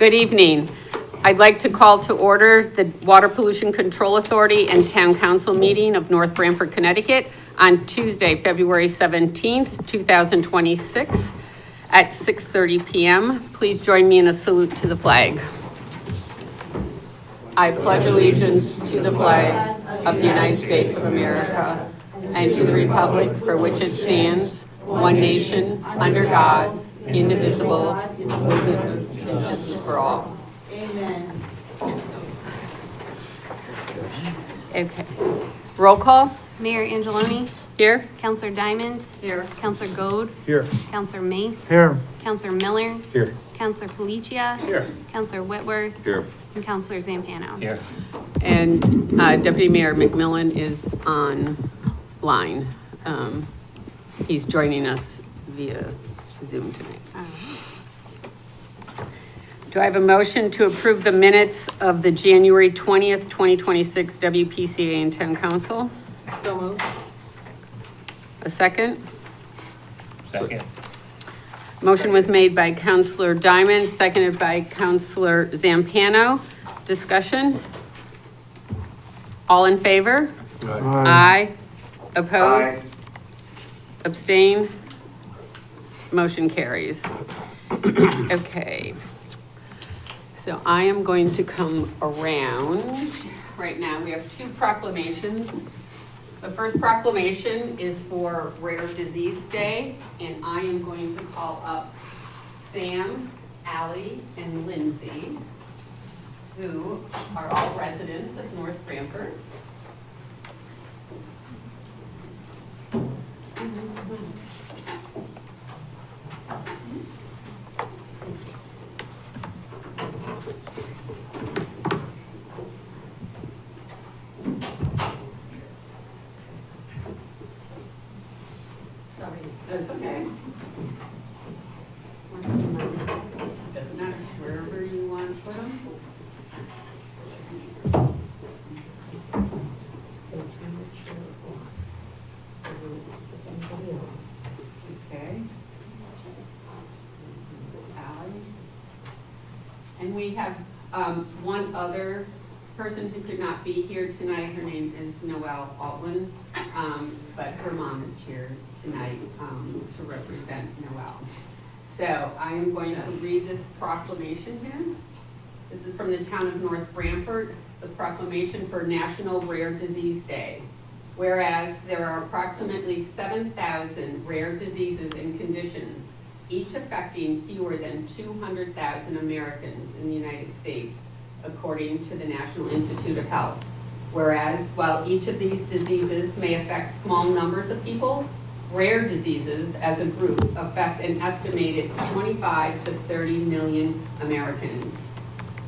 Good evening. I'd like to call to order the Water Pollution Control Authority and Town Council meeting of North Branford, Connecticut on Tuesday, February 17th, 2026 at 6:30 p.m. Please join me in a salute to the flag. I pledge allegiance to the flag of the United States of America and to the republic for which it stands, one nation, under God, indivisible, with liberty and justice for all. Amen. Okay. Roll call. Mayor Angeloni, Here? Counselor Diamond, Here. Counselor Goad, Here. Counselor Mace, Here. Counselor Miller, Here. Counselor Policia, Here. Counselor Whitworth, Here. and Counselor Zampano. Here. And Deputy Mayor McMillan is online. He's joining us via Zoom tonight. Do I have a motion to approve the minutes of the January 20th, 2026 WPCA and Town Council? So moved. A second? Second. Motion was made by Counselor Diamond, seconded by Counselor Zampano. Discussion? All in favor? Aye. Opposed? Abstain? Motion carries. Okay. So I am going to come around. Right now, we have two proclamations. The first proclamation is for Rare Disease Day, and I am going to call up Sam, Allie, and Lindsay, who are all residents of North Branford. That's okay. Doesn't matter, wherever you want to put them. Okay. Allie. And we have one other person who could not be here tonight. Her name is Noelle Altman, but her mom is here tonight to represent Noelle. So I am going to read this proclamation here. This is from the town of North Branford, the proclamation for National Rare Disease Day. Whereas there are approximately 7,000 rare diseases and conditions, each affecting fewer than 200,000 Americans in the United States, according to the National Institute of Health. Whereas while each of these diseases may affect small numbers of people, rare diseases as a group affect an estimated 25 to 30 million Americans.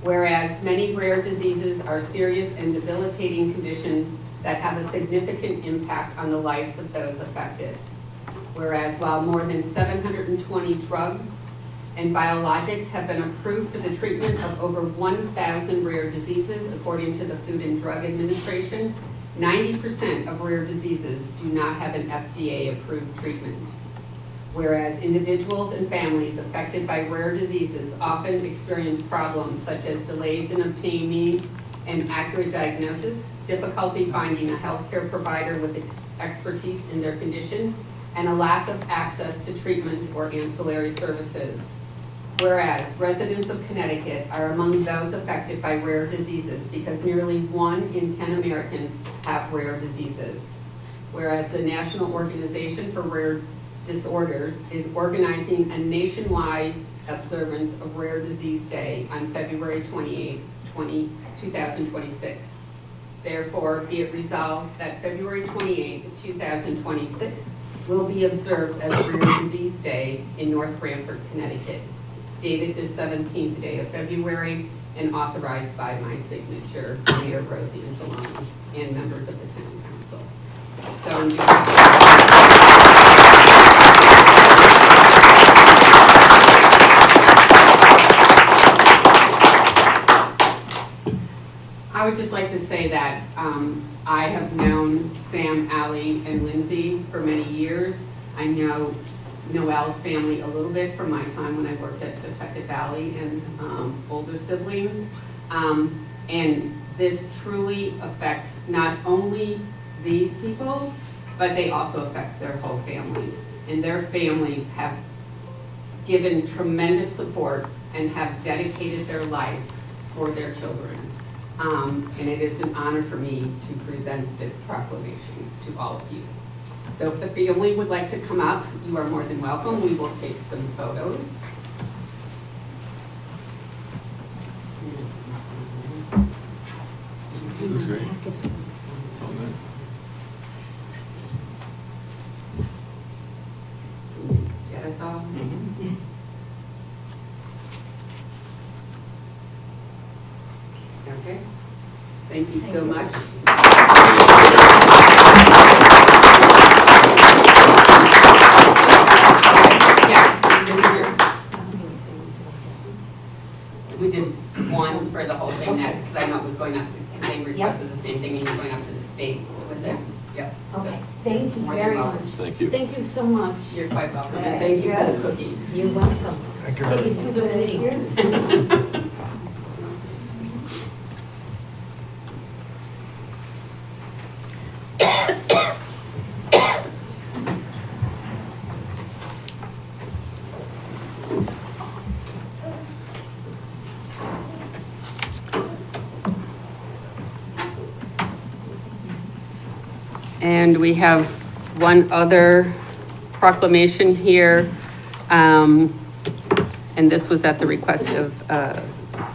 Whereas many rare diseases are serious and debilitating conditions that have a significant impact on the lives of those affected. Whereas while more than 720 drugs and biologics have been approved for the treatment of over 1,000 rare diseases, according to the Food and Drug Administration, 90% of rare diseases do not have an FDA-approved treatment. Whereas individuals and families affected by rare diseases often experience problems such as delays in obtaining an accurate diagnosis, difficulty finding a healthcare provider with expertise in their condition, and a lack of access to treatments or ancillary services. Whereas residents of Connecticut are among those affected by rare diseases because nearly 1 in 10 Americans have rare diseases. Whereas the National Organization for Rare Disorders is organizing a nationwide observance of Rare Disease Day on February 28, 2026. Therefore, be it resolved that February 28, 2026 will be observed as Rare Disease Day in North Branford, Connecticut, dated the 17th day of February and authorized by my signature, Mayor Rosie Angeloni, and members of the Town Council. So, I would just like to say that I have known Sam, Allie, and Lindsay for many years. I know Noel's family a little bit from my time when I worked at Tucket Valley and older siblings. And this truly affects not only these people, but they also affect their whole families. And their families have given tremendous support and have dedicated their lives for their children. And it is an honor for me to present this proclamation to all of you. So if the family would like to come up, you are more than welcome. We will take some photos. This is great. It's all good. Get us all? Okay. Thank you so much. We did one for the whole thing, because I know it was going up, because they requested the same thing, and you're going up to the state with it. Yep. Okay, thank you More than very welcome. much. Thank you. Thank you so much. You're quite welcome, and thank you for the cookies. You're welcome. Thank you. Take you to the meeting. And we have one other proclamation here. And this was at the request of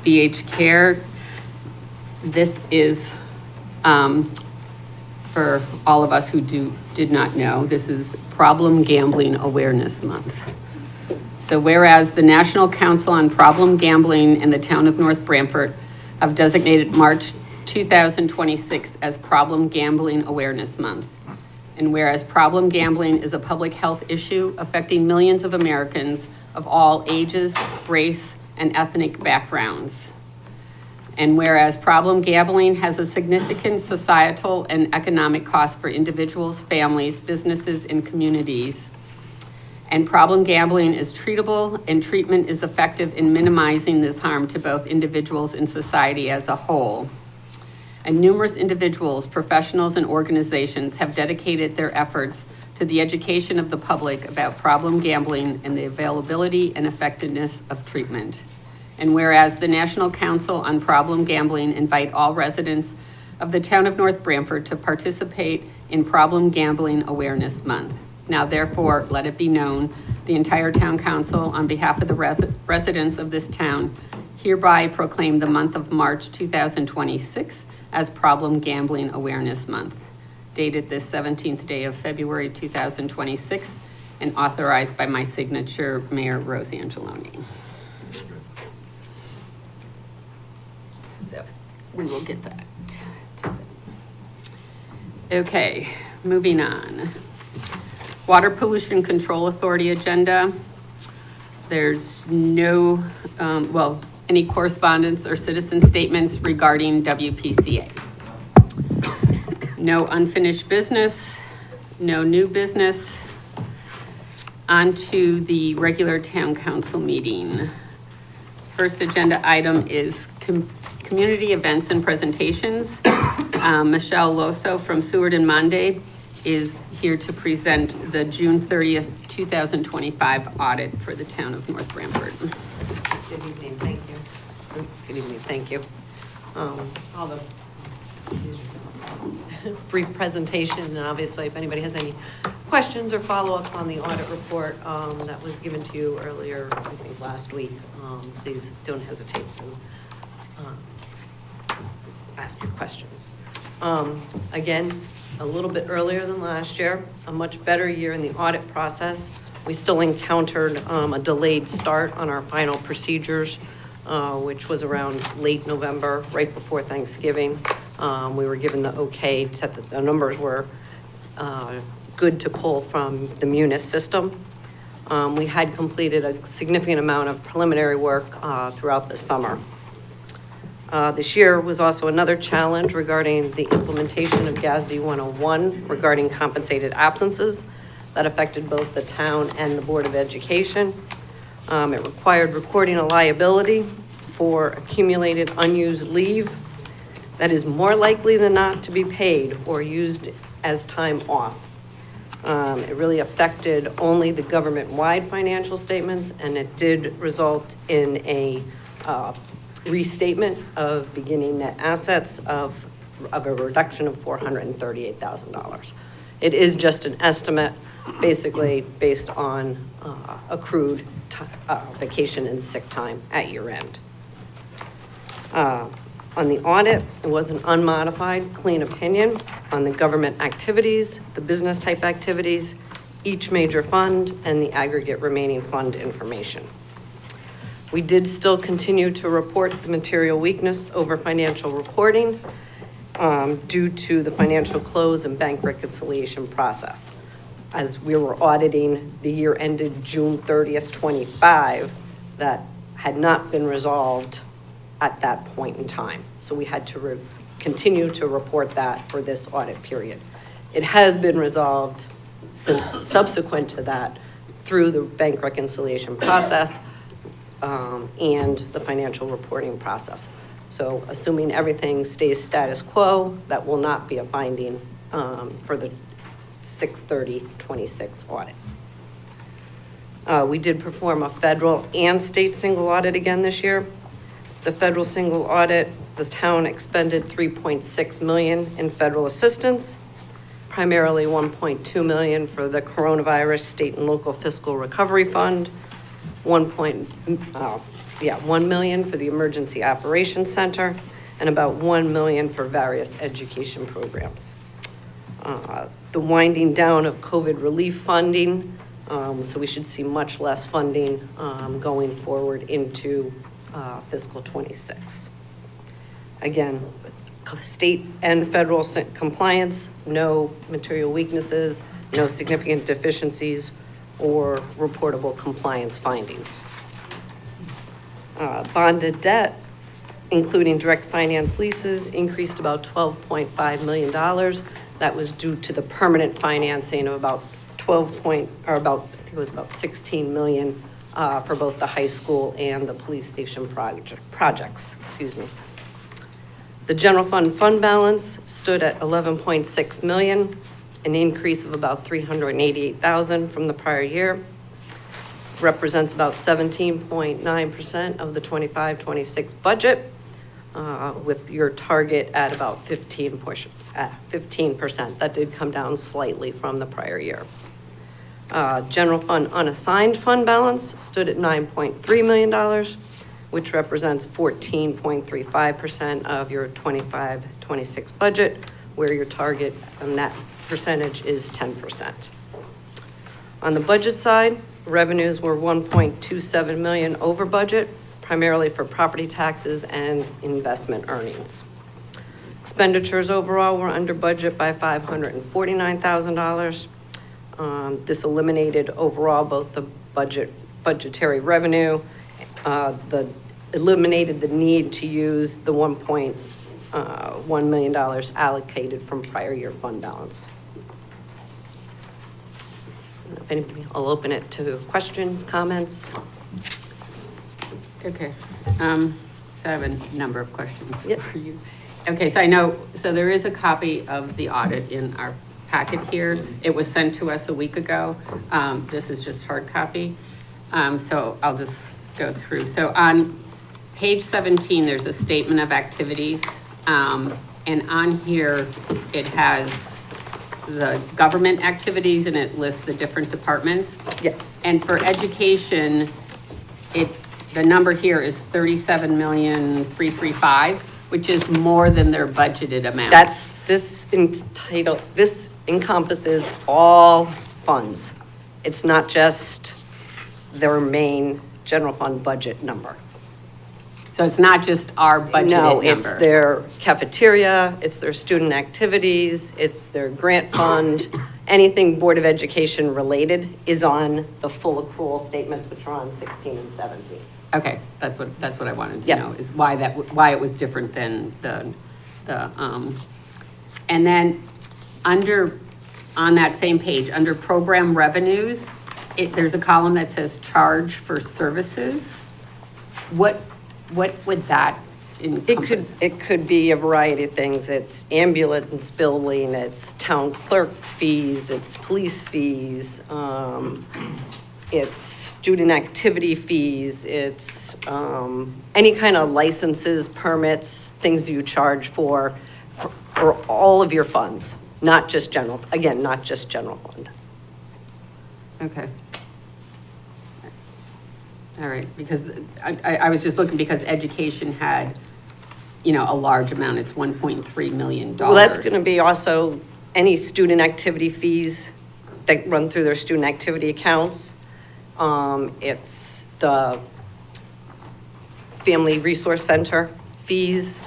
BH Care. This is for all of us who did not know, this is Problem Gambling Awareness Month. So whereas the National Council on Problem Gambling in the town of North Branford have designated March 2026 as Problem Gambling Awareness Month. And whereas problem gambling is a public health issue affecting millions of Americans of all ages, race, and ethnic backgrounds. And whereas problem gambling has a significant societal and economic cost for individuals, families, businesses, and communities. And problem gambling is treatable, and treatment is effective in minimizing this harm to both individuals and society as a whole. And numerous individuals, professionals, and organizations have dedicated their efforts to the education of the public about problem gambling and the availability and effectiveness of treatment. And whereas the National Council on Problem Gambling invite all residents of the town of North Branford to participate in Problem Gambling Awareness Month. Now therefore, let it be known, the entire town council, on behalf of the residents of this town, hereby proclaim the month of March 2026 as Problem Gambling Awareness Month, dated this 17th day of February 2026, and authorized by my signature, Mayor Rose Angeloni. So we will get that to them. Okay, moving on. Water Pollution Control Authority agenda. There's no, any correspondence or citizen statements regarding WPCA. No unfinished business, no new business. On to the regular town council meeting. First agenda item is community events and presentations. Michelle Loso from Seward and Monday is here to present the June 30th, 2025 audit for the town of North Branford. Good evening, thank you. Good evening, thank you. All the brief presentation, and obviously if anybody has any questions or follow-ups on the audit report that was given to you earlier, I think last week, please don't hesitate to ask your questions. Again, a little bit earlier than last year, a much better year in the audit process. We still encountered a delayed start on our final procedures, which was around late November, right before Thanksgiving. We were given the okay, that the numbers were good to pull from the Munis system. We had completed a significant amount of preliminary work throughout the summer. This year was also another challenge regarding the implementation of GASB 101 regarding compensated absences. that affected both the town and the Board of Education. It required recording a liability for accumulated unused leave that is more likely than not to be paid or used as time off. It really affected only the government-wide financial statements, and it did result in a restatement of beginning net assets of a reduction of $438,000. It is just an estimate, basically based on accrued vacation and sick time at year end. On the audit, it was an unmodified, clean opinion on the government activities, the business type activities, each major fund, and the aggregate remaining fund information. We did still continue to report the material weakness over financial reporting due to the financial close and bank reconciliation process. As we were auditing the year ended June 30th, 25, that had not been resolved at that point in time. So we had to continue to report that for this audit period. It has been resolved since subsequent to that through the bank reconciliation process and the financial reporting process. So assuming everything stays status quo, that will not be a finding for the 6/30/26 audit. We did perform a federal and state single audit again this year. The federal single audit, the town expended $3.6 million in federal assistance, primarily $1.2 million for the coronavirus state and local fiscal recovery fund, $1 million for the emergency operations center, and about $1 million for various education programs. The winding down of COVID relief funding, so we should see much less funding going forward into fiscal 26. Again, state and federal compliance, no material weaknesses, no significant deficiencies, or reportable compliance findings. Bonded debt, including direct finance leases, increased about $12.5 million. That was due to the permanent financing of about 16 million for both the high school and the police station projects, excuse me. The general fund balance stood at 11.6 million, an increase of about 388,000 from the prior year. Represents about 17.9% of the 25-26 budget, with your target at about 15%. That did come down slightly from the prior year. General fund unassigned fund balance stood at $9.3 million, which represents 14.35% of your 25-26 budget, where your target on that percentage is 10%. On the budget side, revenues were 1.27 million over budget, primarily for property taxes and investment earnings. Expenditures overall were under budget by $549,000. This eliminated overall both the budgetary revenue, eliminated the need to use the $1.1 million allocated from prior year fund balance. If anybody, I'll open it to questions, comments. Okay, so I have a number of questions Yep. for you. Okay, so there is a copy of the audit in our packet here. It was sent to us a week ago. This is just hard copy. So I'll just go through. So on page 17, there's a statement of activities. And on here, it has the government activities and it lists the different departments. Yes. And for education, the number here is 37,335,000, which is more than their budgeted amount. This encompasses all funds. It's not just their main general fund budget number. So it's not just our budgeted number? No, it's their cafeteria, it's their student activities, it's their grant fund. Anything Board of Education related is on the full accrual statements, which are on 16 and 17. Okay, that's what I wanted to Yep. know, is why it was different than and then under on that same page, under program revenues, there's a column that says charge for services. What would that encompass? It could be a variety of things. It's ambulance billing, it's town clerk fees, it's police fees, it's student activity fees, it's any kind of licenses, permits, things you charge for all of your funds, not just general, again, not just general fund. Okay. All right, because I was just looking because education had, a large amount, it's $1.3 million. Well, that's going to be also any student activity fees that run through their student activity accounts. It's the Family Resource Center fees.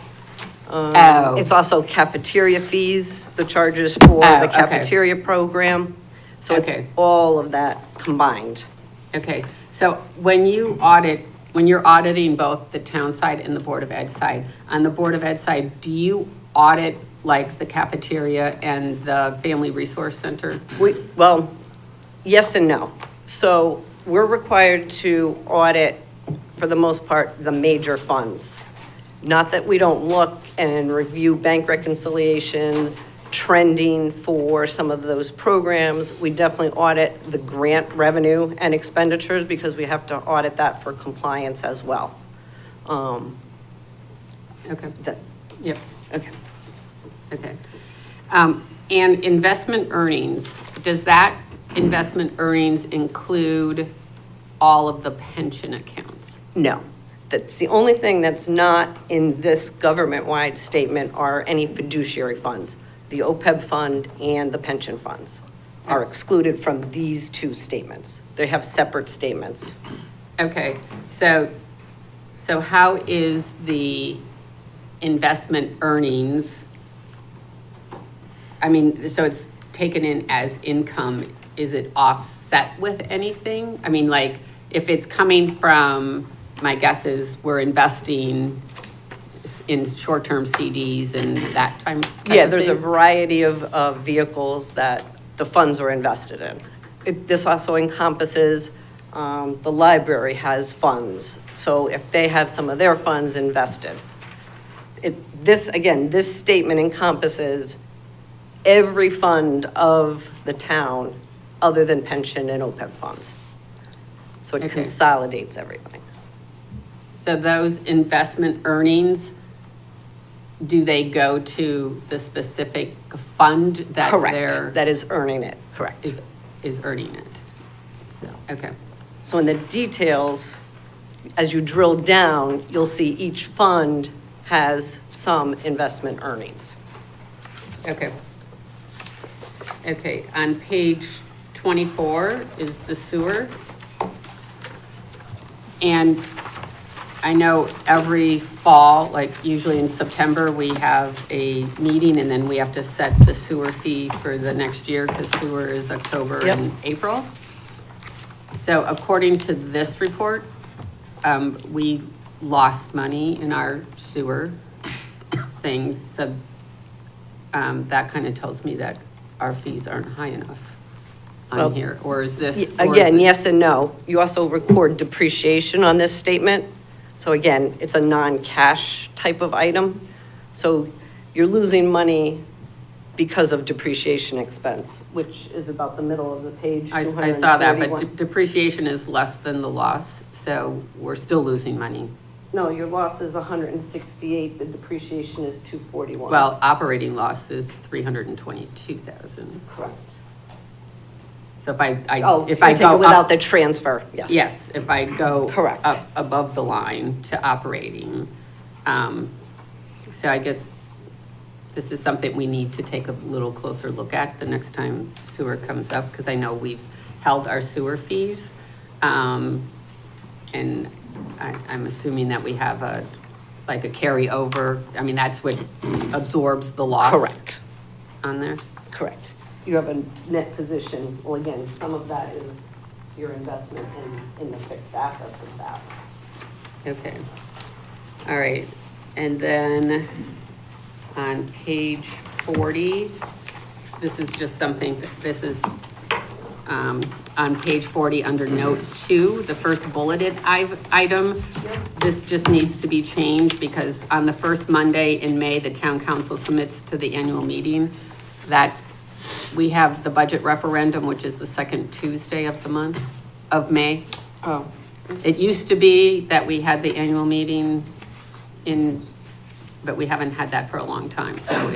Oh. It's also cafeteria fees, the charges for Oh, the okay. cafeteria program. So it's Okay. all of that combined. Okay, so when you're auditing both the town side and the Board of Ed side, on the Board of Ed side, do you audit like the cafeteria and the Family Resource Center? Well, yes and no. So we're required to audit, for the most part, the major funds. Not that we don't look and review bank reconciliations, trending for some of those programs. We definitely audit the grant revenue and expenditures because we have to audit that for compliance as well. Okay, that- yep, Okay. okay. And investment earnings, does that investment earnings include all of the pension accounts? No, that's the only thing that's not in this government-wide statement are any fiduciary funds. The OPEB fund and the pension funds are excluded from these two statements. They have separate statements. Okay, so how is the investment earnings? I mean, so it's taken in as income, is it offset with anything? I mean, like, if it's coming from, my guess is we're investing in short-term CDs and that type Yeah, of there's a thing? variety of vehicles that the funds are invested in. This also encompasses, the library has funds. So if they have some of their funds invested, this statement encompasses every fund of the town other than pension and OPEB funds. So it Okay. consolidates everything. So those investment earnings, do they go to the specific fund that they're? Correct, that is earning it, correct. Is earning it? So, okay, So in the details, as you drill down, you'll see each fund has some investment earnings. okay. Okay, on page 24 is the sewer. And I know every fall, like usually in September, we have a meeting and then we have to set the sewer fee for the next year because sewer is October Yep. and April. So according to this report, we lost money in our sewer things. So that kind of tells me that our fees aren't high enough Well, on here, or is this? or is Again, it- yes and no. You also record depreciation on this statement. So again, it's a non-cash type of item. So you're losing money because of depreciation expense, which is about the middle of the page. I saw that, but 241. depreciation is less than the loss, so we're still losing money. No, your loss is 168, the depreciation is 241. Well, operating loss is 322,000. Correct. So Oh, if I you take go it without up, the transfer, yes. yes, if I go Correct. up above the line to operating. So I guess this is something we need to take a little closer look at the next time sewer comes up, because I know we've held our sewer fees. And I'm assuming that we have a carryover. I mean, that's what absorbs the loss. Correct. On there. Correct. You have a net position, well, again, some of that is your investment in the fixed assets of that. Okay. All right. And then on page 40, this is just something, this is on page 40 under note 2, the first bulleted item. This just needs to be changed because on the first Monday in May, the town council submits to the annual meeting that we have the budget referendum, which is the second Tuesday of the month of May. Oh. It used to be that we had the annual meeting but we haven't had that for a long time. So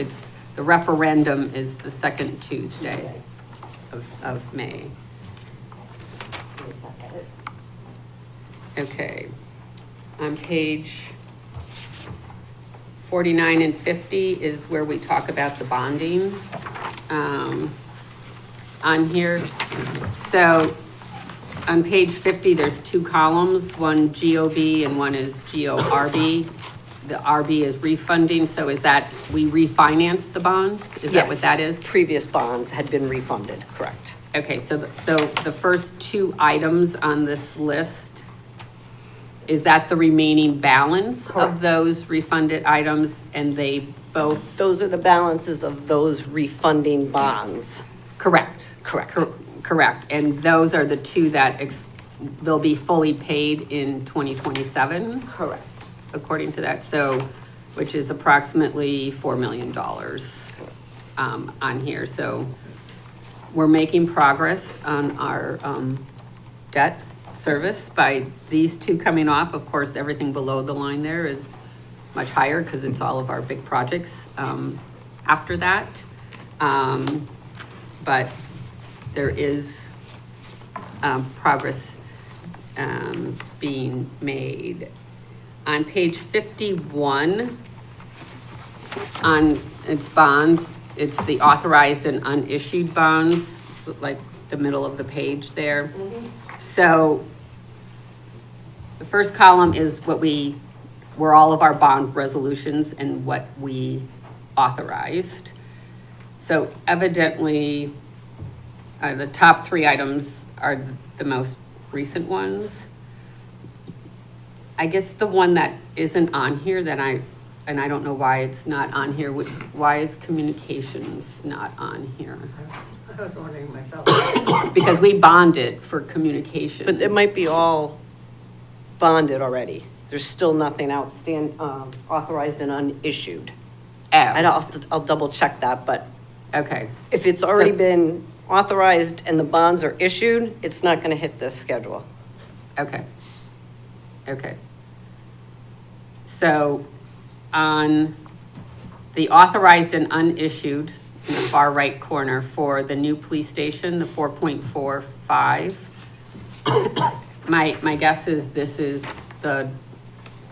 the referendum is the second Tuesday of May. Okay. On page 49 and 50 is where we talk about the bonding on here. So on page 50, there's 2 columns, one GOB and one is GORB. The RB is refunding, so is that we refinance the bonds? Is that what Yes. that is? Previous bonds had been refunded, correct. Okay, so the first 2 items on this list, is that the remaining balance Correct. of those refunded items? And they both, Those are the balances of those refunding bonds. correct? Correct. Correct, and those are the 2 that they'll be fully paid in 2027? Correct. According to that, so, which is approximately $4 million on here. So we're making progress on our debt service by these 2 coming off. Of course, everything below the line there is much higher because it's all of our big projects after that. But there is progress being made. On page 51, on its bonds, it's the authorized and unissued bonds, it's like the middle of the page there. So the first column is were all of our bond resolutions and what we authorized. So evidently, the top 3 items are the most recent ones. I guess the one that isn't on here that I don't know why it's not on here, why is communications not on here? I was wondering myself. Because we bonded for communications. But it might be all bonded already. There's still nothing outstanding, authorized and unissued. I'll double check that, but Okay, if it's already So- been authorized and the bonds are issued, it's not gonna hit this schedule. okay. Okay. So on the authorized and unissued in the far right corner for the new police station, the 4.45, my guess is this is the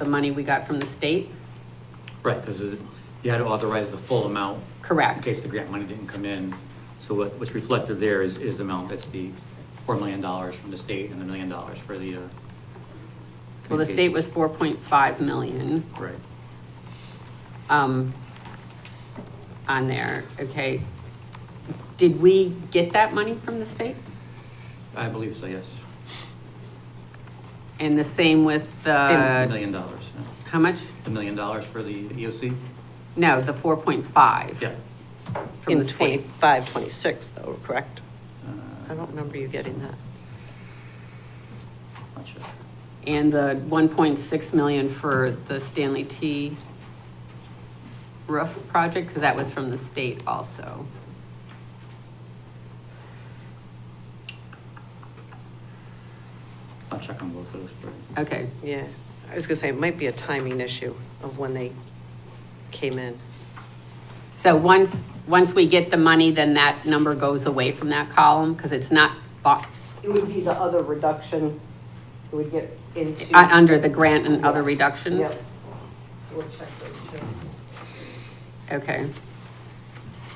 money we got from the state? Right, because you had to authorize the full amount. In Correct. case the grant money didn't come in. So what's reflected there is the amount, that's the $4 million from the state and the $1 million for the. Well, the state was 4.5 million. Right. On there, okay. Did we get that money from the state? I believe so, yes. And the same with $1 the, million, no. how much? $1 million for the EOC? No, the 4.5. Yeah. From In the state. 25, 26 though, correct? I Uh, don't remember you getting that. Not sure. And the 1.6 million for the Stanley T roof project, because that was from the state also. I'll check on both those. Okay, Yeah, I was gonna say, it might be a timing issue of when they came in. so once we get the money, then that number goes away from that column, because it's not It would be the other reduction, it would get into. under the grant and other Yep. reductions? So we'll check those two. Okay.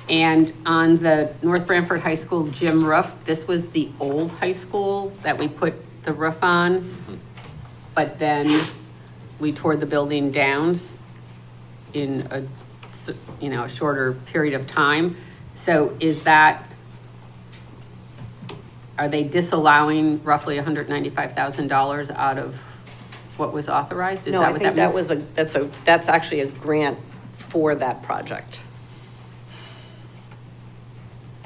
And on the North Branford High School gym roof, this was the old high school that we put the roof on, but then we tore the building down in a shorter period of time. So are they disallowing roughly $195,000 out of what was authorized? Is No, that I what think that that means? was that's actually a grant for that project.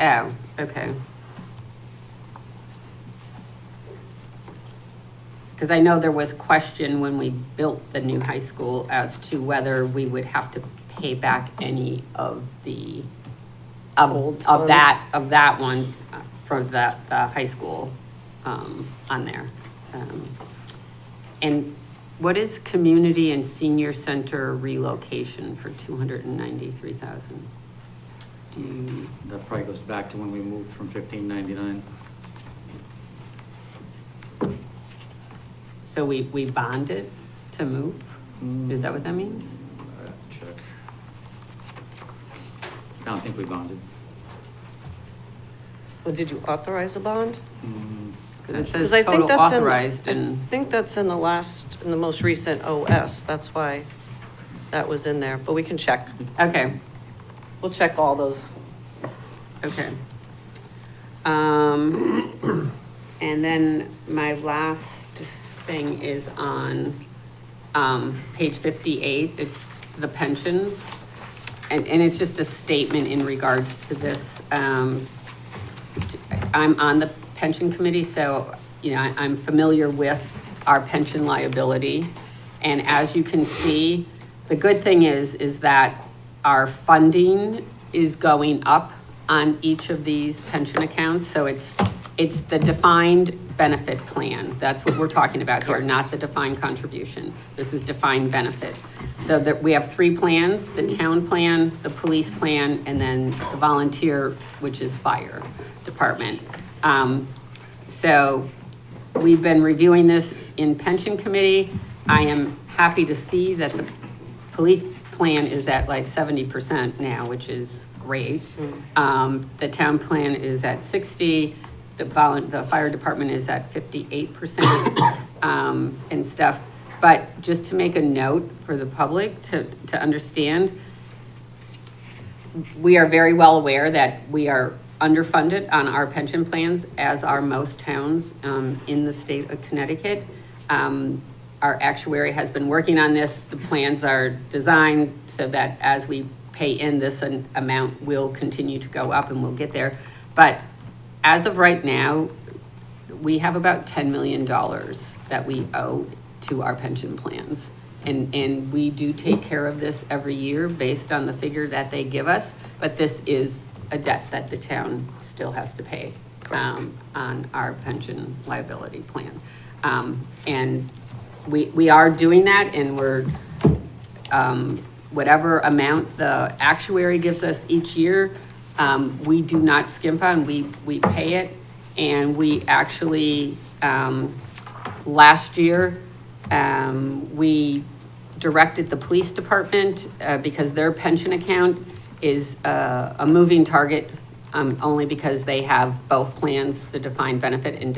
Oh, okay. Because I know there was question when we built the new high school as to whether we would have to pay back any of the, Old of that one for the high school, on there. And what is community and senior center relocation for 293,000? Do you, That probably goes back to when we moved from 1599. so we bonded to move? Is that what that means? I have to check. I don't think we bonded. Well, did you authorize a bond? Because it 'Cause says I think total that's in- authorized I and, think that's in the most recent OS, that's why that was in there, but we can check. okay, We'll check all those. okay. And then my last thing is on, page 58, it's the pensions. And it's just a statement in regards to this. I'm on the pension committee, so, you know, I'm familiar with our pension liability. And as you can see, the good thing is that our funding is going up on each of these pension accounts. So it's the defined benefit plan. That's what we're talking about here, not the defined contribution. This is defined benefit. So that we have three plans, the town plan, the police plan, and then the volunteer, which is fire department. So we've been reviewing this in pension committee. I am happy to see that the police plan is at like 70% now, which is great. The town plan is at 60, the fire department is at 58%, and stuff. But just to make a note for the public to understand, we are very well aware that we are underfunded on our pension plans, as are most towns in the state of Connecticut. Our actuary has been working on this. The plans are designed so that as we pay in, this amount will continue to go up and we'll get there. But as of right now, we have about $10 million that we owe to our pension plans. And we do take care of this every year based on the figure that they give us, but this is a debt that the town still has to pay on our pension liability plan. And we are doing that, and we're, whatever amount the actuary gives us each year, we do not skimp on, we pay it. And we actually, last year, we directed the police department, because their pension account is a moving target, only because they have both plans, the defined benefit and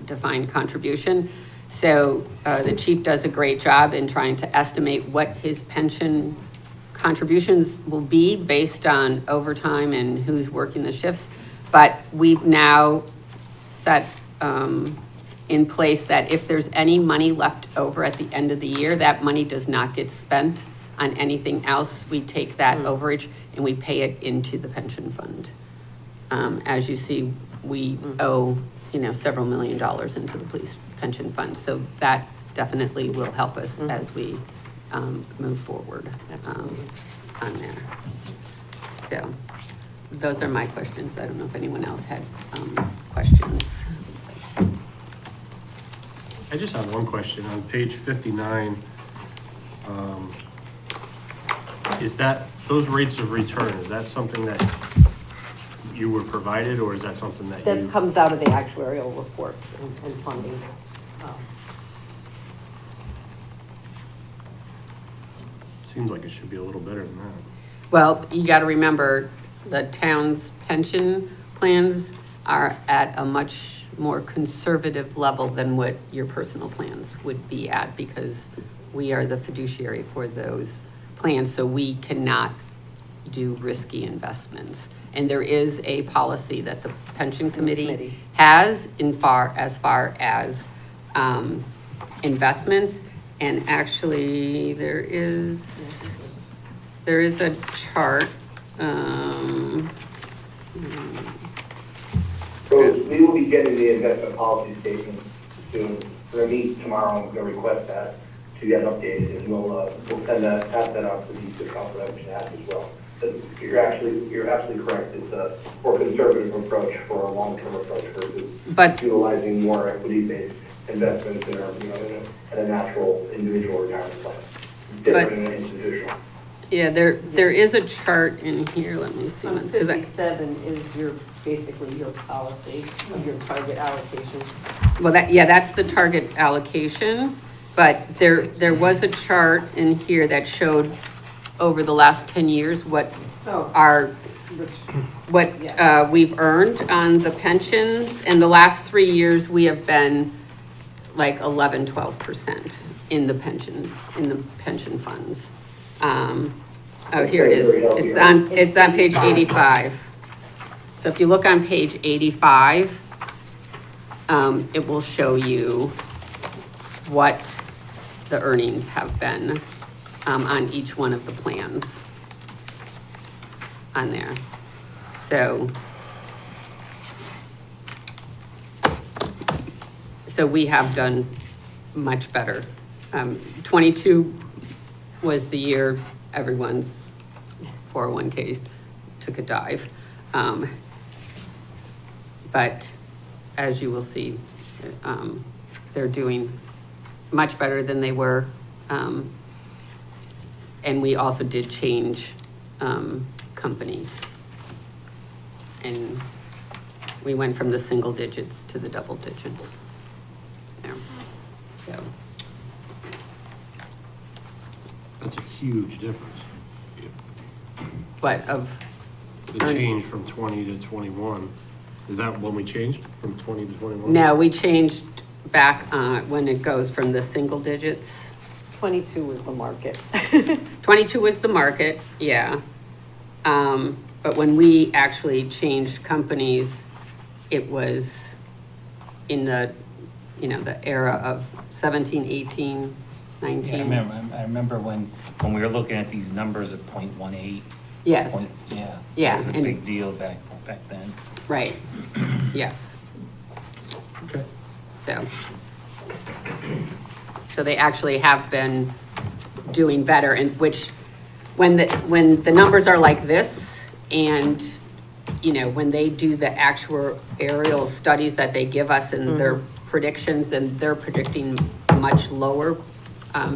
defined contribution. So the chief does a great job in trying to estimate what his pension contributions will be based on overtime and who's working the shifts. But we've now set in place that if there's any money left over at the end of the year, that money does not get spent on anything else. We take that overage and we pay it into the pension fund. As you see, we owe, several $1 million into the police pension fund. So that definitely will help us as we move forward on there. So those are my questions. I don't know if anyone else had questions. I just have one question. On page 59, is that, those rates of return, is that something that you were provided, or is that something that you? That comes out of the actuarial reports and funding. Seems like it should be a little better than that. Well, you got to remember, the town's pension plans are at a much more conservative level than what your personal plans would be at, because we are the fiduciary for those plans, so we cannot do risky investments. And there is a policy that the pension committee has as far as investments. And actually, there is a chart. We will be getting the investment policy statement soon. We're gonna meet tomorrow, and we're gonna request that to get updated, and we'll send that, pass that out to the council members as well. But you're absolutely correct. It's a more conservative approach for a long-term approach versus But- utilizing more equity-based investments in a natural individual retirement plan. Different than an institutional. Yeah, there is a chart in here, let me see. On one, 'cause I- 57 is your, basically your policy of your target allocation. Well, that's the target allocation, but there was a chart in here that showed over the last 10 years what Oh. what we've earned on the pensions. And the last 3 years, we have been like 11, 12% in the pension funds. Oh, here it is. It's on page 85. So if you look on page 85, it will show you what the earnings have been on each one of the plans on there. So we have done much better. 22 was the year everyone's 401k took a dive. But as you will see, they're doing much better than they were. And we also did change companies. And we went from the single digits to the double digits. There. So, That's a huge difference. but of, The change from 20 to 21, is that when we changed from 20 to 21? no, we changed back when it goes from the single digits. 22 was the market. 22 was the market, yeah. But when we actually changed companies, it was in the, the era of 17, 18, 19. Yeah, I remember when we were looking at these numbers of .18. Yes. Yeah. Yeah, It was a and- big deal back then. Right, yes. Okay. So they actually have been doing better, and which, when the numbers are like this, and, when they do the actuarial studies that they give us and their predictions, and they're predicting a much lower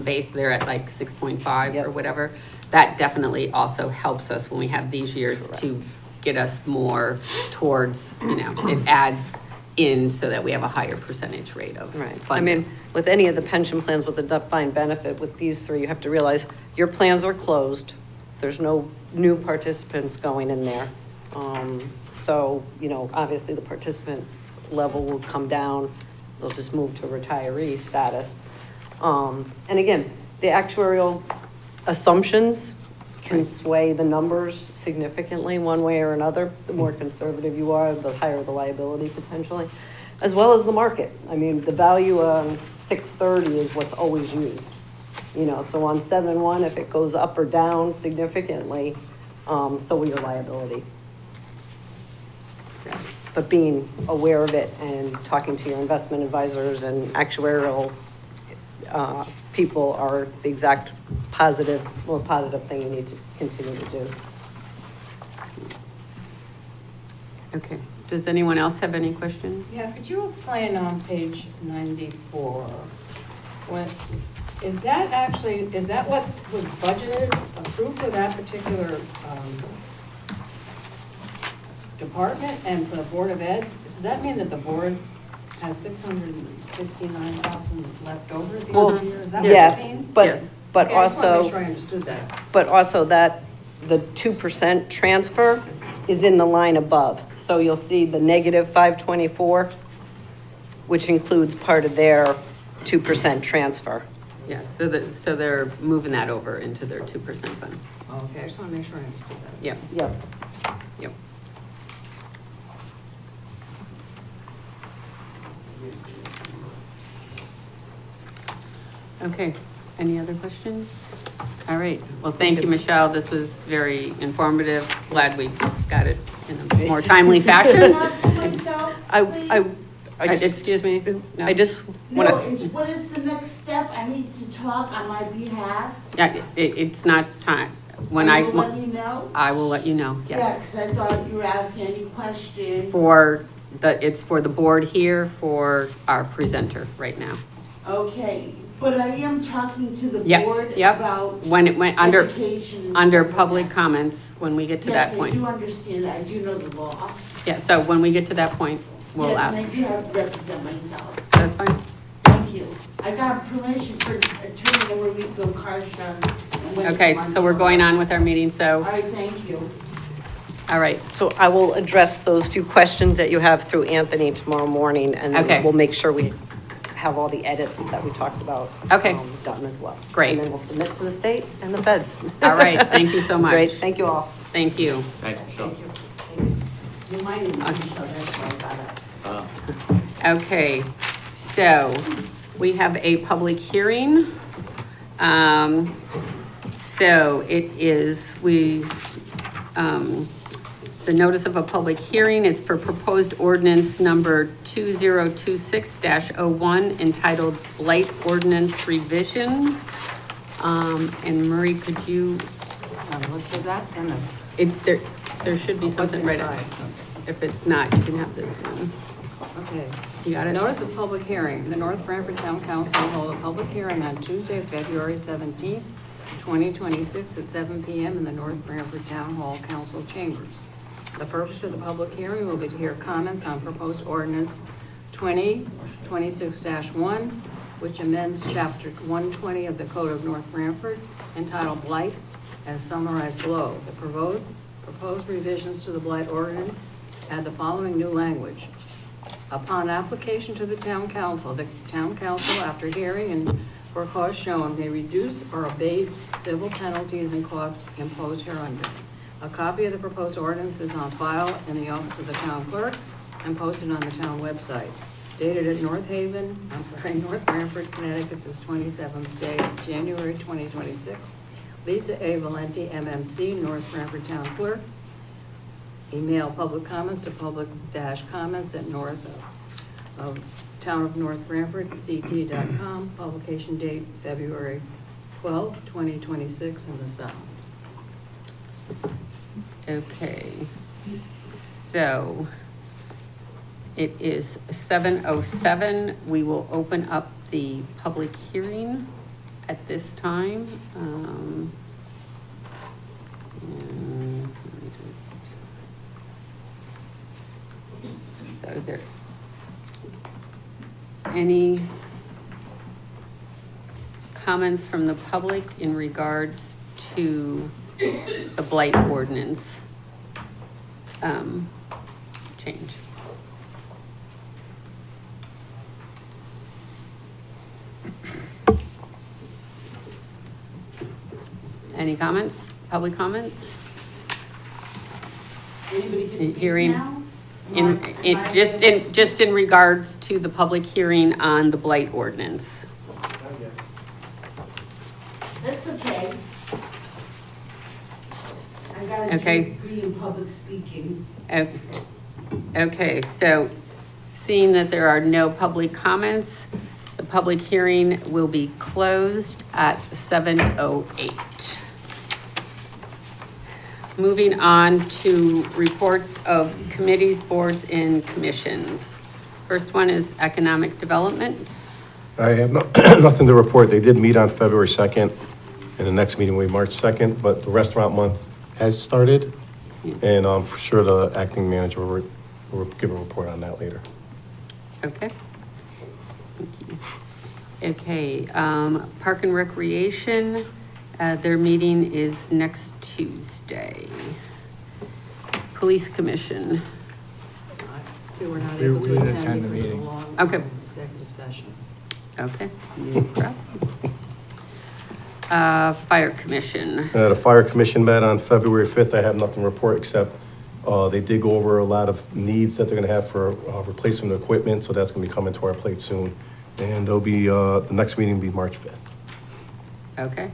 base, they're at like 6.5 or Yep. whatever, that definitely also helps us when we have these years to get us more towards, it adds in so that we have a higher percentage rate of Right. I funding. mean, with any of the pension plans with the defined benefit, with these three, you have to realize your plans are closed. There's no new participants going in there. So, obviously the participant level will come down. They'll just move to retiree status. And again, the actuarial assumptions can sway the numbers significantly one way or another. The more conservative you are, the higher the liability potentially, as well as the market. I mean, the value on 630 is what's always used. So on 7/1, if it goes up or down significantly, so will your liability. So, But being aware of it and talking to your investment advisors and actuarial people are the exact most positive thing you need to continue to do. okay, does anyone else have any questions? Yeah, could you explain on page 94, is that what was budgeted, approved for that particular department and for the Board of Ed? Does that mean that the board has 669,000 left over at the end of the year? Is that what Yes, it means? but Yes. but Okay, I just want to also. make sure I understood that. But also that the 2% transfer is in the line above. So you'll see the negative 524, which includes part of their 2% transfer. Yes, so they're moving that over into their 2% fund. Okay, I just want to make sure I understood that. Yep, Yep. yep. Okay, any other questions? All right, well, thank you, Michelle. This was very informative. Glad we got it in a more timely fashion. myself, I, please? Excuse me? No. I just No, want to, what is the next step? I need to talk on my behalf. Yeah, it's not time. When I will let you know? I will let you know, Yeah, yes. because I thought you were asking any questions. It's for the board here, for our presenter right now. Okay, but I am talking to the Yep, board yep. about When it went under education and Under stuff like public that. comments, when we get to that Yes, I point. do understand that. I do know the law. Yeah, so when we get to that point, we'll Yes, ask. and I do have to represent myself. That's fine. Thank you. I got permission for Attorney Enrico Carson. and Wendy Okay, so we're Montoya. going on with our meeting, All so, right, thank you. all right. so I will address those few questions that you have through Anthony tomorrow morning, and Okay. then we'll make sure we have all the edits that we talked about. Okay. Done as well. Great. And then we'll submit to the state and the feds. All right, thank you so much. Great, thank you all. Thank you. Thanks, Michelle. You might need to show that's why I got it. Okay, so we have a public hearing. So it is, it's a notice of a public hearing. It's for proposed ordinance number 2026-01 entitled Blight Ordinance Revisions. And Marie, could you, Look, is that in the, there should be something right. inside? If it's not, you can have this one. Okay. You got it? Notice of public hearing. The North Branford Town Council will hold a public hearing on Tuesday, February 17th, 2026 at 7 PM in the North Branford Town Hall Council Chambers. The purpose of the public hearing will be to hear comments on proposed ordinance 2026-1, which amends chapter 120 of the Code of North Branford entitled Blight, as summarized below. The proposed revisions to the blight ordinance add the following new language. Upon application to the town council, after hearing and for cause shown, may reduce or abate civil penalties and costs imposed hereunder. A copy of the proposed ordinance is on file in the office of the town clerk and posted on the town website. Dated at North Branford, Connecticut, this 27th day of January 2026. Lisa A. Valenti, MMC, North Branford Town Clerk. Email public comments to public-comments at Town of North Branford, ct.com. Publication date February 12, 2026 in the Sun. Okay, so it is 7:07. We will open up the public hearing at this time. And let me just- So there, any comments from the public in regards to the blight ordinance change? Any comments, public comments? Anybody can speak Hearing- now? Just in regards to the public hearing on the blight ordinance. That's okay. I got a Okay. degree in public speaking. Okay, so seeing that there are no public comments, the public hearing will be closed at 7:08. Moving on to reports of committees, boards, and commissions. First one is economic development. I have nothing to report. They did meet on February 2nd, and the next meeting will be March 2nd, but the restaurant month has started, and I'm sure the acting manager will give a report on that later. Okay. Thank you. Okay, Park and Recreation, their meeting is next Tuesday. Police Commission, We were not We- able we to didn't attend attend the because of the meeting. long Okay. executive session. okay. No problem. Fire Commission, The Fire Commission met on February 5th. I have nothing to report except they did go over a lot of needs that they're going to have for replacement of equipment, so that's going to be coming to our plate soon. And there'll be, the next meeting will be March 5th. okay.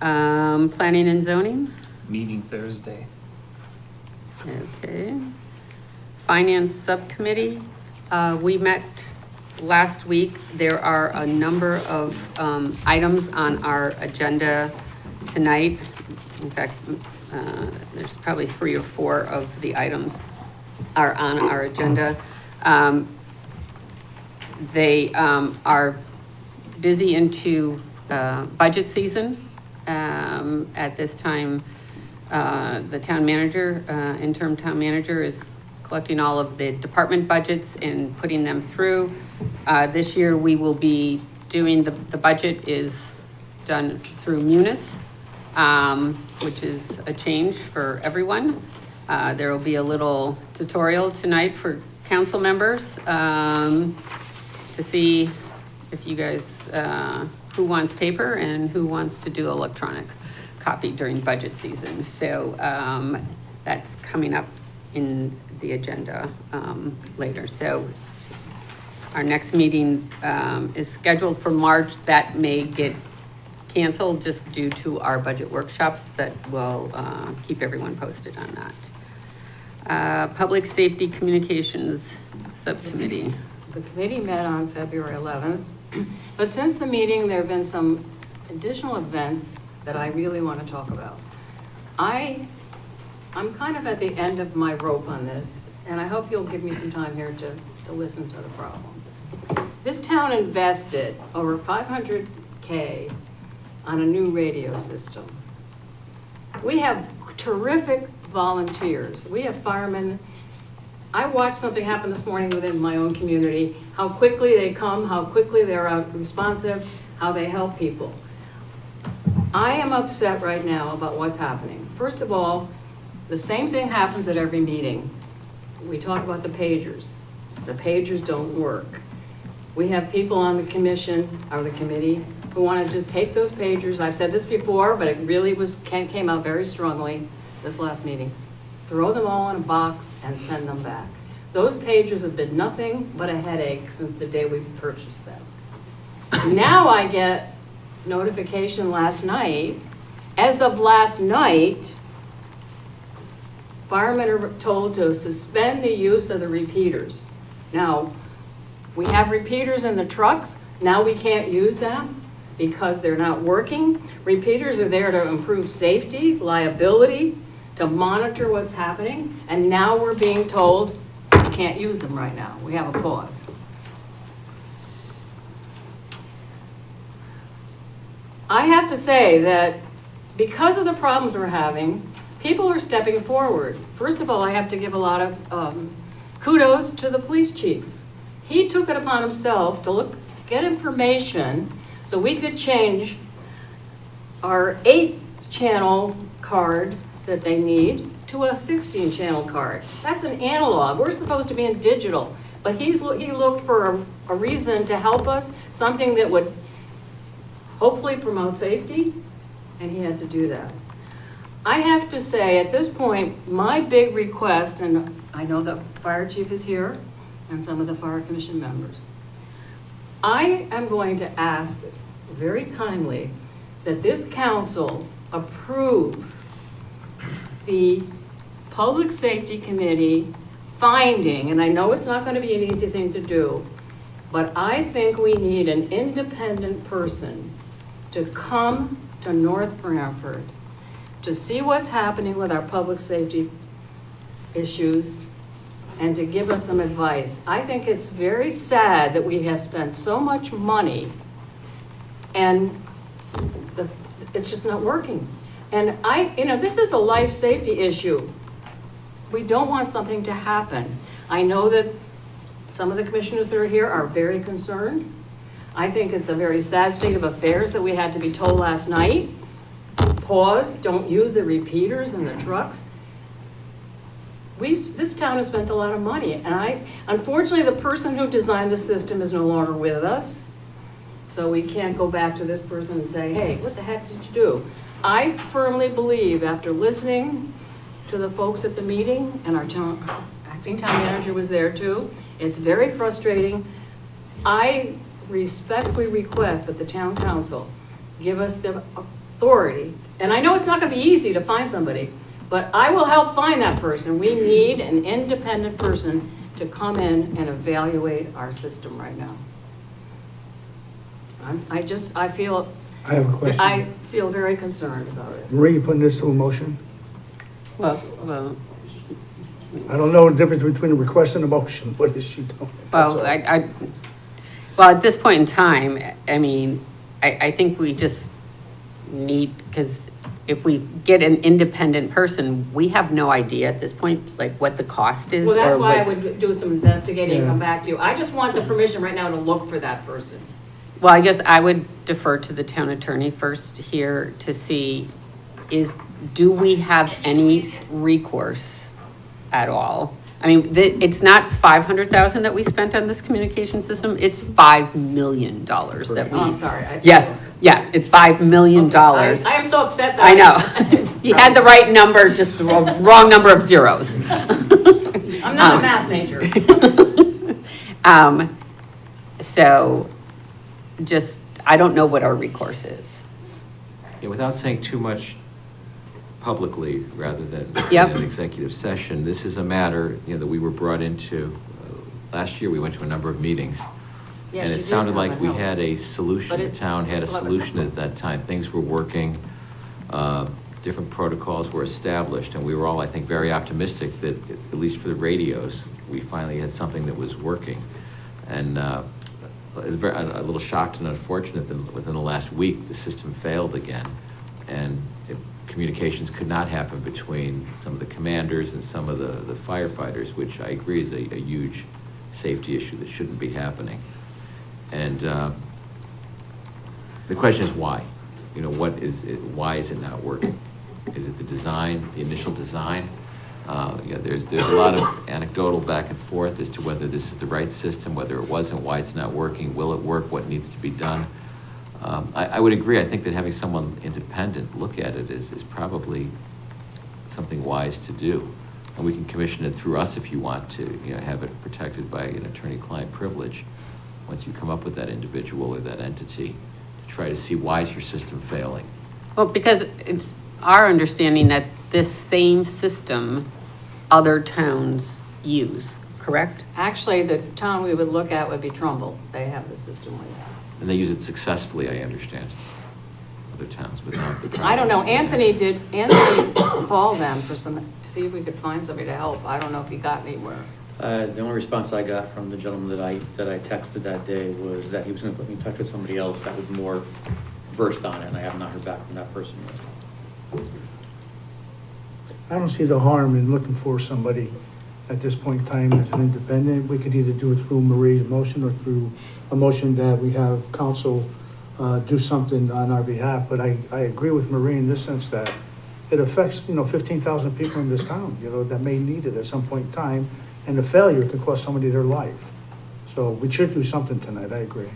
Planning and zoning, Meeting Thursday. okay. Finance Subcommittee. We met last week. There are a number of items on our agenda tonight. In fact, there's probably 3 or 4 of the items are on our agenda. They are busy into budget season. At this time, the town manager, interim town manager, is collecting all of the department budgets and putting them through. This year, we will be doing, the budget is done through Munis, which is a change for everyone. There will be a little tutorial tonight for council members to see if you guys, who wants paper and who wants to do electronic copy during budget season. So that's coming up in the agenda later. So our next meeting is scheduled for March. That may get canceled just due to our budget workshops, but we'll keep everyone posted on that. Public Safety Communications Subcommittee. The committee met on February 11th, but since the meeting, there have been some additional events that I really want to talk about. I'm kind of at the end of my rope on this, and I hope you'll give me some time here to listen to the problem. This town invested over $500K on a new radio system. We have terrific volunteers. We have firemen. I watched something happen this morning within my own community, how quickly they come, how quickly they're responsive, how they help people. I am upset right now about what's happening. First of all, the same thing happens at every meeting. We talk about the pagers. The pagers don't work. We have people on the commission, or the committee, who want to just take those pagers. I've said this before, but it really came out very strongly this last meeting. Throw them all in a box and send them back. Those pagers have been nothing but a headache since the day we purchased them. Now I get notification last night, as of last night, firemen are told to suspend the use of the repeaters. Now, we have repeaters in the trucks, now we can't use them because they're not working. Repeaters are there to improve safety, liability, to monitor what's happening, and now we're being told we can't use them right now. We have a pause. I have to say that because of the problems we're having, people are stepping forward. First of all, I have to give a lot of kudos to the police chief. He took it upon himself to get information so we could change our 8-channel card that they need to a 16-channel card. That's an analog. We're supposed to be in digital, but he looked for a reason to help us, something that would hopefully promote safety, and he had to do that. I have to say, at this point, my big request, and I know the fire chief is here, and some of the fire commission members, I am going to ask very kindly that this council approve the Public Safety Committee finding, and I know it's not going to be an easy thing to do, but I think we need an independent person to come to North Branford to see what's happening with our public safety issues and to give us some advice. I think it's very sad that we have spent so much money and it's just not working. And this is a life safety issue. We don't want something to happen. I know that some of the commissioners that are here are very concerned. I think it's a very sad state of affairs that we had to be told last night. Pause, don't use the repeaters in the trucks. This town has spent a lot of money, and unfortunately, the person who designed the system is no longer with us. So we can't go back to this person and say, hey, what the heck did you do? I firmly believe, after listening to the folks at the meeting, and our acting town manager was there too, it's very frustrating. I respectfully request that the town council give us the authority, and I know it's not going to be easy to find somebody, but I will help find that person. We need an independent person to come in and evaluate our system right now. I feel, I have a question. I feel very concerned about it. Marie, you putting this to a motion? Well, I don't know the difference between a request and a motion. What is she doing? That's well, all. well, at this point in time, I mean, I think we just need, because if we get an independent person, we have no idea at this point, like, what the cost is. Well, that's or why I what- would do some investigating and Yeah. come back to you. I just want the permission right now to look for that person. Well, I guess I would defer to the town attorney first here to see, do we have any recourse at all? I mean, it's not 500,000 that we spent on this communication system, it's $5 million that we. Oh, I'm sorry. I thought- Yes, yeah, it's $5 million. I am so upset that. I know. You had the right number, just the wrong number of zeros. I'm not a math major. So, just, I don't know what our recourse is. Yeah, without saying too much publicly, rather than Yep. in an executive session, this is a matter, that we were brought into. Last year, we went to a number of meetings. Yes, And you it did sounded come like and we help. had a solution, But the it- town had a it's a lot- solution at that time. Things were working, different protocols were established, and we were all, I think, very optimistic that, at least for the radios, we finally had something that was working. And it's a little shocked and unfortunate that within the last week, the system failed again. And communications could not happen between some of the commanders and some of the firefighters, which I agree is a huge safety issue that shouldn't be happening. And the question is why? Why is it not working? Is it the design, the initial design? There's a lot of anecdotal back and forth as to whether this is the right system, whether it wasn't, why it's not working, will it work, what needs to be done. I would agree. I think that having someone independent look at it is probably something wise to do. And we can commission it through us if you want to, have it protected by an attorney-client privilege once you come up with that individual or that entity, to try to see why is your system failing. Well, because it's our understanding that this same system other towns use, correct? Actually, the town we would look at would be Trumbull. They have the system like that. And they use it successfully, I understand, other towns without the problems. I don't know, Anthony called them to see if we could find somebody to help. I don't know if he got anywhere. The only response I got from the gentleman that I texted that day was that he was gonna put me in touch with somebody else that was more versed on it, and I have not heard back from that person yet. I don't see the harm in looking for somebody at this point in time as an independent. We could either do it through Marie's motion or through a motion that we have council do something on our behalf. But I agree with Marie in this sense that it affects, 15,000 people in this town, that may need it at some point in time. And the failure could cost somebody their life. So we should do something tonight, I agree.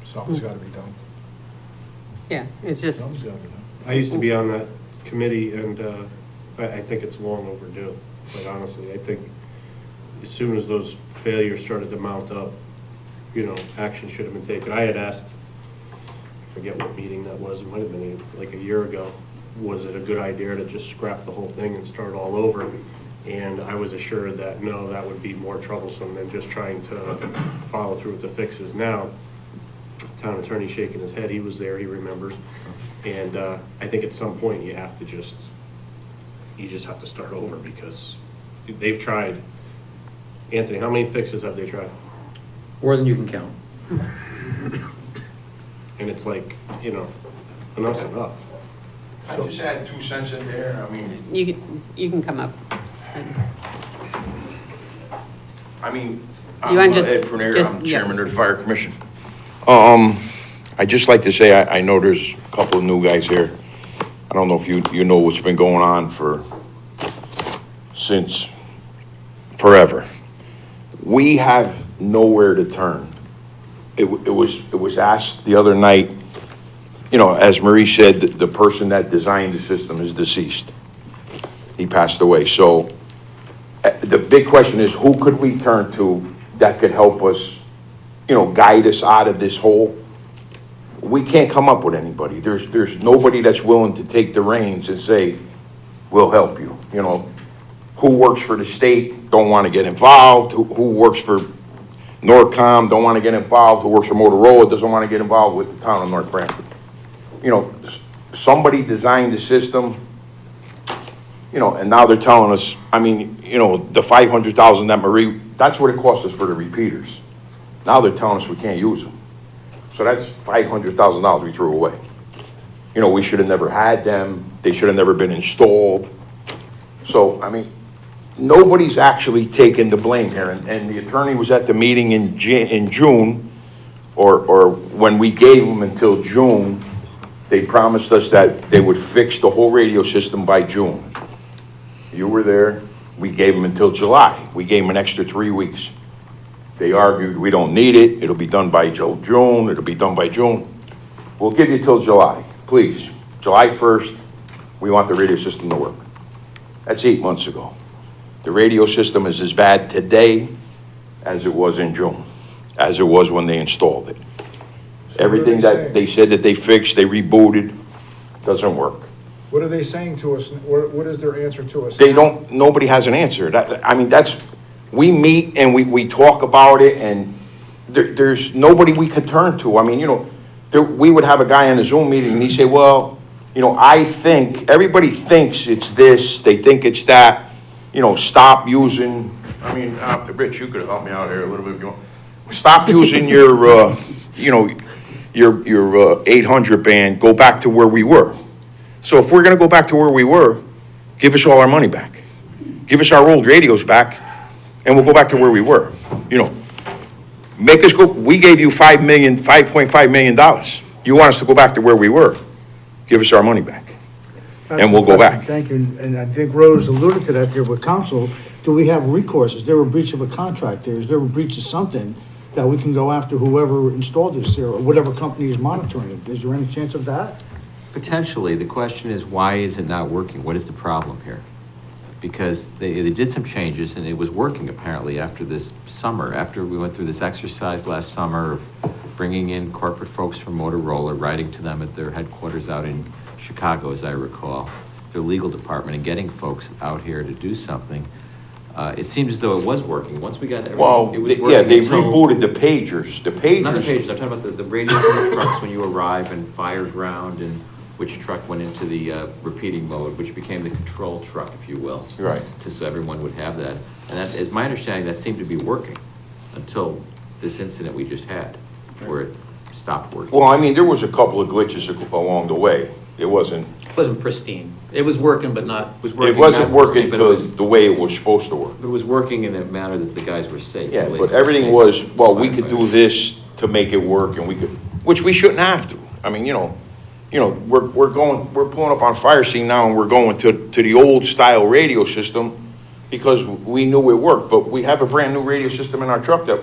Something's gotta be done. Yeah, it's just, Something's gotta be done. I used to be on that committee, and I think it's long overdue, quite honestly. I think as soon as those failures started to mount up, action should have been taken. I had asked, I forget what meeting that was, it might have been like a year ago, was it a good idea to just scrap the whole thing and start all over? And I was assured that, no, that would be more troublesome than just trying to follow through with the fixes. Now, town attorney shaking his head, he was there, he remembers. And I think at some point you just have to start over because they've tried. Anthony, how many fixes have they tried? More than you can count. And it's like, enough's enough. I just add 2 cents in there, you can come up. I'm You wanna just- Ed Prunier, just- I'm yeah. chairman of the fire commission. I'd just like to say, I know there's a couple of new guys here. I don't know if you know what's been going on since forever. We have nowhere to turn. It was asked the other night, as Marie said, the person that designed the system is deceased. He passed away. So the big question is, who could we turn to that could help us, guide us out of this hole? We can't come up with anybody. There's nobody that's willing to take the reins and say, will help you, you know. Who works for the state, don't want to get involved, who works for Norcom, don't want to get involved, who works for Motorola, doesn't want to get involved with the town of North Branford. You know, somebody designed the system, you know, and now they're telling us, I mean, you know, the 500,000 that Marie, that's what it cost us for the repeaters. Now they're telling us we can't use them. So that's $500,000 we threw away. You know, we should have never had them, they should have never been installed. So, I mean, nobody's actually taken the blame here, and the attorney was at the meeting in June, or when we gave them until June, they promised us that they would fix the whole radio system by June. You were there, we gave them until July, we gave them an extra 3 weeks. They argued, we don't need it, it'll be done by June, it'll be done by June. We'll give you till July, please. July 1st, we want the radio system to work. That's 8 months ago. The radio system is as bad today as it was in June, as it was when they installed it. Everything that they said that they fixed, they rebooted, doesn't work. What are they saying to us? What is their answer to us? They don't, nobody has an answer. I mean, we meet and we talk about it, and there's nobody we could turn to. I mean, you know, we would have a guy in a Zoom meeting and he'd say, well, you know, I think, everybody thinks it's this, they think it's that, you know, stop using, I mean, Rich, you could help me out here a little bit if you want. Stop using your, you know, your 800 band, go back to where we were. So if we're gonna go back to where we were, give us all our money back. Give us our old radios back, and we'll go back to where we were. You know, make us go, we gave you $5.5 million. You want us to go back to where we were, give us our money back, and we'll go back. Thank you, and I think Rose alluded to that there with council. Do we have recourse? Is there a breach of a contract there? Is there a breach of something that we can go after whoever installed this here, or whatever company is monitoring it? Is there any chance of that? Potentially. The question is, why is it not working? What is the problem here? Because they did some changes, and it was working apparently after this summer, after we went through this exercise last summer of bringing in corporate folks from Motorola, writing to them at their headquarters out in Chicago, as I recall, their legal department, and getting folks out here to do something. It seemed as though it was working. Once we got everything, Well, it was working. yeah, they until- rebooted the pagers, Not the pages, I'm talking about the radios in the trucks when you arrive, and fire ground, and which truck went into the repeating mode, which became the control truck, if you will. Right. Just so everyone would have that. And that is my understanding, that seemed to be working until this incident we just had, where it stopped working. Well, I mean, there was a couple of glitches along the way. It wasn't pristine. It was working, but not. It wasn't not working pristine, but it was- the way it was supposed to work. It was working in a manner that the guys were safe. Yeah, the but ladies were everything safe. was, well, we could do this to make it work, and we could, which we shouldn't have to. I mean, you know, we're pulling up on Fire Scene now, and we're going to the old style radio system because we knew it worked, but we have a brand new radio system in our truck that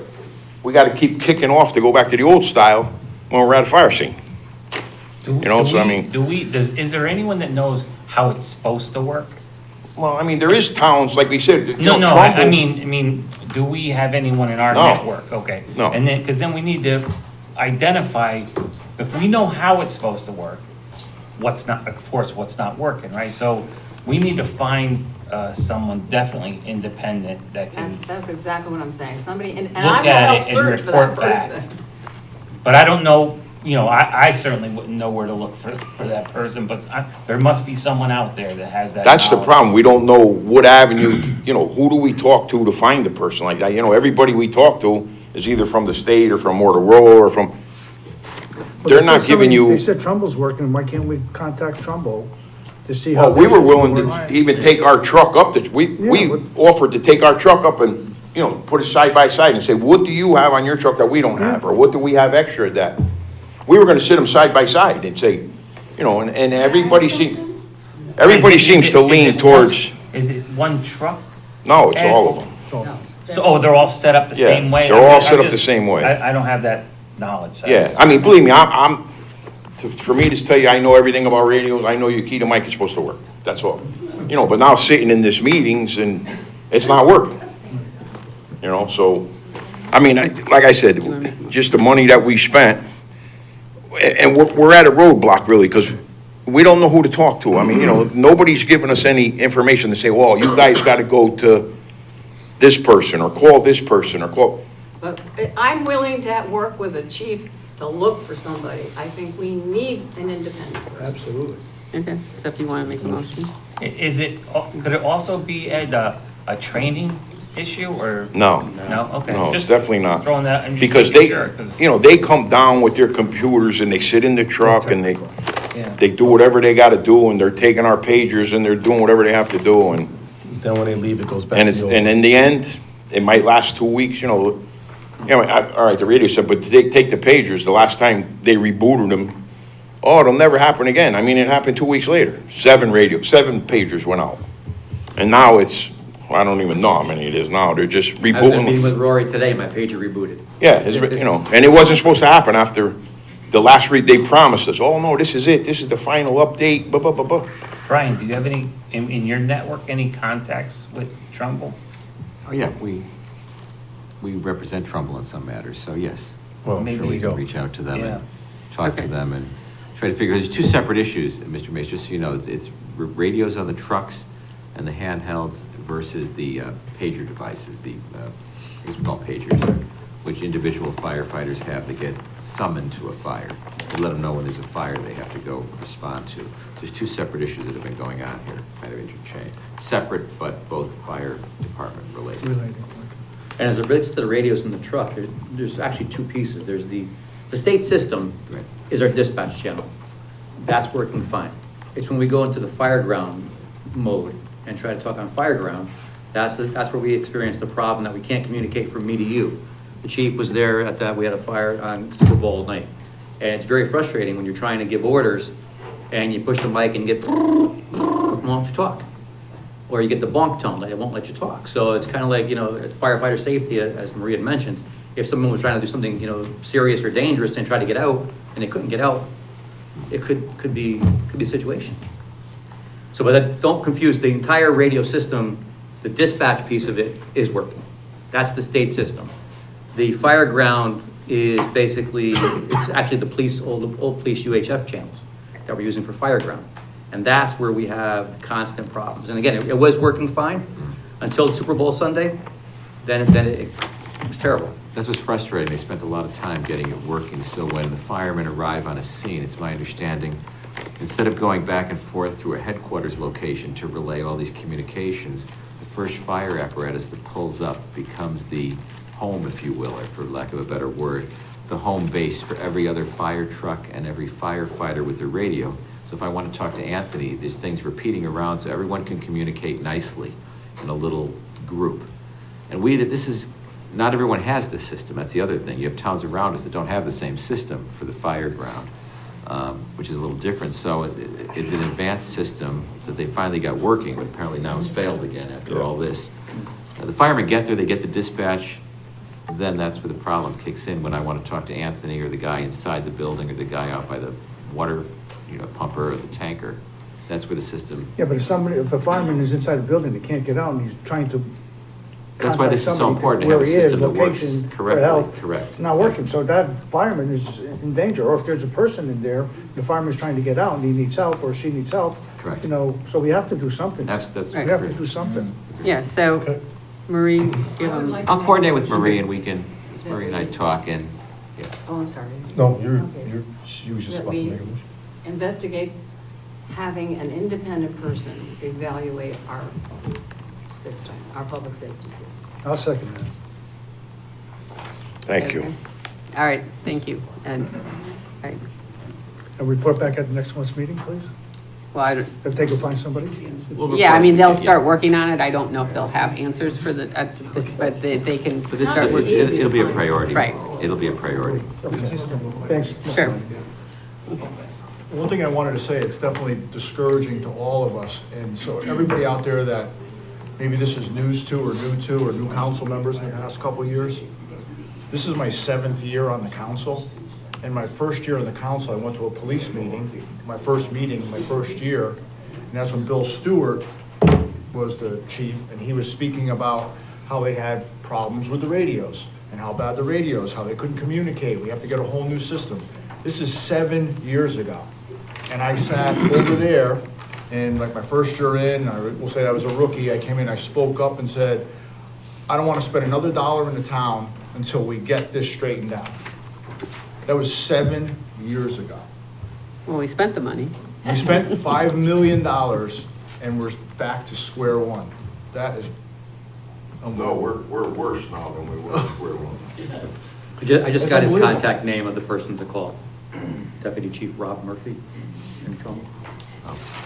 we gotta keep kicking off to go back to the old style when we're at a fire scene. You know, so I mean. Is there anyone that knows how it's supposed to work? Well, I mean, there is towns, like we said, you know, No, I Trumbull- mean, do we have anyone in our No. network? Okay. No. And then, because then we need to identify, if we know how it's supposed to work, what's not, of course, what's not working, right? So we need to find someone definitely independent that can That's exactly what I'm saying. Somebody, and I look will at help it and search for that report back. person. But I don't know, you know, I certainly wouldn't know where to look for that person, but there must be someone out there that has that That's the knowledge. problem. We don't know what avenue, you know, who do we talk to find a person like that? You know, everybody we talk to is either from the state or from Motorola or from, they're not giving you. They said Trumbull's working, why can't we contact Trumbull to see how? Well, we their were system willing works? to even take our truck up to, we Yeah, offered to take our truck up and, you know, put it side by side and say, what do you have on your truck that we don't have? Or what do we have extra that? We were gonna sit them side by side and say, you know, and everybody seems to lean towards, Is it one truck? no, it's all of them. So, they're all set up the Yeah, same way? they're all I'm set up the just- same way. I don't have that knowledge. Yeah, I mean, believe me, for me to tell you, I know everything about radios, I know your key to mic is supposed to work, that's all. You know, but now sitting in this meetings and it's not working. You know, so, I mean, like I said, just the money that we spent, and we're at a roadblock really, because we don't know who to talk to. I mean, nobody's giving us any information to say, well, you guys gotta go to this person, or call this person, or call. But I'm willing to work with a chief to look for somebody. I think we need an independent person. Absolutely. Okay, so if you want to make a motion. Is it, could it also be, Ed, a training issue, or? No. No, okay. No, it's Just definitely not. Throwing that, and just Because making sure, 'cause- they come down with their computers and they sit in the truck and yeah. they do whatever they gotta do, and they're taking our pagers and they're doing whatever they have to do, and, Then when they leave, it goes back and to it's, the old. and in the end, it might last 2 weeks, all right, the radio said, but they take the pagers, the last time they rebooted them, oh, it'll never happen again. I mean, it happened 2 weeks later. 7 pagers went out. And now it's, I don't even know how many it is now. They're just I was in a rebooting meeting them. with Rory today, my pager rebooted. Yeah, and it wasn't supposed to happen after the last they promised us, oh, no, this is it. This is the final update, blah, blah, blah, blah. Brian, do you have any, in your network, any contacts with Trumbull? Oh, yeah, we represent Trumbull in some matters, so yes. Well, I'm sure maybe we you can go. reach out to them Yeah. and talk to Okay. them and try to figure, there's 2 separate issues, Mr. Mace, just so you know. It's radios on the trucks and the handhelds versus the pager devices, I guess we call pagers, which individual firefighters have to get summoned to a fire. They let them know when there's a fire they have to go respond to. There's 2 separate issues that have been going on here, kind of interchanged. Separate, but both fire department related. Related. And as it relates to the radios in the truck, there's actually 2 pieces. There's the state system Right. is our dispatch channel. That's working fine. It's when we go into the fireground mode and try to talk on fireground, that's where we experience the problem that we can't communicate from me to you. The chief was there at that, we had a fire on Super Bowl night. And it's very frustrating when you're trying to give orders and you push the mic and you get, won't let you talk. Or you get the bonk tone, that it won't let you talk. So it's kind of like, firefighter safety, as Maria had mentioned. If someone was trying to do something, serious or dangerous and try to get out, and they couldn't get out, it could be a situation. So, but don't confuse, the entire radio system, the dispatch piece of it is working. That's the state system. The fireground is basically, it's actually the police, old police UHF channels that we're using for fireground. And that's where we have constant problems. And again, it was working fine until Super Bowl Sunday, then it was terrible. That's what's frustrating. They spent a lot of time getting it working, so when the firemen arrive on a scene, it's my understanding, instead of going back and forth through a headquarters location to relay all these communications, the first fire apparatus that pulls up becomes the home, if you will, or for lack of a better word, the home base for every other fire truck and every firefighter with their radio. So if I want to talk to Anthony, there's things repeating around so everyone can communicate nicely in a little group. And not everyone has this system. That's the other thing. You have towns around us that don't have the same system for the fire ground, which is a little different. So it's an advanced system that they finally got working, but apparently now has failed again after all this. The firemen get there, they get the dispatch, then that's where the problem kicks in when I want to talk to Anthony or the guy inside the building or the guy out by the water pumper or the tanker. That's where the system. Yeah, but if a fireman is inside the building, he can't get out, and he's trying to That's why this is so contact important to somebody have a where he is, system that works location for correctly. help. Correct. It's not working, so that fireman is in danger, or if there's a person in there, the fireman's trying to get out and he needs help or she needs help. Correct. So we have to do something. That's We have to great. do something. Yeah, so, Marie, do you have a? I'll coordinate with Marie and Marie and I talk and, yeah. Oh, I'm sorry. No, Okay. you was just That about to we make a motion. investigate having an independent person evaluate our system, our public safety system. I'll second that. Thank you. Okay. All right, thank you. And, all right, And report back at the next month's meeting, please, well, I don't, if they can find somebody. yeah, I mean, they'll start working on it. I don't know if they'll have answers for but they can But this start working. it'll be a priority. Right. It'll be a priority. Thanks. Sure. One thing I wanted to say, it's definitely discouraging to all of us, and so everybody out there that maybe this is news to, or new council members in the past couple of years. This is my 7th year on the council, and my first year on the council, I went to a police meeting, my first year, and that's when Bill Stewart was the chief, and he was speaking about how they had problems with the radios, and how bad the radios, how they couldn't communicate, we have to get a whole new system. This is 7 years ago. And I sat over there, and like my first year in, I will say I was a rookie, I came in, I spoke up and said, I don't want to spend another dollar in the town until we get this straightened out. That was 7 years ago. Well, we spent the money. We spent $5 million and we're back to square one. That is No, we're worse now than we were square one. I just That's got his unbelievable. contact name of the person to call. Deputy Chief Rob Murphy. In trouble.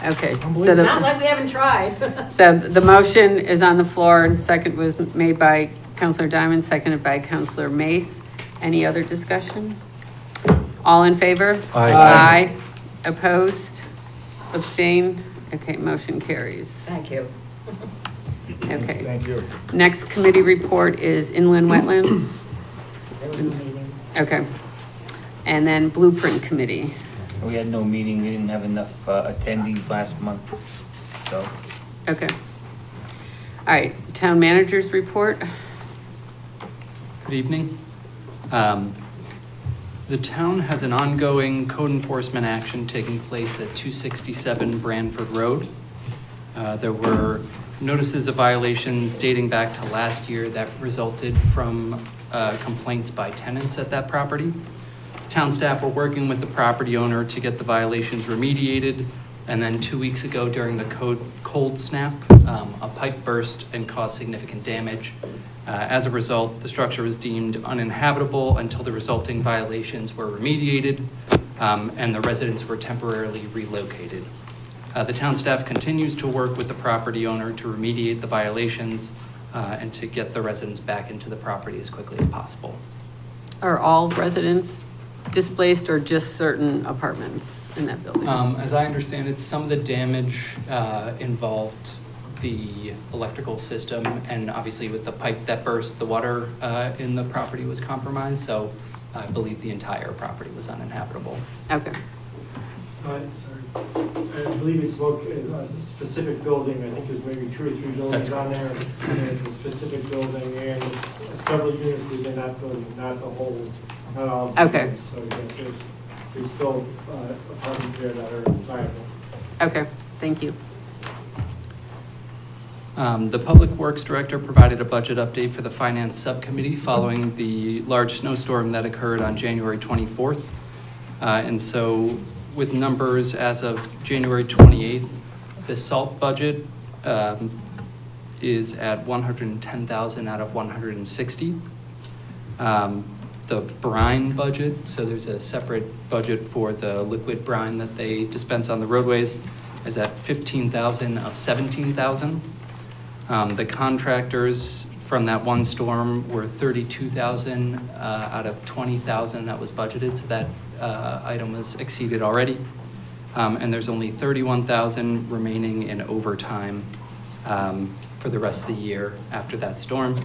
Okay. So It's not the, like we haven't tried. so the motion is on the floor and second was made by Counselor Diamond, seconded by Counselor Mace. Any other discussion? All in favor? Aye. Aye. Opposed? Abstain? Okay, motion carries. Thank you. Okay. Thank you. Next committee report is inland wetlands. There was a meeting. Okay. And then blueprint committee. We had no meeting, we didn't have enough attendees last month, so. Okay. All right, town managers report. Good evening. The town has an ongoing code enforcement action taking place at 267 Branford Road. There were notices of violations dating back to last year that resulted from complaints by tenants at that property. Town staff were working with the property owner to get the violations remediated, and then 2 weeks ago during the cold snap, a pipe burst and caused significant damage. As a result, the structure was deemed uninhabitable until the resulting violations were remediated, and the residents were temporarily relocated. The town staff continues to work with the property owner to remediate the violations and to get the residents back into the property as quickly as possible. Are all residents displaced or just certain apartments in that building? As I understand it, some of the damage involved the electrical system, and obviously with the pipe that burst, the water in the property was compromised, so I believe the entire property was uninhabitable. Okay. Sorry. I believe it's located as a specific building. I think there's maybe 2 or 3 buildings on there. And it's a specific building and it's several units within that building, not the whole, not all. Okay. Units. So yes, there's still apartments there that are viable. Okay, thank you. The Public Works Director provided a budget update for the Finance Subcommittee following the large snowstorm that occurred on January 24th. And so with numbers as of January 28th, the salt budget is at 110,000 out of 160. The brine budget, so there's a separate budget for the liquid brine that they dispense on the roadways, is at 15,000 of 17,000. The contractors from that one storm were 32,000 out of 20,000 that was budgeted, so that item was exceeded already. And there's only 31,000 remaining in overtime for the rest of the year after that storm.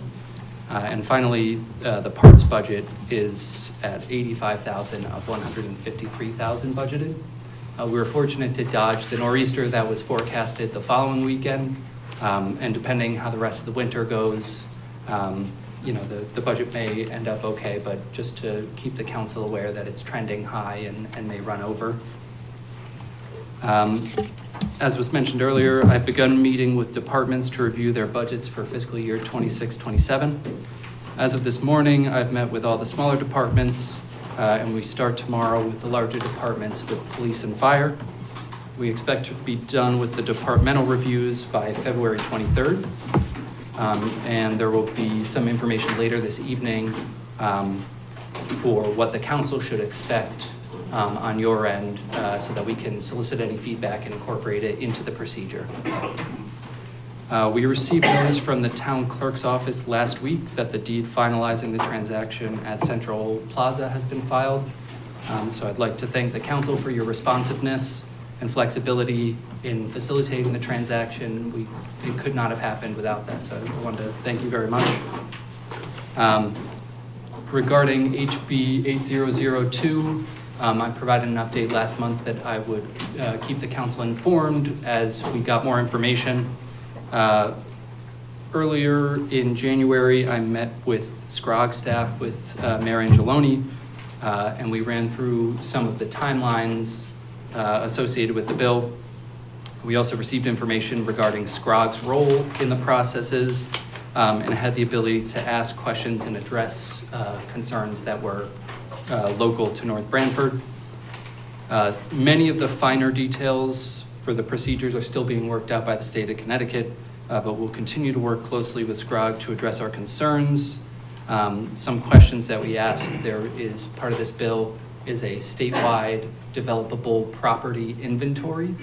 And finally, the parts budget is at 85,000 of 153,000 budgeted. We were fortunate to dodge the nor'easter that was forecasted the following weekend. And depending how the rest of the winter goes, you know, the budget may end up okay, but just to keep the council aware that it's trending high and may run over. As was mentioned earlier, I've begun meeting with departments to review their budgets for fiscal year 26-27. As of this morning, I've met with all the smaller departments, and we start tomorrow with the larger departments with police and fire. We expect to be done with the departmental reviews by February 23rd. And there will be some information later this evening for what the council should expect on your end so that we can solicit any feedback and incorporate it into the procedure. We received notice from the town clerk's office last week that the deed finalizing the transaction at Central Plaza has been filed. So I'd like to thank the council for your responsiveness and flexibility in facilitating the transaction. It could not have happened without that, so I wanted to thank you very much. Regarding HB 8002, I provided an update last month that I would keep the council informed as we got more information. Earlier in January, I met with SCROG staff, with Mayor Angeloni, and we ran through some of the timelines associated with the bill. We also received information regarding SCROG's role in the processes, and had the ability to ask questions and address concerns that were local to North Branford. Many of the finer details for the procedures are still being worked out by the state of Connecticut, but we'll continue to work closely with SCROG to address our concerns. Some questions that we asked, there is part of this bill is a statewide developable property inventory.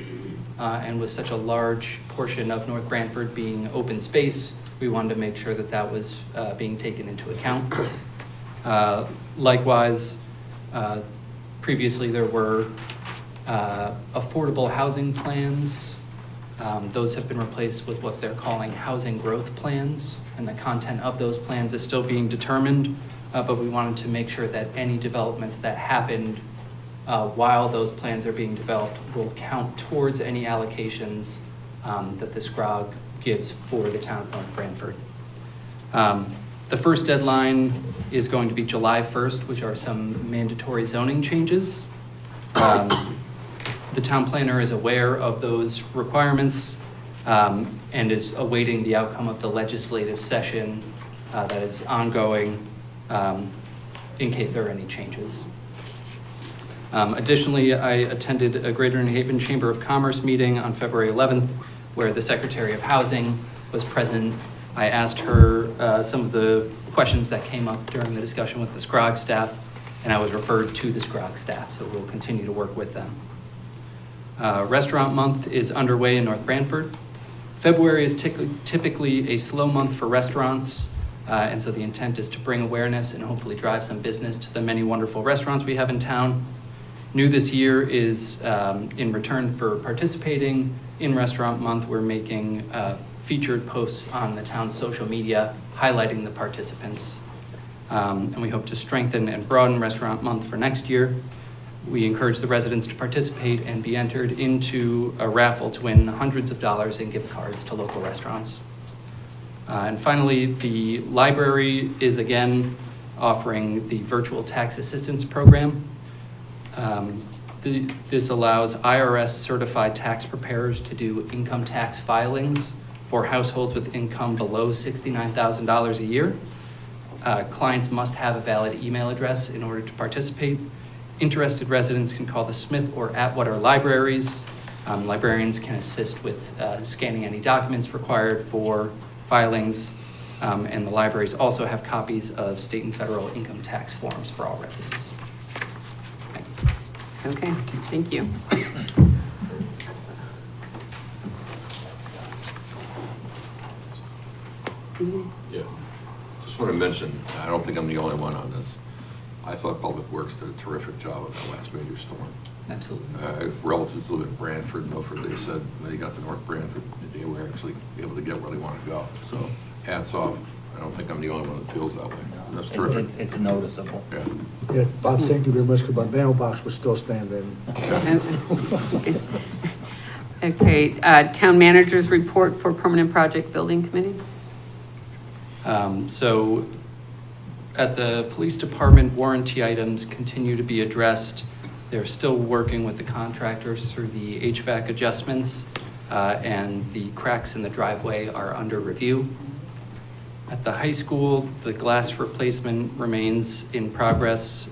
And with such a large portion of North Branford being open space, we wanted to make sure that that was being taken into account. Likewise, previously there were affordable housing plans. Those have been replaced with what they're calling housing growth plans, and the content of those plans is still being determined, but we wanted to make sure that any developments that happened while those plans are being developed will count towards any allocations that the SCROG gives for the town of North Branford. The first deadline is going to be July 1st, which are some mandatory zoning changes. The town planner is aware of those requirements and is awaiting the outcome of the legislative session that is ongoing in case there are any changes. Additionally, I attended a Greater New Haven Chamber of Commerce meeting on February 11th, where the Secretary of Housing was present. I asked her some of the questions that came up during the discussion with the SCROG staff, and I was referred to the SCROG staff, so we'll continue to work with them. Restaurant Month is underway in North Branford. February is typically a slow month for restaurants, and so the intent is to bring awareness and hopefully drive some business to the many wonderful restaurants we have in town. New this year is, in return for participating in Restaurant Month, we're making featured posts on the town's social media highlighting the participants. And we hope to strengthen and broaden Restaurant Month for next year. We encourage the residents to participate and be entered into a raffle to win hundreds of dollars in gift cards to local restaurants. And finally, the library is again offering the virtual tax assistance program. This allows IRS certified tax preparers to do income tax filings for households with income below $69,000 a year. Clients must have a valid email address in order to participate. Interested residents can call the Smith or Atwater libraries. Librarians can assist with scanning any documents required for filings. And the libraries also have copies of state and federal income tax forms for all residents. Okay, thank you. Yeah, just want to mention, I don't think I'm the only one on this. I thought Public Works did a terrific job of that last major storm. Absolutely. If relatives live in Branford, Milford, they said when they got to North Branford, they were actually able to get where they wanted to go. So hats off. I don't think I'm the only one that feels that way. That's terrific. It's noticeable. Yeah. Yeah, Bob, thank you very much, because my mailbox was still standing. Okay, town manager's report for permanent project building committee? So at the police department, warranty items continue to be addressed. They're still working with the contractors through the HVAC adjustments, and the cracks in the driveway are under review. At the high school, the glass replacement remains in progress.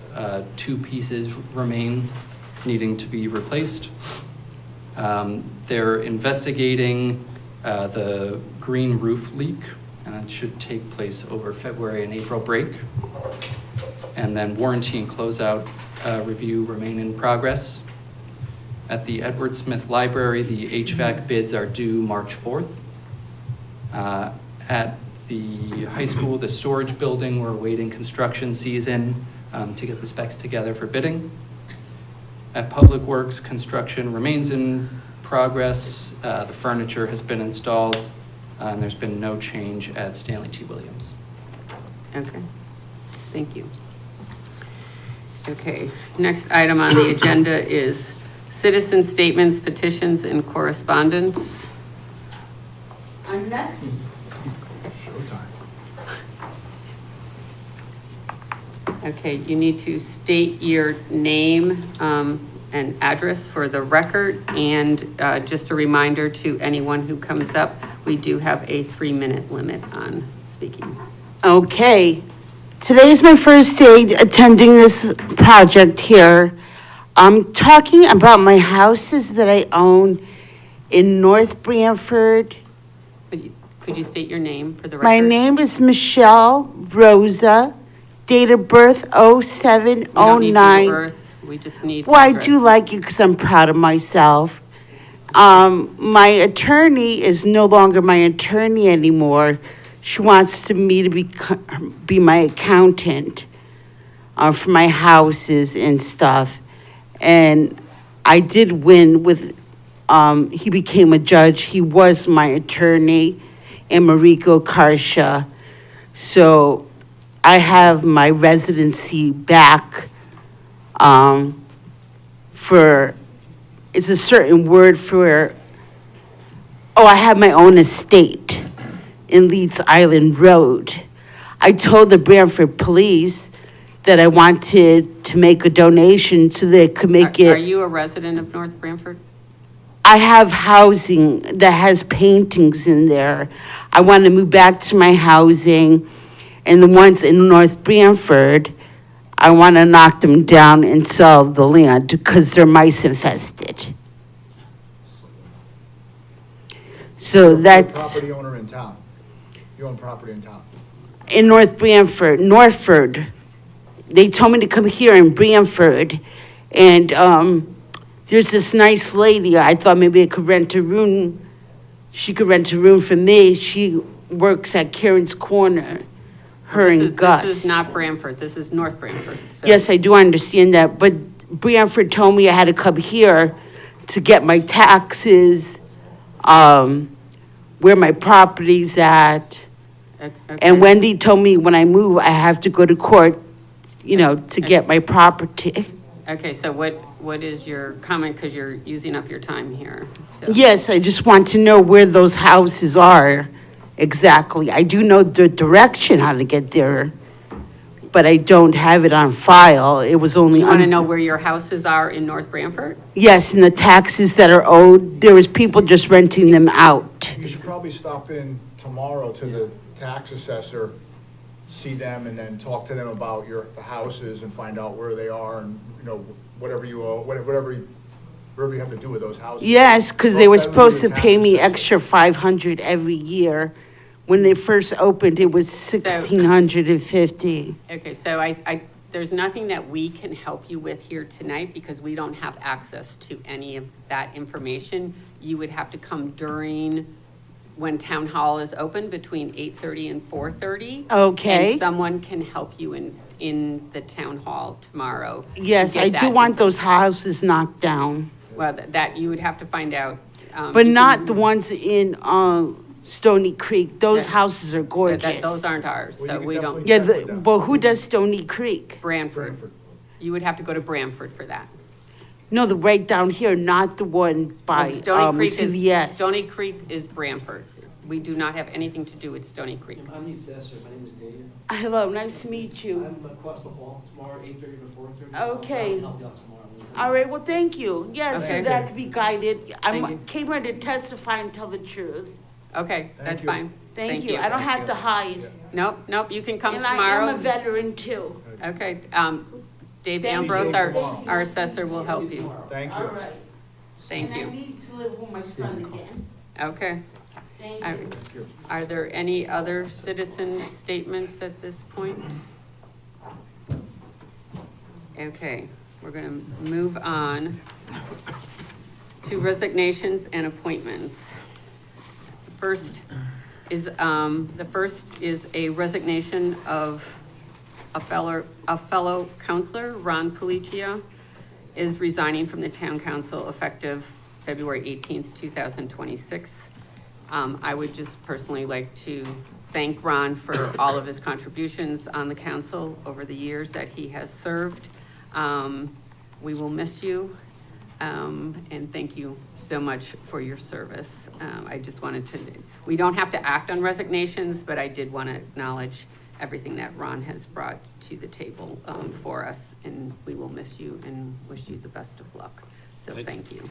2 pieces remain needing to be replaced. They're investigating the green roof leak, and it should take place over February and April break. And then warranty and closeout review remain in progress. At the Edward Smith Library, the HVAC bids are due March 4th. At the high school, the storage building, we're awaiting construction season to get the specs together for bidding. At Public Works, construction remains in progress. The furniture has been installed, and there's been no change at Stanley T. Williams. Okay, thank you. Okay, next item on the agenda is citizen statements, petitions, and correspondence. I'm next. Okay, you need to state your name and address for the record. And just a reminder to anyone who comes up, we do have a 3-minute limit on speaking. Okay, today is my first day attending this project here. I'm talking about my houses that I own in North Branford. Could you state your name for the record? My name is Michelle Rosa, date of birth We don't need date of 0709. birth, we just need Well, I address. do like it because I'm proud of myself. My attorney is no longer my attorney anymore. She wants me to be my accountant for my houses and stuff. And I did win with, he became a judge. He was my attorney, Enrico Karsha. So I have my residency back for, it's a certain word for, I have my own estate in Leeds Island Road. I told the Branford Police that I wanted to make a donation so they could make Are it. you a resident of North Branford? I have housing that has paintings in there. I want to move back to my housing, and the ones in North Branford, I want to knock them down and sell the land because they're mice infested. So You're a that's property owner in town. You own property in town. in North Branford, Northford. They told me to come here in Branford, and there's this nice lady. I thought maybe I could rent a room. She could rent a room for me. She works at Karen's Corner, her and Gus. This is not Branford, this is North Branford. so- Yes, I do understand that, but Branford told me I had to come here to get my taxes, where my property's at. Okay. And Wendy told me when I move, I have to go to court, to get my property. Okay, so what is your comment, because you're using up your time here? so- Yes, I just want to know where those houses are exactly. I do know the direction how to get there, but I don't have it on file. It was only You want to on. know where your houses are in North Branford? Yes, and the taxes that are owed, there was people just renting them out. You should probably stop in tomorrow to the tax assessor, see them, and then talk to them about the houses and find out where they are and, whatever you owe, whatever you have to do with those houses. Yes, because they Well, were that would be supposed to the pay tax me assessor. extra 500 every year. When they first opened, it was 1,650. Okay, so there's nothing that we can help you with here tonight because we don't have access to any of that information. You would have to come during when town hall is open between 8:30 and 4:30. Okay. And someone can help you in the town hall tomorrow. to Yes, get I do that want those houses knocked down, Well, that you would have to find out. but you not can- the ones in Stony Creek. Those That- houses are gorgeous. Those aren't ours, Well, so you can we don't. definitely Yeah, check with them. but who does Stony Creek? Branford. You would have to go to Branford for that. No, the right down here, not the one by Stony Creek CVS. Stony Creek is Branford. We do not have anything to do with Stony Creek. I'm the assessor, my name is David. Hello, nice to meet you. I'm across the hall tomorrow, 8:30 to 4:30. Okay. I'll help you out tomorrow. All right, well, thank you. Yes, so Okay. that could be guided. Thank I you. came here to testify and tell the truth. Okay, that's you. fine. Thank you. I don't have to hide. Nope, you can come And I am a tomorrow. veteran too. Okay, Dave Thank Ambrose, you. our assessor will help you. Thank All you. right. Thank And I you. need to live with my son again. Okay. Thank Are- you. Are there any other citizen statements at this point? Okay, we're gonna move on to resignations and appointments. The first is a resignation of a fellow counselor, Ron Pulicia, is resigning from the town council effective February 18th, 2026. I would just personally like to thank Ron for all of his contributions on the council over the years that he has served. We will miss you, and thank you so much for your service. I just wanted to, we don't have to act on resignations, but I did want to acknowledge everything that Ron has brought to the table for us, and we will miss you and wish you the best of luck. So thank you.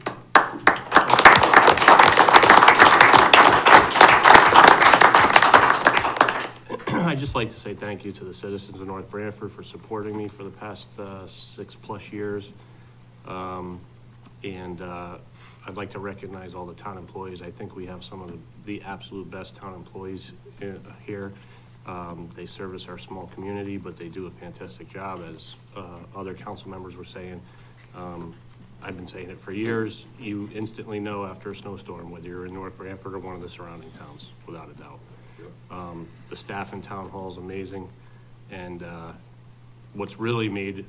I'd just like to say thank you to the citizens of North Branford for supporting me for the past 6+ years. I'd like to recognize all the town employees. I think we have some of the absolute best town employees here. They service our small community, but they do a fantastic job, as other council members were saying. I've been saying it for years. You instantly know after a snowstorm whether you're in North Branford or one of the surrounding towns, without a doubt. The staff in town hall is amazing, and what's really made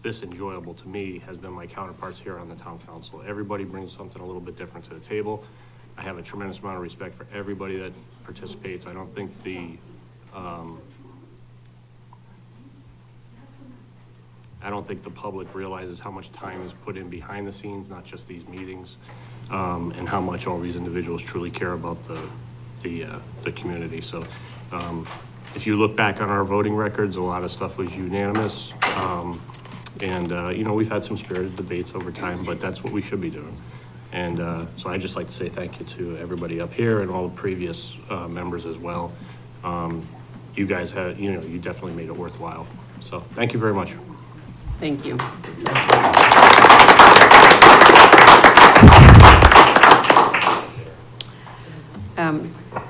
this enjoyable to me has been my counterparts here on the town council. Everybody brings something a little bit different to the table. I have a tremendous amount of respect for everybody that participates. I don't think the public realizes how much time is put in behind the scenes, not just these meetings, and how much all these individuals truly care about the community. So if you look back on our voting records, a lot of stuff was unanimous. You know, we've had some spirited debates over time, but that's what we should be doing. And so I'd just like to say thank you to everybody up here and all the previous members as well. You guys have, you know, you definitely made it worthwhile. So thank you very much. Thank you.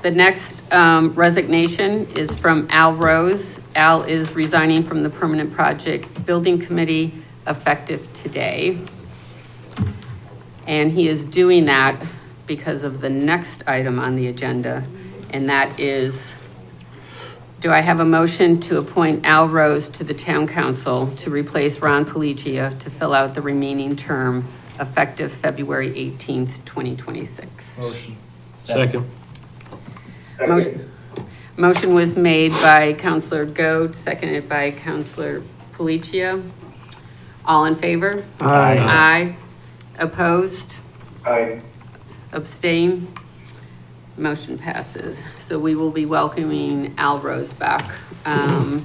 The next resignation is from Al Rose. Al is resigning from the Permanent Project Building Committee effective today. And he is doing that because of the next item on the agenda, and that is, do I have a motion to appoint Al Rose to the Town Council to replace Ron Policia to fill out the remaining term effective February 18th, 2026? Motion. Second. Motion was made by Counselor Goad, seconded by Counselor Policia. All in favor? Aye. Aye. Opposed? Aye. Abstain? Motion passes. So we will be welcoming Al Rose back. And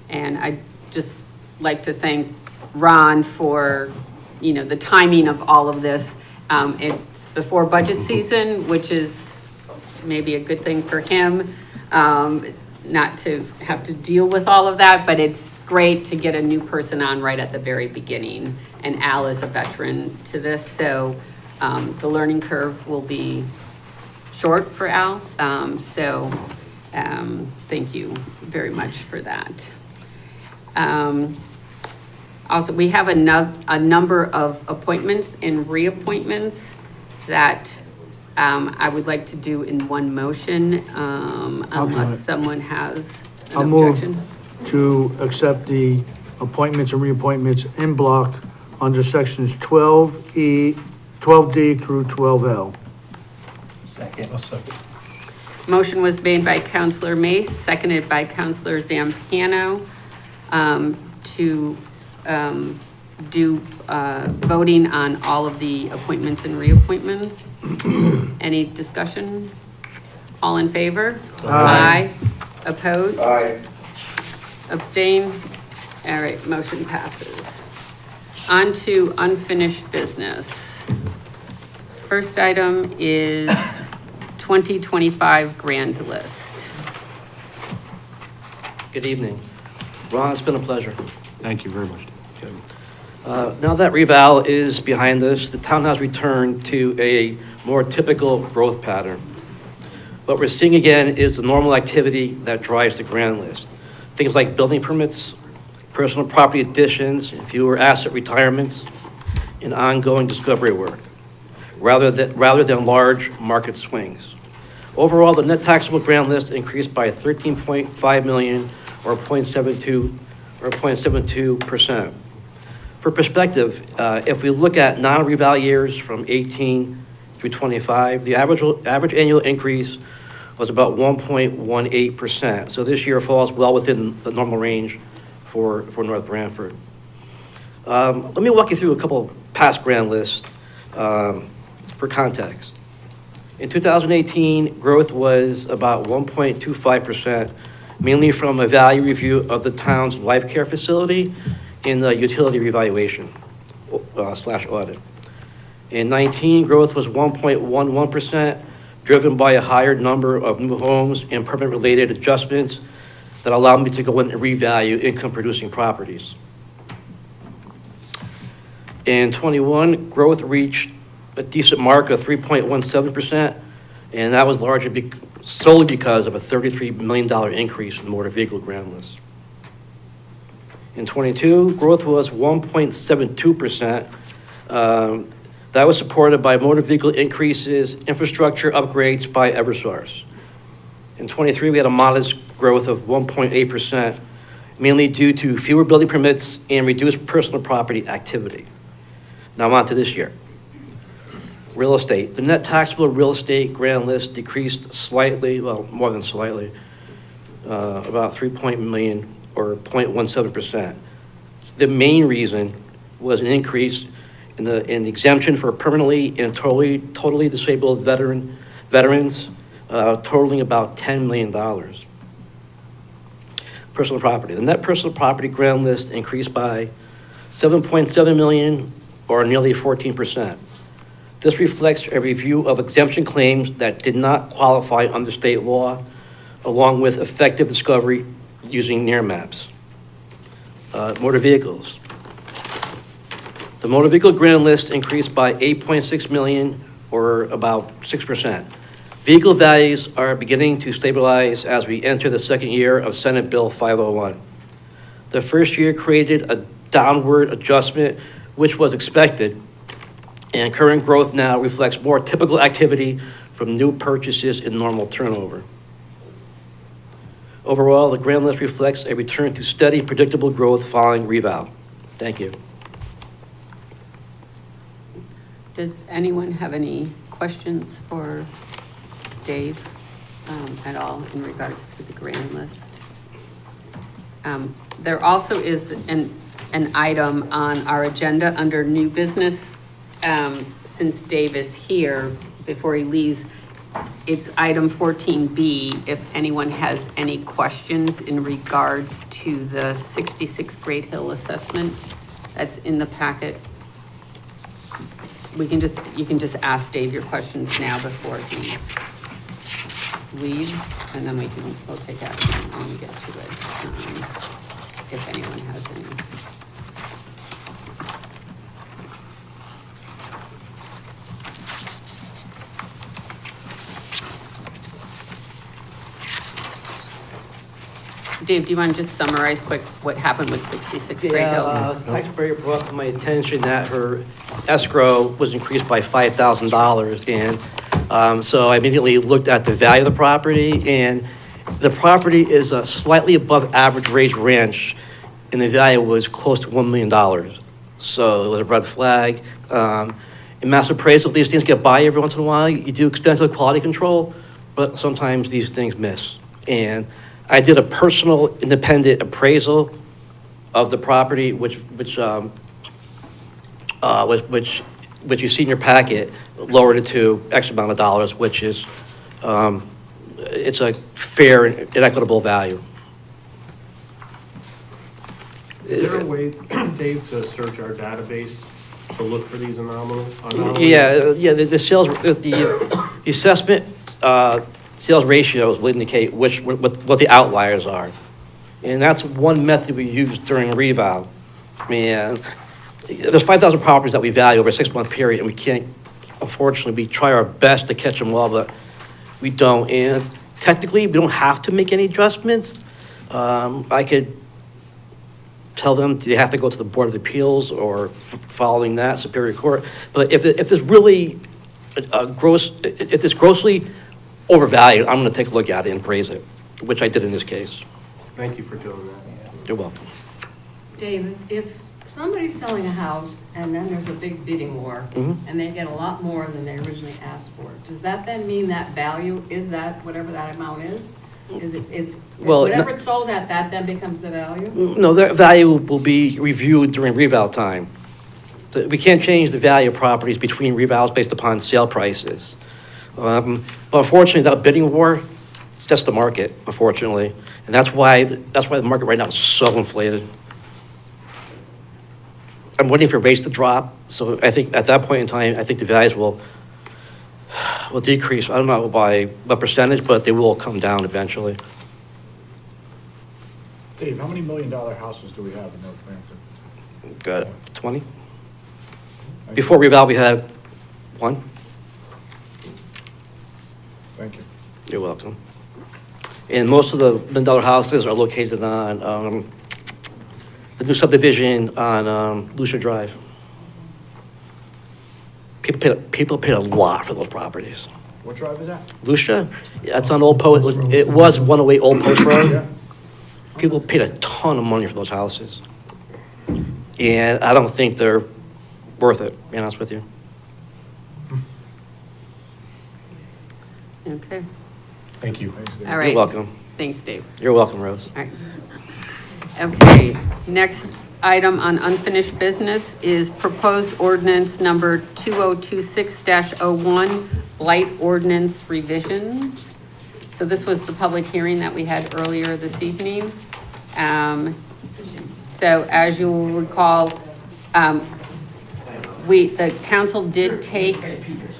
I'd just like to thank Ron for, you know, the timing of all of this. It's before budget season, which is maybe a good thing for him, not to have to deal with all of that, but it's great to get a new person on right at the very beginning. And Al is a veteran to this, so the learning curve will be short for Al. Thank you very much for that. Also, we have a number of appointments and reappointments that I would like to do in one motion, unless someone has an I'll move objection. to accept the appointments and reappointments in block under sections 12D through 12L. Second. I'll second. Motion was made by Counselor Mace, seconded by Counselor Zampano, to do voting on all of the appointments and reappointments. Any discussion? All in favor? Aye. Opposed? Aye. Abstain? All right, motion passes. On to unfinished business. First item is 2025 grand list. Good evening. Ron, it's been a pleasure. Thank you very much. Now that reval is behind us, the town has returned to a more typical growth pattern. What we're seeing again is the normal activity that drives the grand list. Things like building permits, personal property additions, fewer asset retirements, and ongoing discovery work, rather than large market swings. Overall, the net taxable grand list increased by 13.5 million or 0.72%. For perspective, if we look at non-reval years from 18 through 25, the average annual increase was about 1.18%. So this year falls well within the normal range for North Branford. Let me walk you through a couple of past grand lists for context. In 2018, growth was about 1.25%, mainly from a value review of the town's life care facility and the utility revaluation slash audit. In 19, growth was 1.11%, driven by a higher number of new homes and permit-related adjustments that allowed me to go in and revalue income-producing properties. In 21, growth reached a decent mark of 3.17%, and that was largely solely because of a $33 million increase in motor vehicle ground list. In 22, growth was 1.72%. That was supported by motor vehicle increases, infrastructure upgrades by Eversource. In 23, we had a modest growth of 1.8%, mainly due to fewer building permits and reduced personal property activity. Now on to this year. Real estate. The net taxable real estate grand list decreased slightly, well, more than slightly, about $3 million or 0.17%. The main reason was an increase in the exemption for permanently and totally disabled veterans, totaling about $10 million. Personal property. The net personal property ground list increased by $7.7 million or nearly 14%. This reflects a review of exemption claims that did not qualify under state law, along with effective discovery using near maps. Motor vehicles. The motor vehicle grand list increased by $8.6 million or about 6%. Vehicle values are beginning to stabilize as we enter the second year of Senate Bill 501. The first year created a downward adjustment, which was expected, and current growth now reflects more typical activity from new purchases and normal turnover. Overall, the grand list reflects a return to steady, predictable growth following reval. Thank you. Does anyone have any questions for Dave at all in regards to the grand list? There also is an item on our agenda under new business. Since Dave is here, before he leaves, it's item 14B, if anyone has any questions in regards to the 66 Great Hill assessment that's in the packet. You can just ask Dave your questions now before he leaves, and then we'll take action when we get to it, if anyone has any. Dave, do you want to just summarize quick what happened with 66 Great Hill? Taxpayer brought to my attention that her escrow was increased by $5,000, and so I immediately looked at the value of the property, and the property is a slightly above average range ranch, and the value was close to $1 million. So it was a red flag. In mass appraisal, these things get by every once in a while. You do extensive quality control, but sometimes these things miss. And I did a personal independent appraisal of the property, which you see in your packet, lowered it to X amount of dollars, which is, it's a fair and equitable value. Is there a way, Dave, to search our database to look for these anomalies? Yeah, the sales, the assessment, sales ratios will indicate what the outliers are. And that's one method we use during reval. And there's 5,000 properties that we value over a 6-month period, and we can't, unfortunately, we try our best to catch them all, but we don't. And technically, we don't have to make any adjustments. I could tell them they have to go to the Board of Appeals or following that, Superior Court. But if there's really if it's grossly overvalued, I'm going to take a look at it and appraise it, which I did in this case. Thank you for doing that. You're welcome. David, if somebody's selling a house and then there's a big bidding war and they get a lot more than they originally asked for, does that then mean that value is that whatever that amount is? Well, whatever it's sold at, that then becomes the value? No, that value will be reviewed during reval time. We can't change the value of properties between revals based upon sale prices. But unfortunately, that bidding war, that's the market, unfortunately. And that's why the market right now is so inflated. I'm waiting for rates to drop, so I think at that point in time, I think the values will decrease. I don't know by what percentage, but they will come down eventually. Dave, how many $1 million houses do we have in North Branford? Got 20? Before reval, we had one. Thank you. You're welcome. And most of the $1 million houses are located on the new subdivision on Lucia Drive. People paid a lot for those properties. What drive is that? Lucia, that's on Old Post, it was 108 Old Post Road. Yeah. People paid a ton of money for those houses. And I don't think they're worth it, to be honest with you. Okay, Thank you. all right. You're welcome. Thanks, Dave. You're welcome, Rose. All right. Okay, next item on unfinished business is proposed ordinance number 2026-01, blight ordinance revisions. So this was the public hearing that we had earlier this evening. So as you will recall, the council did take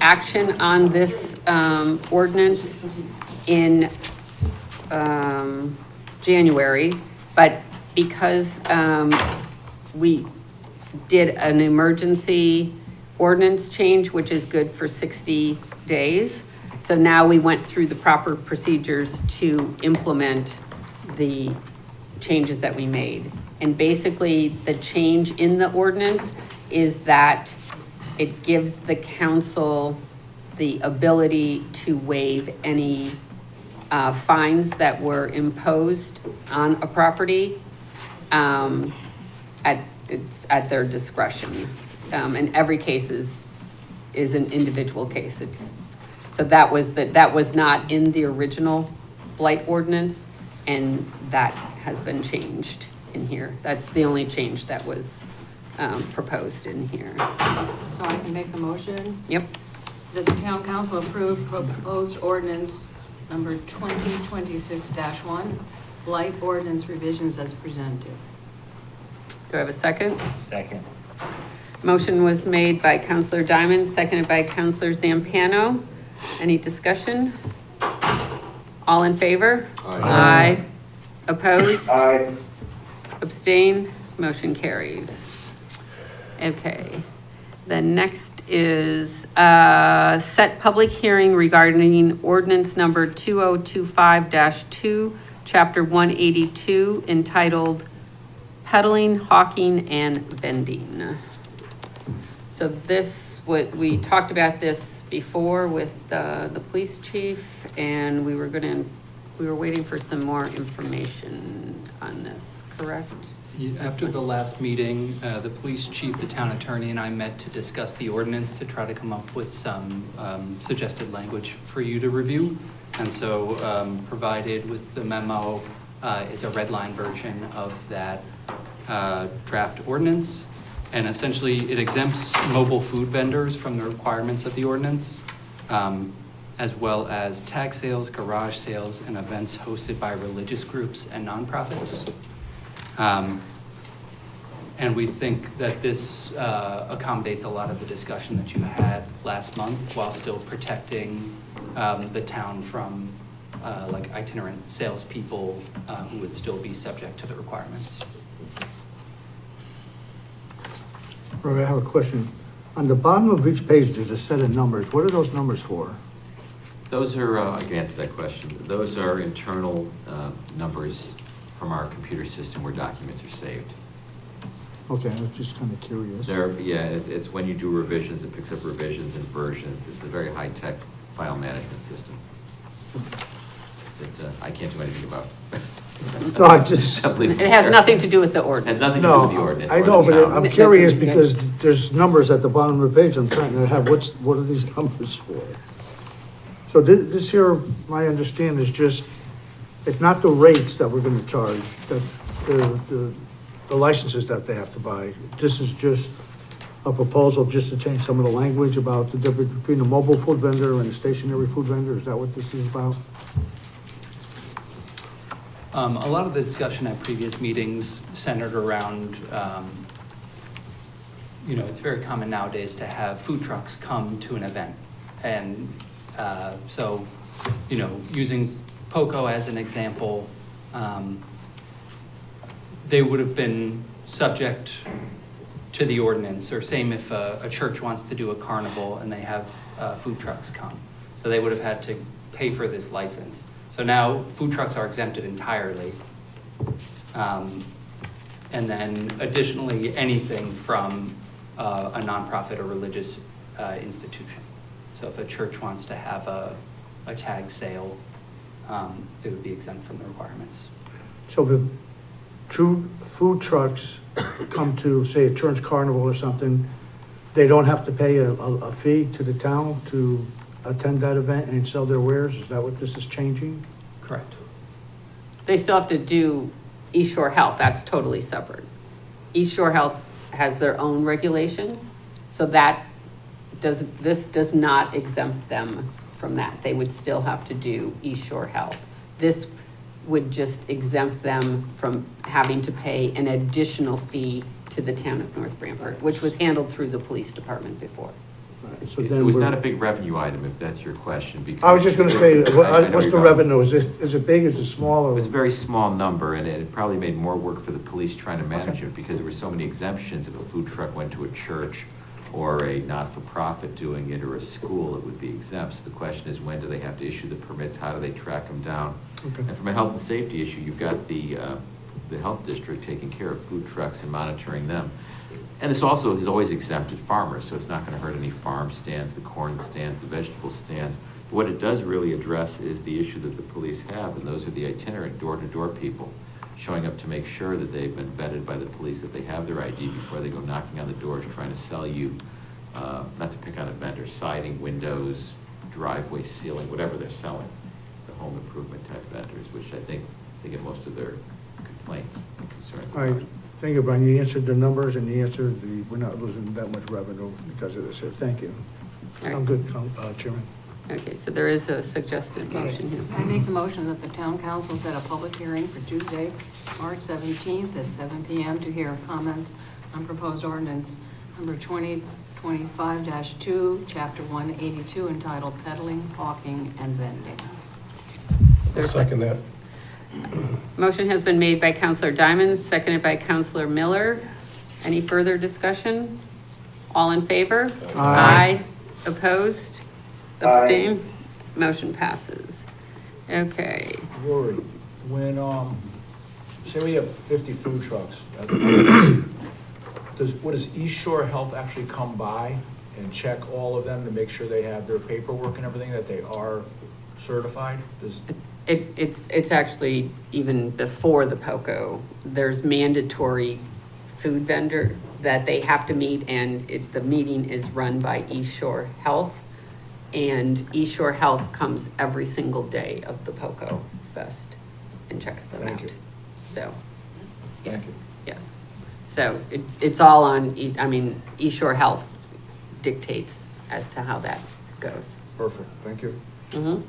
action on this ordinance in January, but because we did an emergency ordinance change, which is good for 60 days. So now we went through the proper procedures to implement the changes that we made. And basically, the change in the ordinance is that it gives the council the ability to waive any fines that were imposed on a property at their discretion. And every case is an individual case. So that was not in the original blight ordinance, and that has been changed in here. That's the only change that was proposed in here. So I can make the motion Yep. that the town council approve proposed ordinance number 2026-1, blight ordinance revisions as presented. Do I have a second? Second. Motion was made by Counselor Diamond, seconded by Counselor Zampano. Any discussion? All in favor? Aye. Opposed? Aye. Abstain? Motion carries. Okay. The next is set public hearing regarding ordinance number 2025-2, Chapter 182, entitled Peddling, Hawking, and Vending. So we talked about this before with the police chief, and we were waiting for some more information on this, correct? After the last meeting, the police chief, the town attorney, and I met to discuss the ordinance to try to come up with some suggested language for you to review. And so provided with the memo is a red line version of that draft ordinance. And essentially, it exempts mobile food vendors from the requirements of the ordinance, as well as tag sales, garage sales, and events hosted by religious groups and nonprofits. And we think that this accommodates a lot of the discussion that you had last month while still protecting the town from like itinerant salespeople who would still be subject to the requirements. Rory, I have a question. On the bottom of each page, there's a set of numbers. What are those numbers for? Those are, I can answer that question. Those are internal numbers from our computer system where documents are saved. Okay, I was just kind of curious. Yeah, it's when you do revisions, it picks up revisions and versions. It's a very high-tech file management system that I can't do anything about. No, I just. It has nothing to do with the ordinance. Has nothing to do with the ordinance. I or know, the but town. I'm curious because there's numbers at the bottom of the page. I'm trying to have, what are these numbers for? So this here, my understanding is just, it's not the rates that we're gonna charge, that the licenses that they have to buy. This is just a proposal just to change some of the language about the difference between a mobile food vendor and a stationary food vendor. Is that what this is about? A lot of the discussion at previous meetings centered around, it's very common nowadays to have food trucks come to an event. And so, using POCO as an example, they would have been subject to the ordinance, or same if a church wants to do a carnival and they have food trucks come. So they would have had to pay for this license. So now food trucks are exempted entirely. And then additionally, anything from a nonprofit or religious institution. So if a church wants to have a tag sale, they would be exempt from the requirements. So the true food trucks come to, say, a church carnival or something, they don't have to pay a fee to the town to attend that event and sell their wares? Is that what this is changing? Correct. They still have to do East Shore Health, that's totally separate. East Shore Health has their own regulations, so this does not exempt them from that. They would still have to do East Shore Health. This would just exempt them from having to pay an additional fee to the town of North Branford, which was handled through the police department before. So It then was we're- not a big revenue item, if that's your question, because. I was just gonna say, I know what's you're the going. revenue? Is it big, is it small, It or? was a very small number, and it probably made more work for the police trying to manage it, because there were so many exemptions. If a food truck went to a church or a not-for-profit doing it, or a school, it would be exempt. So the question is, when do they have to issue the permits? How do they track them down? Okay. And from a health and safety issue, you've got the health district taking care of food trucks and monitoring them. And this also has always exempted farmers, so it's not gonna hurt any farm stands, the corn stands, the vegetable stands. What it does really address is the issue that the police have, and those are the itinerant door-to-door people showing up to make sure that they've been vetted by the police, that they have their ID before they go knocking on the doors trying to sell you, not to pick on a vendor, siding, windows, driveway ceiling, whatever they're selling, the home improvement type vendors, which I think they get most of their complaints and concerns All right, about. thank you, Brian. You answered the numbers and you answered we're not losing that much revenue because of this here. Thank you. All right. I'm good, Chairman. Okay, so there is a suggested motion here. I make a motion that the town council set a public hearing for Tuesday, March 17th at 7 PM to hear comments on proposed ordinance number 2025-2, chapter 182, entitled Peddling, Hawking, and Vending. Is there I'll a second that. Motion has been made by Counselor Diamond, seconded by Counselor Miller. Any further discussion? All in favor? Aye. Opposed? Aye. Abstain? Motion passes. Okay. Rory, when, say we have 50 food trucks, does East Shore Health actually come by and check all of them to make sure they have their paperwork and everything, that they are certified? It's actually even before the POCO. There's mandatory food vendor that they have to meet, and the meeting is run by East Shore Health. And East Shore Health comes every single day of the POCO Fest and checks them Thank out. you. So, yes, Thank you. yes. So it's all on, East Shore Health dictates as to how that goes. Perfect, thank you. Mhm.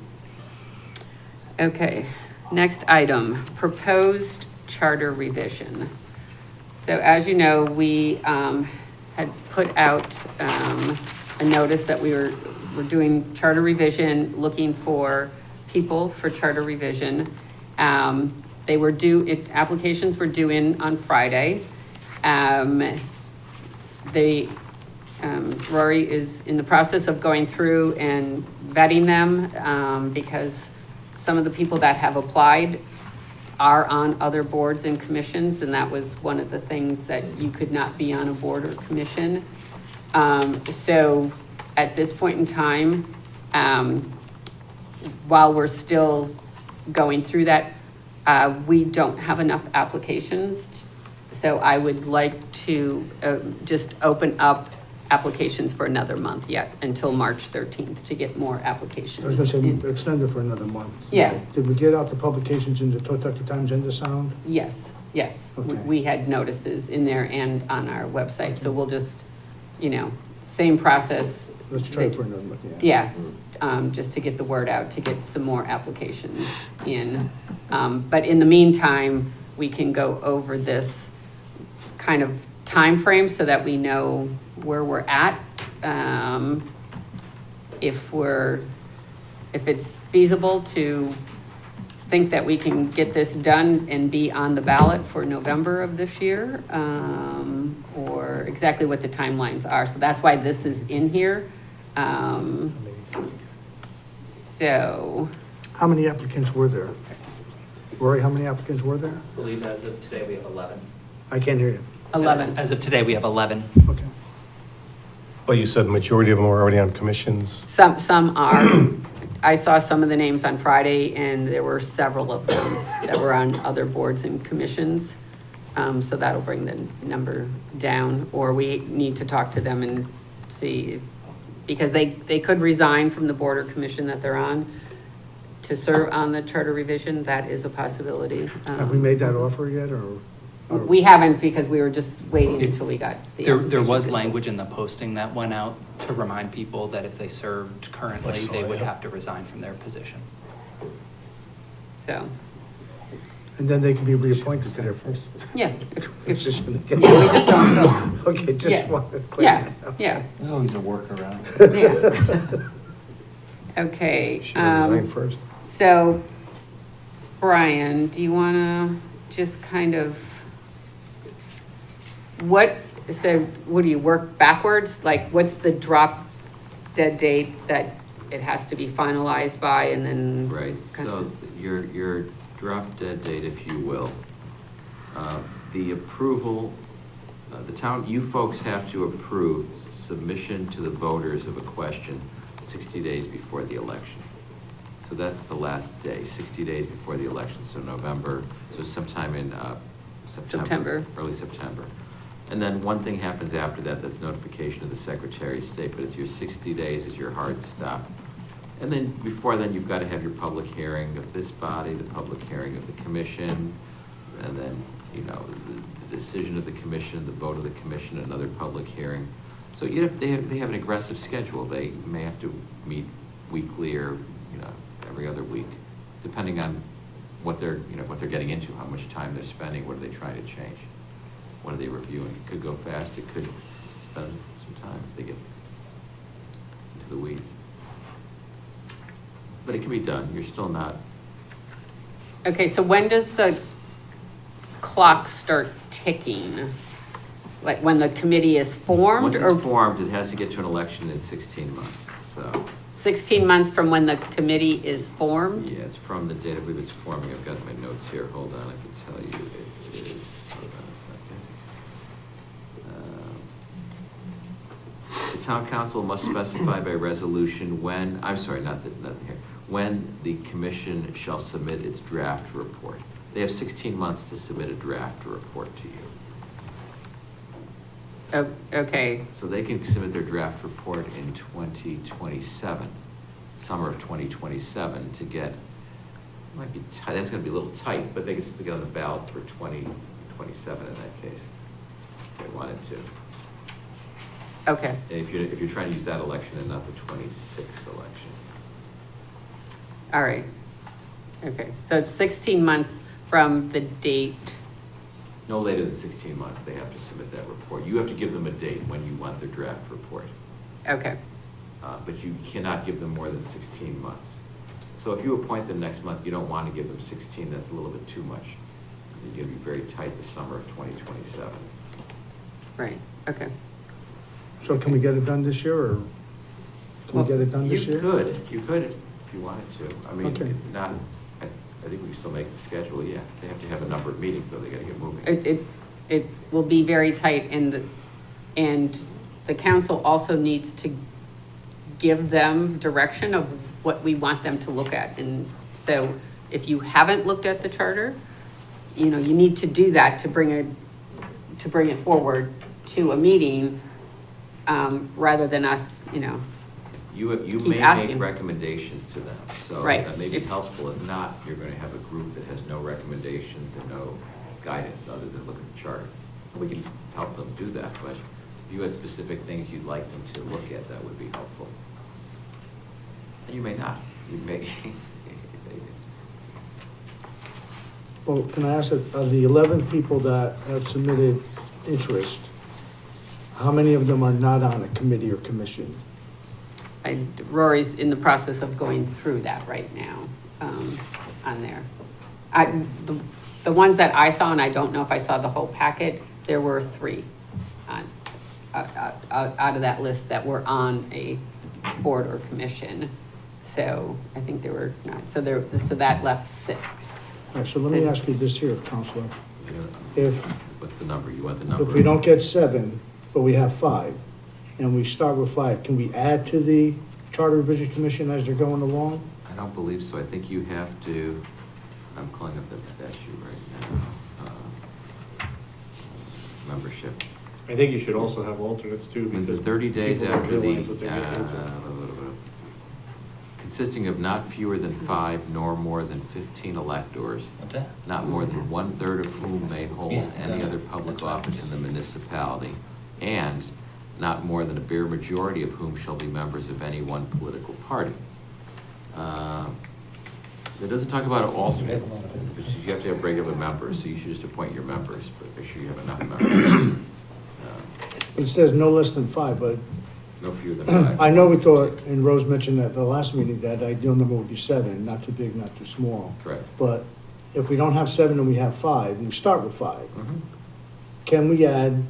Okay, next item, proposed charter revision. So as you know, we had put out a notice that we're doing charter revision, looking for people for charter revision. They were applications were due in on Friday. Rory is in the process of going through and vetting them, because some of the people that have applied are on other boards and commissions, and that was one of the things that you could not be on a board or commission. So at this point in time, while we're still going through that, we don't have enough applications. So I would like to just open up applications for another month yet, until March 13th, to get more applications. I was gonna say, extend it for another month. Yeah. Did we get out the publications in the Totucket Times and the Sound? Yes. Okay. We had notices in there and on our website, so we'll just, same process. Let's try for another month, yeah. Yeah, just to get the word out, to get some more applications in. But in the meantime, we can go over this kind of time frame so that we know where we're at. If it's feasible to think that we can get this done and be on the ballot for November of this year, or exactly what the timelines are. So that's why this is in here. So, How many applicants were there? Rory, how many applicants were there? I believe as of today, we have 11. I can't hear you. 11. As of today, we have 11. Okay. But you said majority of them are already on commissions. some are. I saw some of the names on Friday, and there were several of them that were on other boards and commissions. So that'll bring the number down, or we need to talk to them and see, because they could resign from the board or commission that they're on to serve on the charter revision. That is a possibility. Have we made that offer yet, or? We haven't, because we were just waiting until we got the. There application was in. language in the posting that went out to remind people that if they served I currently, saw they would it. have to resign from their position. So, And then they can be reappointed to their first. yeah. It's just gonna Yeah, get- we just don't know. Okay, Yeah. just want to clear Yeah, that up. yeah, There's always a workaround. yeah. Okay. Should have resigned first. So, Brian, do you want to just kind of, what do you work backwards? Like, what's the drop dead date that it has to be finalized by, and then? Right, kind so of- your drop dead date, if you will, the approval, the town, you folks have to approve submission to the voters of a question 60 days before the election. So that's the last day, 60 days before the election, so November, so sometime in September. early September. And then one thing happens after that, that's notification of the Secretary of State, but it's your 60 days is your hard stop. And then, before then, you've got to have your public hearing of this body, the public hearing of the commission, and then, you know, the decision of the commission, the vote of the commission, another public hearing. So they have an aggressive schedule. They may have to meet weekly or, you know, every other week, depending on what they're getting into, how much time they're spending, what are they trying to change, what are they reviewing. It could go fast, it could spend some time if they get into the weeds. But it can be done, you're still not, Okay, so when does the clock start ticking? Like, when the committee is formed? once or it's formed, it has to get to an election in 16 months, so. 16 months from when the committee is formed? Yeah, it's from the date, I believe it's forming, I've got my notes here, hold on, I can tell you it is, hold on a second. The town council must specify by resolution when, I'm sorry, not here, when the commission shall submit its draft report. They have 16 months to submit a draft report to you. Oh, okay, So they can submit their draft report in 2027, summer of 2027, to get, might be tight, that's gonna be a little tight, but they can still get on the ballot for 2027 in that case, if they wanted to. okay. And if you're trying to use that election and not the 26th election. All right. Okay, so it's 16 months from the date. No later than 16 months, they have to submit that report. You have to give them a date when you want their draft report. Okay, But you cannot give them more than 16 months. So if you appoint them next month, you don't want to give them 16, that's a little bit too much. You're going to be very tight the summer of 2027. right, okay. So can we get it done this year, or can we get it done this year? You could if you wanted to. I mean, Okay. it's not, I think we can still make the schedule, yeah. They have to have a number of meetings, though, they got to get moving. It will be very tight, and the council also needs to give them direction of what we want them to look at. And so if you haven't looked at the charter, you know, you need to do that to bring it forward to a meeting, rather than us, you know. You keep may asking. make recommendations to them, so Right. that may be helpful. If not, you're going to have a group that has no recommendations and no guidance other than look at the charter. We can help them do that, but if you had specific things you'd like them to look at, that would be helpful. And you may not. You may. Well, can I ask, of the 11 people that have submitted interest, how many of them are not on a committee or commission? Rory's in the process of going through that right now, on there. The ones that I saw, and I don't know if I saw the whole packet, there were 3 on, out of that list that were on a board or commission. So I think there were 9, so that left 6. All right, so let me ask you this here, Counselor. If, What's the number? You want the number? if we don't get 7, but we have 5, and we start with 5, can we add to the Charter Revision Commission as they're going along? I don't believe so. I think you have to, I'm calling up that statute right now. Membership. I think you should also have alternates too, Within because 30 days people don't after the, realize what they're getting into. consisting of not fewer than 5 nor more than 15 electors, What's that? not more than 1/3 of whom may hold Yeah, any other public office in the municipality, and not more than a bare majority of whom shall be members of any one political party. It doesn't talk about alternates, but you have to have regular members, so you should just appoint your members, but make sure you have enough members. It says no less than 5, but No fewer than 5. I know we thought, and Rose mentioned at the last meeting, that the ideal number would be 7, not too big, not too small. Correct. But if we don't have 7 and we have 5, and we start with 5, Mhm. can we add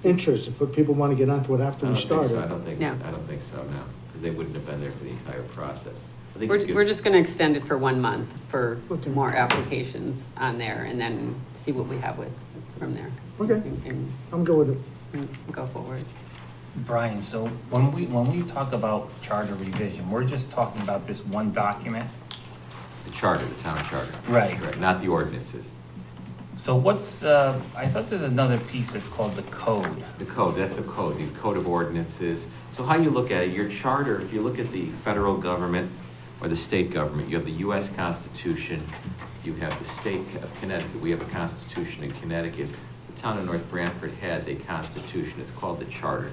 interest if people want to get onto it after I we don't think so. start I it? don't think, No. I don't think so, no, because they wouldn't have been there for the entire process. I think We're, you could- we're just gonna extend it for 1 month for Okay. more applications on there, and then see what we have with, from there. Okay. And I'm good with it. go forward. Brian, so when we talk about charter revision, we're just talking about this one document? The charter, the town charter. Right. Not the ordinances. So what's, I thought there's another piece that's called the code. The code, that's the code of ordinances. So how you look at it, your charter, if you look at the federal government or the state government, you have the US Constitution, you have the state of Connecticut, we have a constitution in Connecticut. The town of North Branford has a constitution, it's called the charter.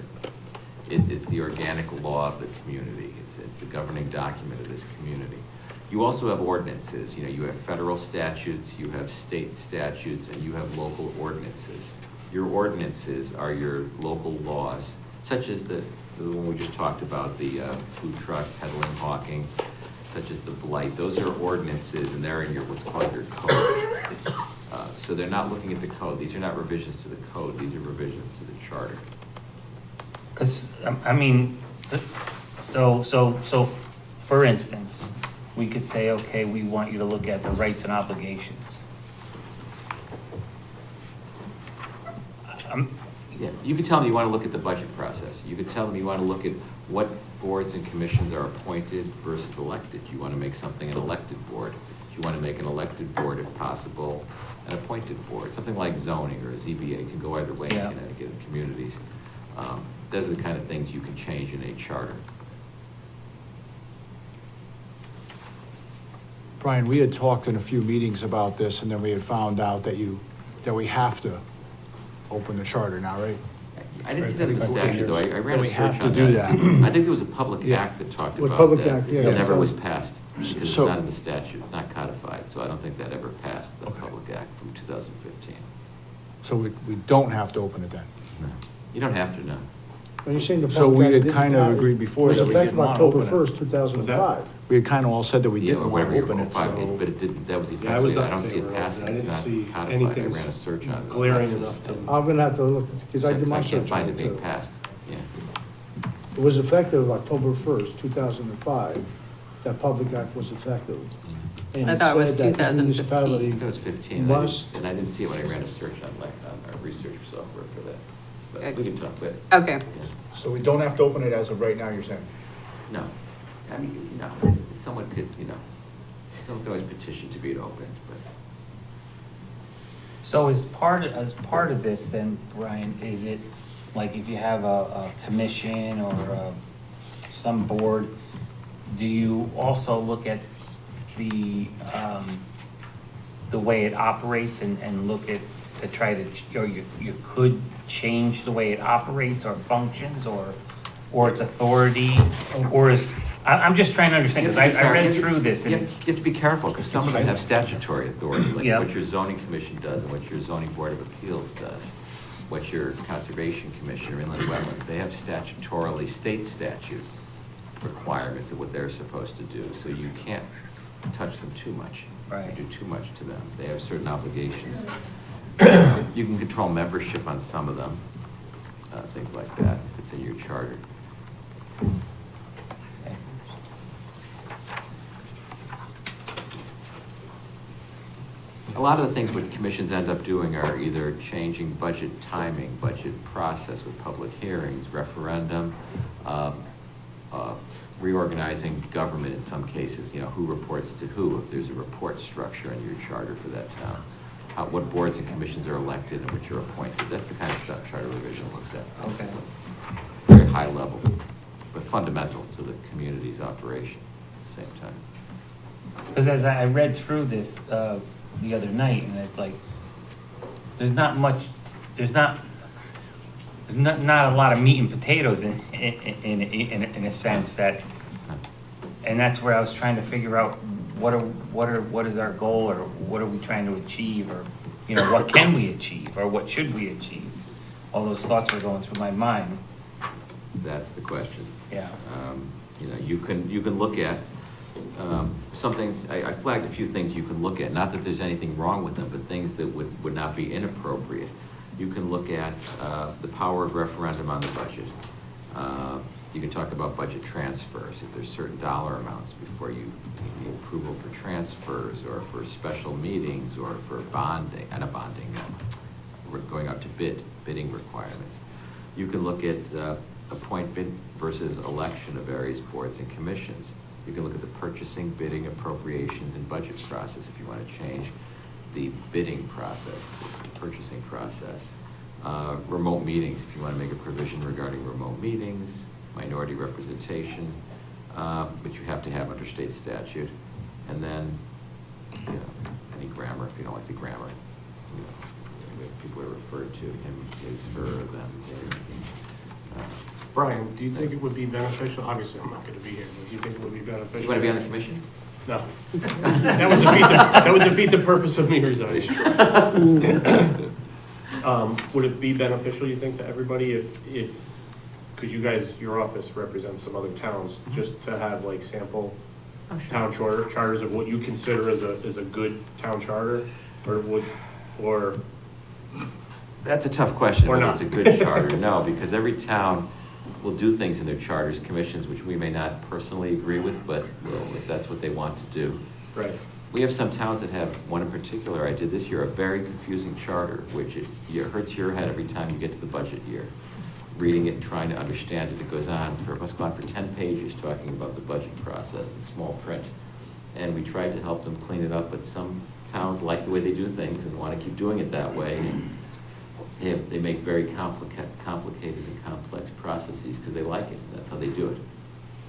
It's the organic law of the community, it's the governing document of this community. You also have ordinances, you have federal statutes, you have state statutes, and you have local ordinances. Your ordinances are your local laws, such as the one we just talked about, the food truck, peddling, hawking, such as the blight. Those are ordinances, and they're in your, what's called your code. So they're not looking at the code. These are not revisions to the code. These are revisions to the charter. Because, I mean, so, for instance, we could say, okay, we want you to look at the rights and obligations. Yeah, you could tell them you want to look at the budget process. You could tell them you want to look at what boards and commissions are appointed versus elected. You want to make something an elected board. You want to make an elected board, if possible, an appointed board. Something like zoning or a ZBA can go either way in Yeah. Connecticut and communities. Those are the kind of things you can change in a charter. Brian, we had talked in a few meetings about this, and then we had found out that we have to open the charter now, right? I didn't see that in the statute, though. I ran a We search have to on do that. I think there was a public Yeah. act that talked With about public that. act, yeah. It never was passed, because it's So- not in the statute, it's not codified, so I don't think that ever passed, the Okay. public act from 2015. So we don't have to open it then? No. You don't have to, no. Are you saying the So public we act had didn't kind of have- agreed before was that we effective didn't want to October open it. 1st, 2005. We had kind of all said that we Yeah, didn't or want whatever to you're open it, filing, so. but it didn't, that was Yeah, I was effective, I up don't see there, it passing, I it's didn't not see codified, I anything ran a search on it. glaring enough to. I'm gonna have to look, because I did my I search can't find on it it being too. passed, yeah. It was effective October 1st, 2005, that public act was effective. And I thought it was said that each 2015. municipality I think it was 15, and I didn't see it when I ran a search on our research software for that. But we can talk about it. Okay. Yeah. So we don't have to open it as of right now, you're saying? No, I mean, someone could, someone could always petition to be it opened, but. So as part of this then, Brian, is it, like if you have a commission or some board, do you also look at the way it operates and look at, to try to, or you could change the way it operates or functions or its authority, or I'm just trying to understand, because I read through this, You and have you have to be careful, because some of them have statutory authority, like Yeah. what your zoning commission does and what your zoning board of appeals does, what your conservation commission or inland wetlands, they have statutorily state statute requirements of what they're supposed to do, so you can't touch them too much. Right. Or do too much to them. They have certain obligations. You can control membership on some of them, things like that, if it's in your charter. A lot of the things what commissions end up doing are either changing budget timing, budget process with public hearings, referendum, reorganizing government in some cases, you know, who reports to who, if there's a report structure in your charter for that town. What boards and commissions are elected and which are appointed. That's the kind of stuff charter revision looks at. Okay. Very high level, but fundamental to the community's operation at the same time. because as I read through this, the other night, and it's like, there's not a lot of meat and potatoes in a sense that, and that's where I was trying to figure out what is our goal, or what are we trying to achieve, or, you know, what can we achieve, or what should we achieve? All those thoughts were going through my mind. That's the question. Yeah. You know, you can look at some things. I flagged a few things you can look at. Not that there's anything wrong with them, but things that would not be inappropriate. You can look at the power of referendum on the budget. You can talk about budget transfers, if there's certain dollar amounts before you need approval for transfers, or for special meetings, or for bonding, we're going out to bidding requirements. You can look at appointment versus election of various boards and commissions. You can look at the purchasing, bidding, appropriations, and budget process if you want to change the bidding process, the purchasing process. Remote meetings, if you want to make a provision regarding remote meetings, minority representation, which you have to have under state statute. And then, you know, any grammar, if you don't like the grammar, you know, people are referred to, him, his, her, them, their. Brian, do you think it would be beneficial, obviously I'm not gonna be here, but do you think it would be beneficial? You want to be on the commission? No. That would defeat the purpose of me resigning. Would it be beneficial, you think, to everybody if, because you guys, your office represents some other towns, just to have like sample town charters of what you consider as a good town charter, or That's a tough question, Or whether not. it's a good charter. No, because every town will do things in their charters, commissions, which we may not personally agree with, but will, if that's what they want to do. right? We have some towns that have, one in particular I did this year, a very confusing charter, which it hurts your head every time you get to the budget year. Reading it and trying to understand it, it must go on for 10 pages talking about the budget process in small print. And we tried to help them clean it up, but some towns like the way they do things and want to keep doing it that way. And they make very complicated and complex processes because they like it. That's how they do it.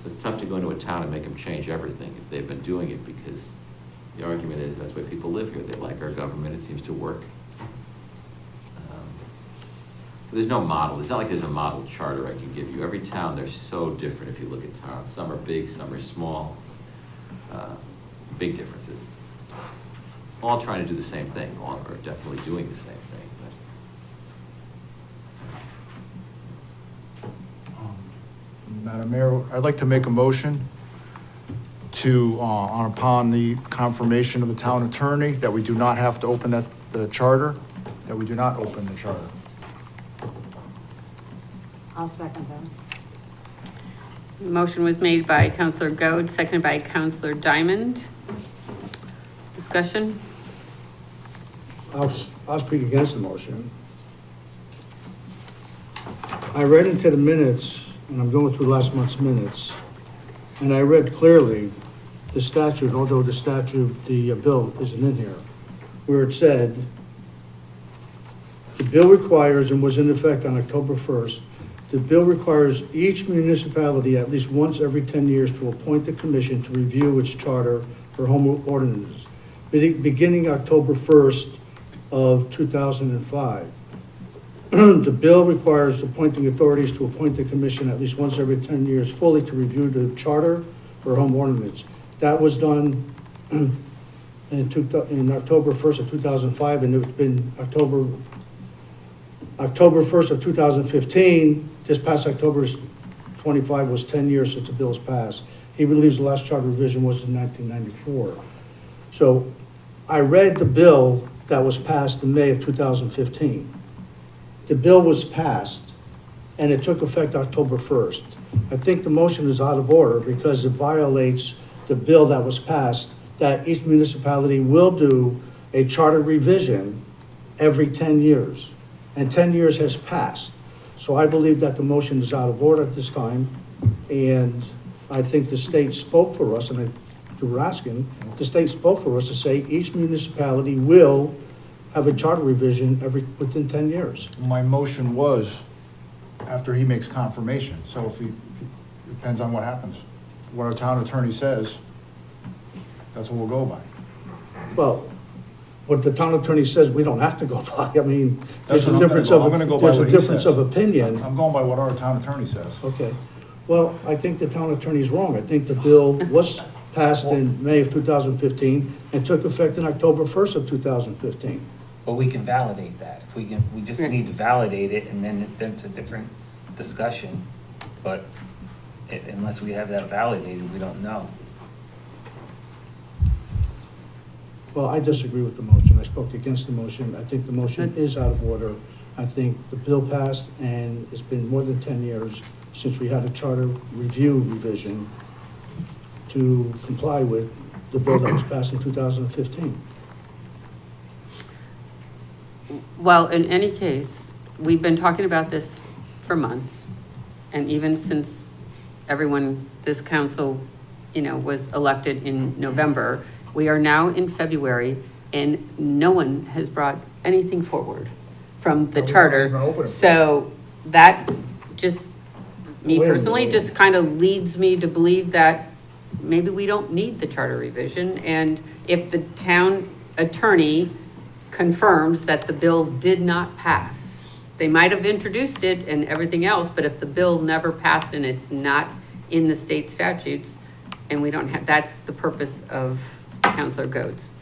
So it's tough to go into a town and make them change everything if they've been doing it, because the argument is that's why people live here. They like our government. It seems to work. So there's no model. It's not like there's a model charter I can give you. Every town, they're so different if you look at towns. Some are big, some are small. Big differences. All trying to do the same thing. All are definitely doing the same thing. Madam Mayor, I'd like to make a motion to, upon the confirmation of the town attorney, that we do not have to open the charter, that we do not open the charter. I'll second that. Motion was made by Counselor Goad, seconded by Counselor Diamond. Discussion? I'll speak against the motion. I read into the minutes, and I'm going through last month's minutes, and I read clearly the statute, although the bill isn't in here, where it said, the bill requires, and was in effect on October 1st, the bill requires each municipality at least once every 10 years to appoint a commission to review its charter for home ordinances, beginning October 1st of 2005. The bill requires appointing authorities to appoint the commission at least once every 10 years fully to review the charter for home ornaments. That was done in October 1st of 2005, and it's been October 1st of 2015, this past October 25 was 10 years since the bill's passed. He believes the last charter revision was in 1994. So I read the bill that was passed in May of 2015. The bill was passed, and it took effect October 1st. I think the motion is out of order because it violates the bill that was passed, that each municipality will do a charter revision every 10 years. And 10 years has passed. So I believe that the motion is out of order at this time, and I think the state spoke for us, and you were asking, the state spoke for us to say each municipality will have a charter revision within 10 years. My motion was after he makes confirmation, so if he, depends on what happens. What our town attorney says, that's what we'll go by. Well, what the town attorney says, we don't have to go by. I mean, there's a difference I'm gonna go by there's a what he difference says. of opinion. I'm going by what our town attorney says. Okay. Well, I think the town attorney's wrong. I think the bill was passed in May of 2015 and took effect in October 1st of 2015. But we can validate that. If we can, we just need to validate it, and then it's a different discussion. But unless we have that validated, we don't know. Well, I disagree with the motion. I spoke against the motion. I think the motion is out of order. I think the bill passed, and it's been more than 10 years since we had a charter review revision to comply with the bill that was passed in 2015. Well, in any case, we've been talking about this for months, and even since everyone, this council, was elected in November, we are now in February, and no one has brought anything forward from the No, we charter. haven't even opened it. So that just, me Wait a personally, minute. just kind of leads me to believe that maybe we don't need the charter revision, and if the town attorney confirms that the bill did not pass, they might have introduced it and everything else, but if the bill never passed and it's not in the state statutes, and we don't have, that's the purpose of Counselor Goetz'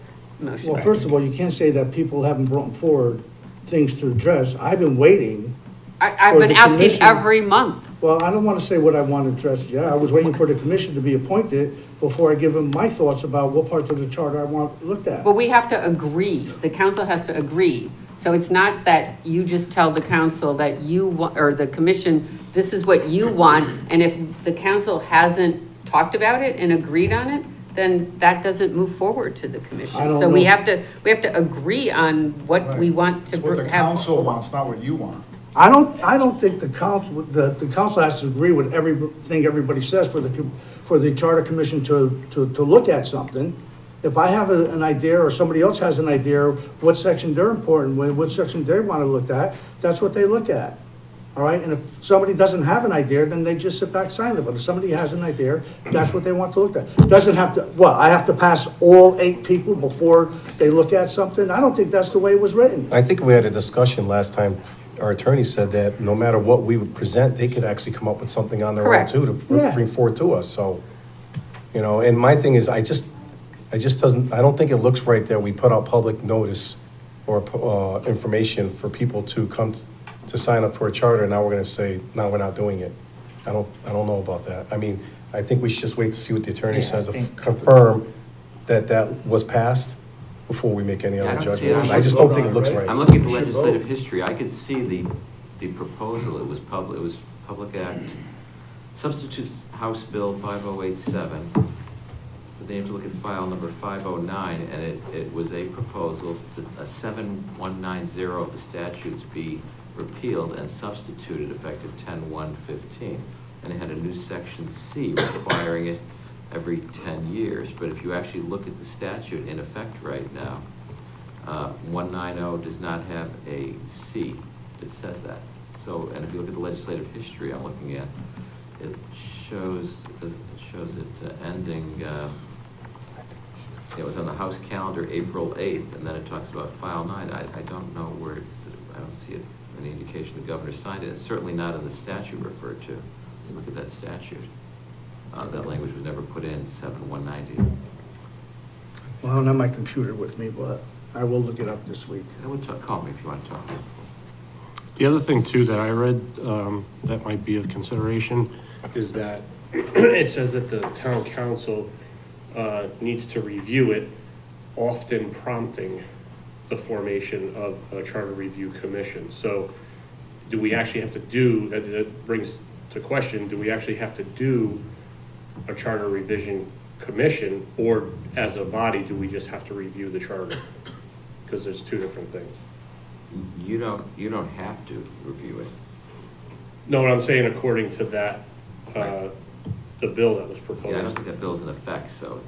motion. Well, first of all, you can't say that people haven't brought forward things to address. I've been waiting. I've for been the asking commission- every month. Well, I don't want to say what I want to address yet. I was waiting for the commission to be appointed before I give them my thoughts about what parts of the charter I want looked at. But we have to agree, the council has to agree. So it's not that you just tell the council that you want, or the commission, this is what you want, and if the council hasn't talked about it and agreed on it, then that doesn't move forward to the commission. I don't So we know. have to agree on what we want to It's what the have. council wants, not what you want. I don't think the council has to agree with everything everybody says for the charter commission to look at something. If I have an idea or somebody else has an idea, what section they're important with, what section they want to look at, that's what they look at. All right, and if somebody doesn't have an idea, then they just sit back silent. But if somebody has an idea, that's what they want to look at. Doesn't have to, I have to pass all 8 people before they look at something? I don't think that's the way it was written. I think we had a discussion last time. Our attorney said that no matter what we would present, they could actually come up with something on their own Correct. too, to Yeah. bring forward to us, so, and my thing is, I don't think it looks right that we put out public notice or, information for people to come to sign up for a charter, now we're gonna say, no, we're not doing it. I don't know about that. I mean, I think we should just wait to see what the attorney Yeah, says, I to think- confirm that was passed before we make any Yeah, I other don't see it. judgment. I just don't think it looks right. I'm looking at the legislative history, I could see the proposal, it was Public Act, substitutes House Bill 5087, but they have to look at file number 509, and it was a proposal, that 7190 of the statutes be repealed and substituted effective 10/1/15, and it had a new section C requiring it every 10 years, but if you actually look at the statute in effect right now, 190 does not have a C that says that. So, and if you look at the legislative history I'm looking at, it shows it ending, it was on the House calendar April 8th, and then it talks about file 9. I don't know where, I don't see it, any indication the governor signed it. It's certainly not in the statute referred to. Look at that statute. That language was never put in 7/190. Well, I don't have my computer with me, but I will look it up this week. Call me if you want to talk. The other thing too that I read, that might be of consideration is that it says that the town council, needs to review it, often prompting the formation of a charter review commission. So do we actually have to do, that brings to question, do we actually have to do a charter revision commission, or as a body, do we just have to review the charter? Because there's two different things. You don't have to review it. No, what I'm saying, according to that, the bill that was proposed. Yeah, I don't think that bill's in effect, so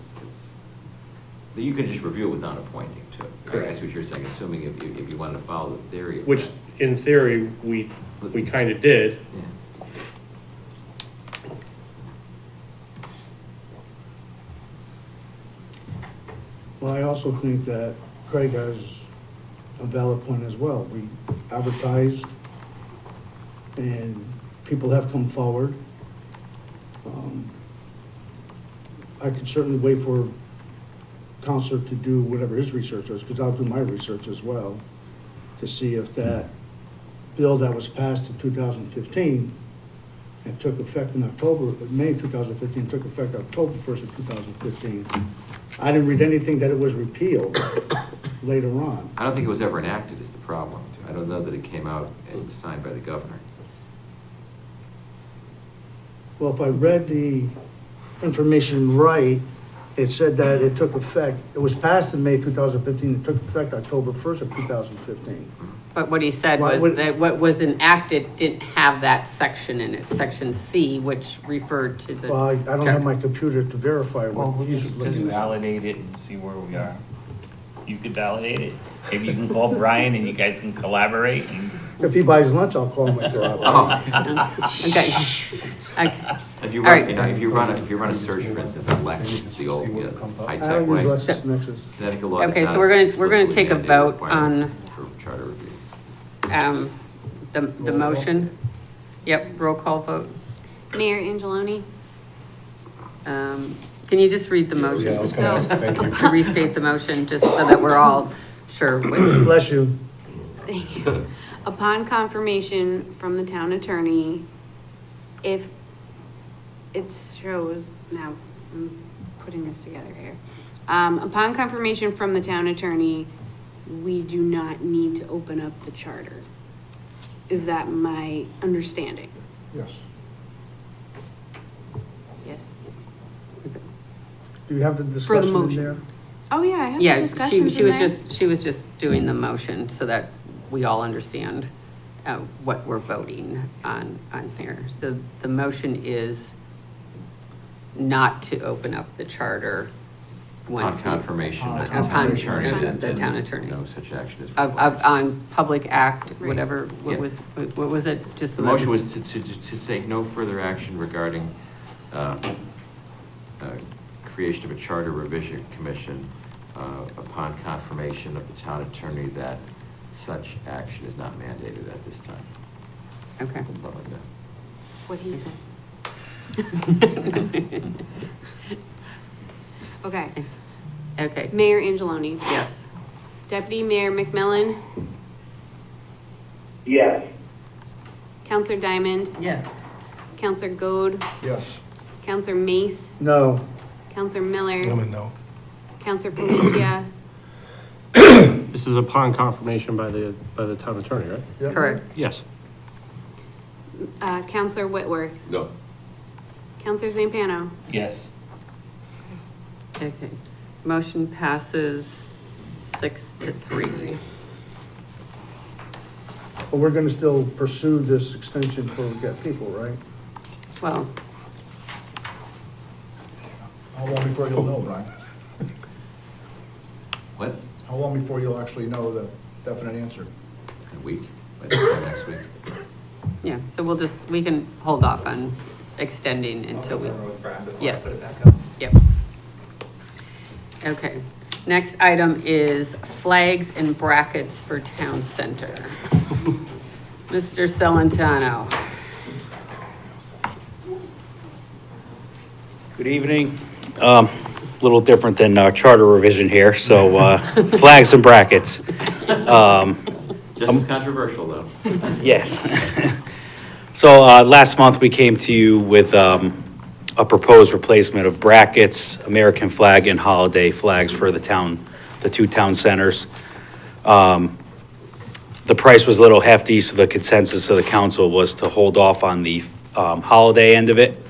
but you could just review it without appointing too. Correct. I see what you're saying, assuming if you wanted to follow the theory of Which, that. in theory, we kind of did. Yeah. Well, I also think that Craig has a valid point as well. We advertised and people have come forward. I could certainly wait for Counselor to do whatever his research is, because I'll do my research as well, to see if that bill that was passed in 2015 and took effect in October, May 2015, took effect October 1st of 2015. I didn't read anything that it was repealed later on. I don't think it was ever enacted is the problem. I don't know that it came out and was signed by the governor. Well, if I read the information right, it said that it took effect, it was passed in May 2015, it took effect October 1st of 2015. But what he said Why was would- that what was enacted didn't have that section in it, section C, which referred to the. Well, I don't have my computer to verify Well, what we'll he's just looking at. validate it and see where we are. You could validate it. Maybe you can call Brian and you guys can collaborate and. If he buys lunch, I'll call him and Okay. Okay. If you All run, right. if you run a search, for instance, on Lexus, the old I high-tech don't use way, LexisNexis. Connecticut law does Okay, not so we're gonna explicitly take a mandate vote requirement on, for charter review. the motion. Yep, roll call vote. Mayor Angeloni, Can you just read the motion? Yeah, I was gonna ask, thank you. To restate the motion, just so that we're all sure. Bless you. thank you. Upon confirmation from the town attorney, if it shows, now, I'm putting this together here. Upon confirmation from the town attorney, we do not need to open up the charter. Is that my understanding? Yes. Yes. Do you have the For the discussion in motion. there? Oh, yeah, I have the Yeah, discussions she in was there. she was just doing the motion so that we all understand what we're voting on here. So the motion is not to open up the charter once. On confirmation of the Upon town attorney, the then town attorney. no such action is Of, required. on public act, Right. whatever, Yeah. what was it? Just so The that- motion was to take no further action regarding creation of a charter revision commission upon confirmation of the town attorney that such action is not mandated at this time. Okay. Something like that. What he said. Okay. Okay, Mayor Angeloni. yes. Deputy Mayor McMillan. Yes. Counselor Diamond. Yes. Counselor Goad. Yes. Counselor Mace. No. Counselor Miller. I'm a no. Counselor Palacia. This is upon confirmation by the town attorney, right? Yep. Correct. Yes. Counselor Whitworth. No. Counselor Zampano. Yes. Okay. Motion passes 6-3. But we're gonna still pursue this extension for Get People, right? Well, How long before you'll know, Brian? What? How long before you'll actually know the definite answer? A week, by this time next week. yeah, so we can hold off on extending until we. Yes. Yep. Okay, next item is flags and brackets for town center. Mr. Celentano. Good evening. Little different than charter revision here, so flags and brackets. Just as controversial, though. Yes. So last month, we came to you with a proposed replacement of brackets, American flag, and holiday flags for the town, the two town centers. The price was a little hefty, so the consensus of the council was to hold off on the holiday end of it.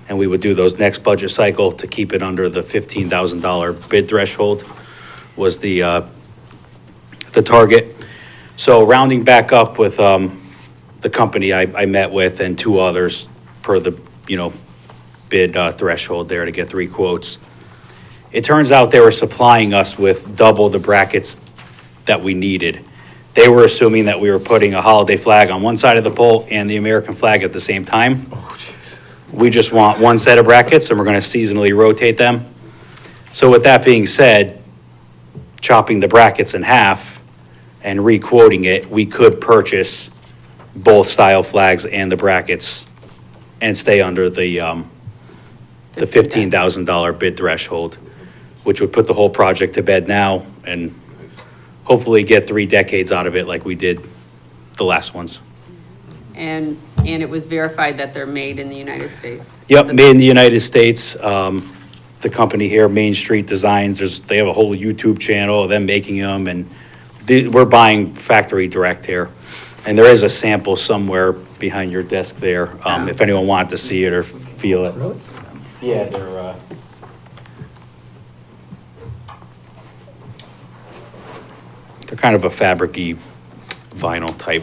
And we would do those next budget cycle to keep it under the $15,000 bid threshold was the target. So rounding back up with the company I met with and two others per the, bid threshold there to get 3 quotes. It turns out they were supplying us with double the brackets that we needed. They were assuming that we were putting a holiday flag on one side of the pole and the American flag at the same time. We just want one set of brackets and we're gonna seasonally rotate them. So with that being said, chopping the brackets in half and re-quoting it, we could purchase both style flags and the brackets and stay under the $15,000 bid threshold, which would put the whole project to bed now and hopefully get 3 decades out of it like we did the last ones. And it was verified that they're made in the United States? Yep, made in the United States. The company here, Main Street Designs, they have a whole YouTube channel of them making them, and we're buying factory direct here. And there is a sample somewhere behind your desk there, if anyone wanted to see it or feel it. Really? Yeah, they're kind of a fabric-y vinyl type.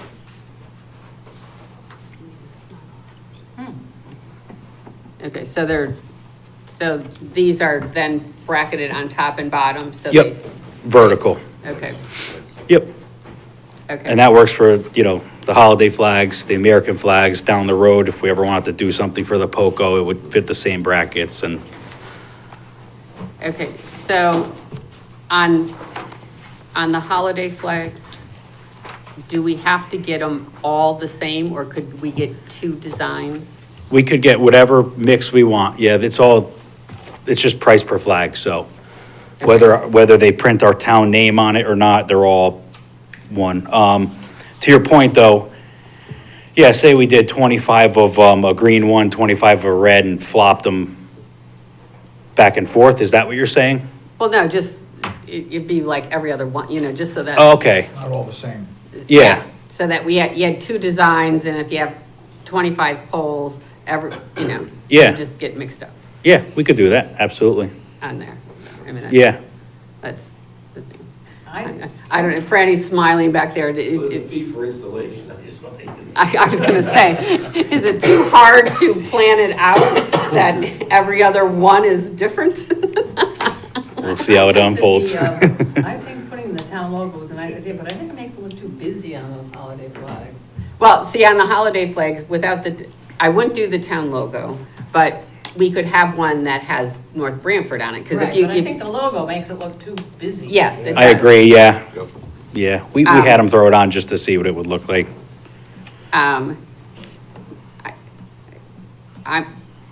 Okay, so these are then bracketed on top and bottom, so Yep, vertical. Okay, Yep. okay. And that works for, the holiday flags, the American flags down the road. If we ever wanted to do something for the POCO, it would fit the same brackets and. Okay, so on the holiday flags, do we have to get them all the same, or could we get 2 designs? We could get whatever mix we want. Yeah, it's just price per flag, so whether they print our town name on it or not, they're all one. To your point, though, yeah, say we did 25 of a green one, 25 of a red, and flopped them back and forth. Is that what you're saying? Well, no, just, it'd be like every other one, just so that. Oh, okay. Not all the same. Yeah. So that you had 2 designs, and if you have 25 poles, Yeah. you just get mixed up Yeah, we could do that, absolutely. on there. I mean, Yeah. That's the thing. I don't know, Franny's smiling back there. fee for installation, I was gonna say, is it too hard to plan it out that every other one is different? We'll see how it unfolds. I think putting the town logo was a nice idea, but I think it makes it look too busy on those holiday flags. Well, see, on the holiday flags, I wouldn't do the town logo, but we could have one that has North Branford on it, because Right, if you. but I think the logo makes it look too busy. Yes, it I does. agree, yeah. Yeah, we had them throw it on just to see what it would look like.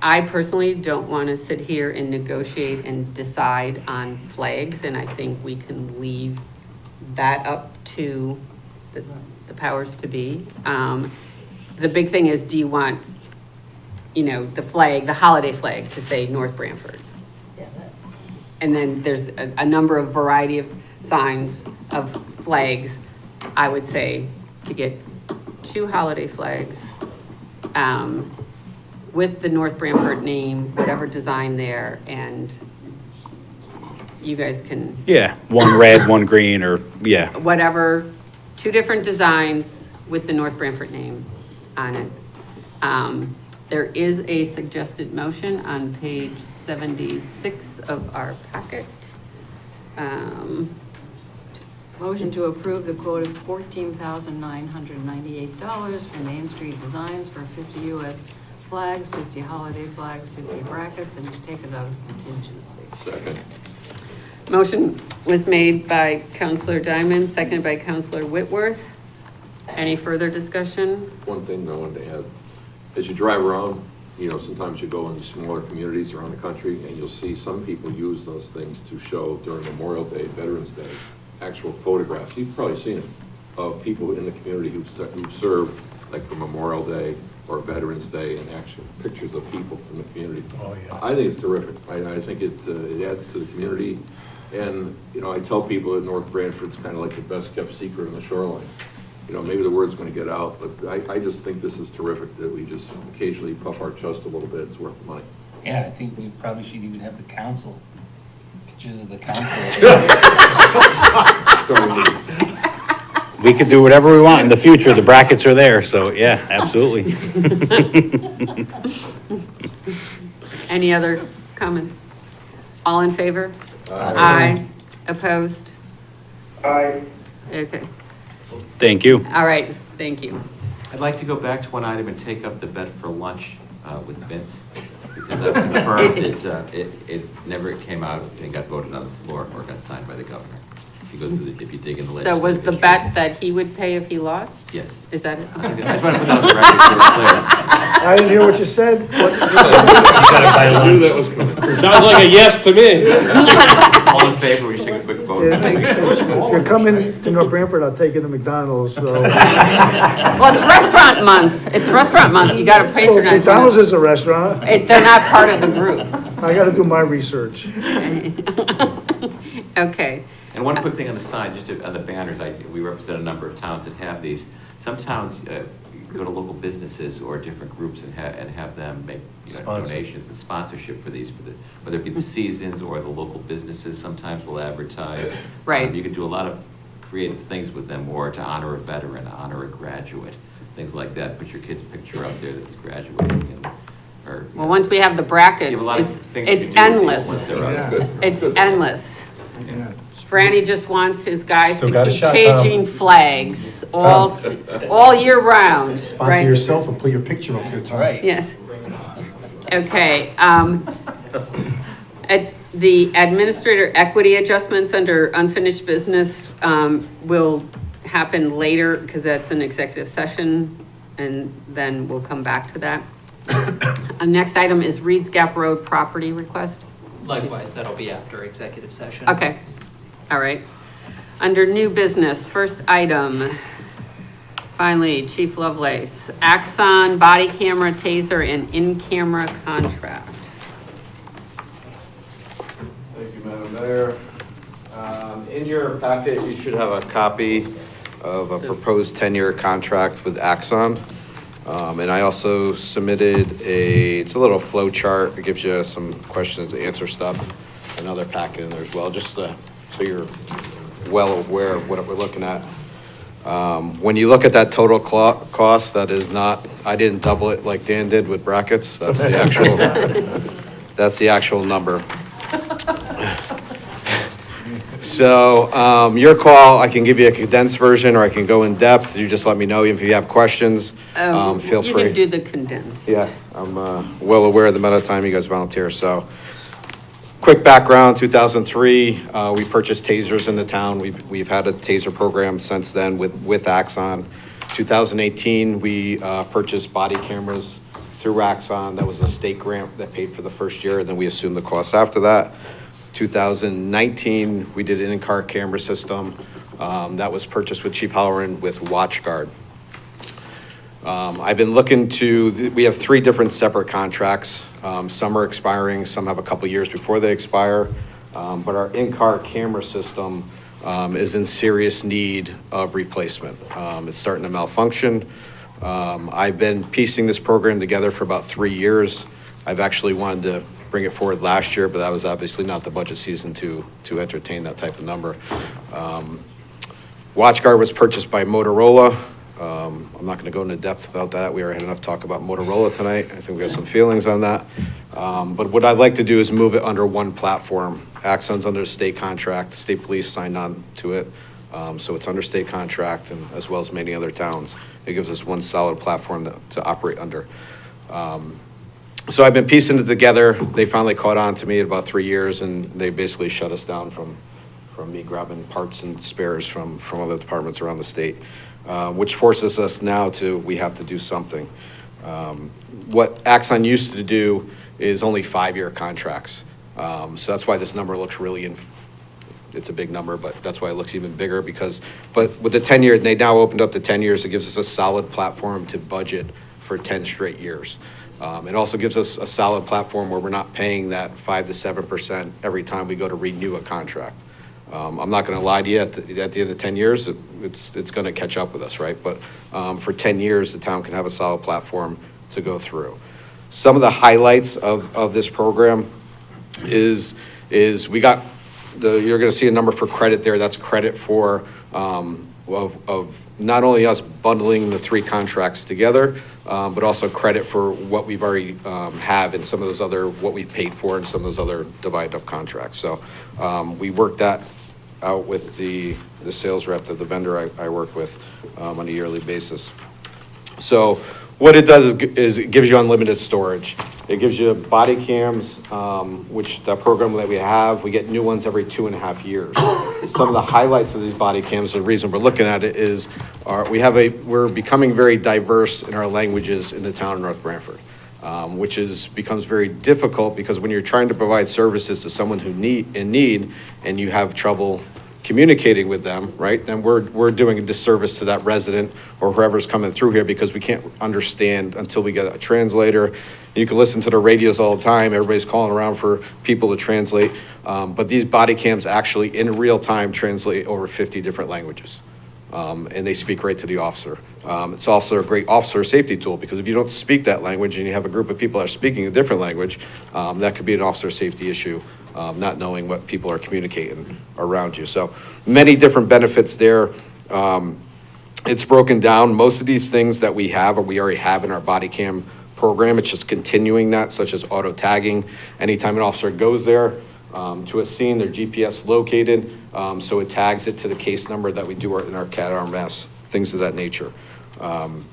I personally don't want to sit here and negotiate and decide on flags, and I think we can leave that up to the powers to be. The big thing is, do you want, the flag, the holiday flag to say North Branford? And then there's a number of variety of signs of flags. I would say to get 2 holiday flags with the North Branford name, whatever design there, and you guys can, Yeah, one red, one green, or, yeah. whatever, 2 different designs with the North Branford name on it. There is a suggested motion on page 76 of our packet. Motion to approve the quote of $14,998 for Main Street Designs for 50 US flags, 50 holiday flags, 50 brackets, and to take it out of contingency. Second. Motion was made by Counselor Diamond, seconded by Counselor Whitworth. Any further discussion? One thing I wanted to add, as you drive around you know, sometimes you go in smaller communities around the country and you'll see some people use those things to show during Memorial Day, Veterans Day, actual photographs. You've probably seen it, of people in the community who've served, like for Memorial Day or Veterans Day, and actual pictures of people from the community. Oh, yeah. I think it's terrific. I think it adds to the community. And, you know, I tell people that North Branford's kind of like the best kept secret in the shoreline. You know, maybe the word's gonna get out, but I just think this is terrific that we just occasionally puff our chest a little bit. It's worth the money. Yeah, I think we probably should even have the council, pictures of the council. We could do whatever we want in the future. The brackets are there, so yeah, absolutely. Any other comments? All in favor? Aye. Opposed? Aye. Okay, Thank you. all right, thank you. I'd like to go back to one item and take up the bet for lunch with Vince, because I've confirmed it never came out and got voted on the floor or got signed by the governor. If you go through if you dig in the So legislative was the history. bet that he would pay if he lost? Yes. Is that it? I just want to put that on the record so it's clear. I didn't hear what you said. You gotta buy lunch. Sounds like a yes to me. All in favor, we should take a quick vote. If you're coming to North Branford, I'll take you to McDonald's, so. Well, it's restaurant month. It's restaurant month. You gotta patronize. McDonald's is a restaurant. They're not part of the group. I gotta do my research. Okay. And one quick thing on the side, just on the banners, we represent a number of towns that have these. Some towns go to local businesses or different groups and have them make donations and sponsorship for these, whether it be the seasons or the local businesses. Sometimes will advertise. Right. You could do a lot of creative things with them, or to honor a veteran, honor a graduate, things like that. Put your kid's picture up there that's graduating. Well, once we have the brackets, You have a lot of it's things you it's can do with these endless. once they're up. Yeah. It's endless. Yeah. Franny just wants his guys Still to got a keep shot, changing flags all year round, Sponsor right? yourself and put your picture up there, Tom. Right. Yes. Okay, the administrator equity adjustments under unfinished business, will happen later, because that's an executive session, and then we'll come back to that. Next item is Reed's Gap Road property request. Likewise, that'll be after executive session. Okay, all right. Under new business, first item, finally, Chief Lovelace, Axon body camera, taser, and in-camera contract. Thank you, Madam Mayor. In your packet, you should have a copy of a proposed 10-year contract with Axon. And I also submitted it's a little flow chart. It gives you some questions to answer stuff. Another packet in there as well, just so you're well aware of what we're looking at. When you look at that total cost, that is not, I didn't double it like Dan did with brackets. That's the actual number. So, your call, I can give you a condensed version or I can go in depth. You just let me know if you have questions. Feel free. You can do the condensed. Yeah, I'm well aware of the amount of time you guys volunteer, so. Quick background, 2003, we purchased tasers in the town. We've had a taser program since then with Axon. 2018, we purchased body cameras through Axon. That was a state grant that paid for the first year, and then we assumed the costs after that. 2019, we did an in-car camera system that was purchased with Chief Halloran with WatchGuard. I've been looking we have 3 different separate contracts. Some are expiring, some have a couple years before they expire. But our in-car camera system is in serious need of replacement. It's starting to malfunction. I've been piecing this program together for about 3 years. I've actually wanted to bring it forward last year, but that was obviously not the budget season to entertain that type of number. WatchGuard was purchased by Motorola. I'm not gonna go into depth about that. We already had enough talk about Motorola tonight. I think we have some feelings on that. But what I'd like to do is move it under one platform. Axon's under a state contract. The state police signed on to it. So it's under state contract, and as well as many other towns. It gives us one solid platform to operate under. So I've been piecing it together. They finally caught on to me in about 3 years, and they basically shut us down from me grabbing parts and spares from other departments around the state, which forces us now we have to do something. What Axon used to do is only 5-year contracts. So that's why this number looks really, it's a big number, but that's why it looks even bigger but with the 10-year, they now opened up to 10 years, it gives us a solid platform to budget for 10 straight years. It also gives us a solid platform where we're not paying that 5 to 7% every time we go to renew a contract. I'm not going to lie to you, at the end of 10 years, it's going to catch up with us, right? But for 10 years, the town can have a solid platform to go through. Some of the highlights of this program is we got you're going to see a number for credit there. That's credit for of not only us bundling the 3 contracts together, but also credit for what we've already have in some of those other, what we paid for in some of those other divided up contracts. So we worked that out with the sales rep, the vendor I work with on a yearly basis. So what it does is it gives you unlimited storage. It gives you body cams, which the program that we have, we get new ones every 2.5 years. Some of the highlights of these body cams, the reason we're looking at it is we're becoming very diverse in our languages in the town of North Branford, which becomes very difficult because when you're trying to provide services to someone who need and you have trouble communicating with them, right, then we're doing a disservice to that resident or whoever's coming through here because we can't understand until we get a translator. You can listen to the radios all the time. Everybody's calling around for people to translate. But these body cams actually in real time translate over 50 different languages. And they speak right to the officer. It's also a great officer safety tool because if you don't speak that language and you have a group of people that are speaking a different language, that could be an officer safety issue, not knowing what people are communicating around you. So many different benefits there. It's broken down. Most of these things that we have or we already have in our body cam program. It's just continuing that, such as auto tagging. Anytime an officer goes there to a scene, their GPS located, so it tags it to the case number that we do in our CAT RMS, things of that nature. I'll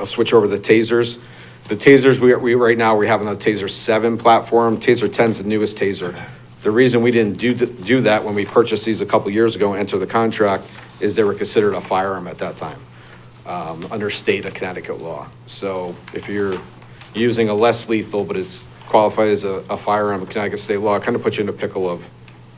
switch over to the tasers. The tasers, we right now we're having a Taser 7 platform. Taser 10 is the newest taser. The reason we didn't do that when we purchased these a couple years ago and entered the contract is they were considered a firearm at that time. Under state of Connecticut law. So if you're using a less lethal, but it's qualified as a firearm in Connecticut state law, it kind of puts you in a pickle of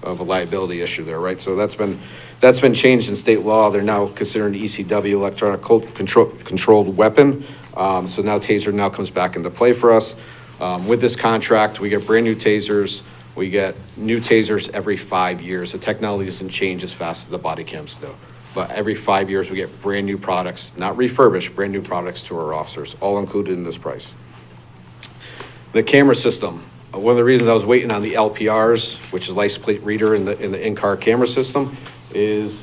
a liability issue there, right? So that's been changed in state law. They're now considering ECW, electronic controlled weapon. So now Taser now comes back into play for us. With this contract, we get brand new tasers. We get new tasers every 5 years. The technology doesn't change as fast as the body cams do. But every 5 years, we get brand new products, not refurbished, brand new products to our officers, all included in this price. The camera system. One of the reasons I was waiting on the LPRs, which is license plate reader in the in-car camera system, is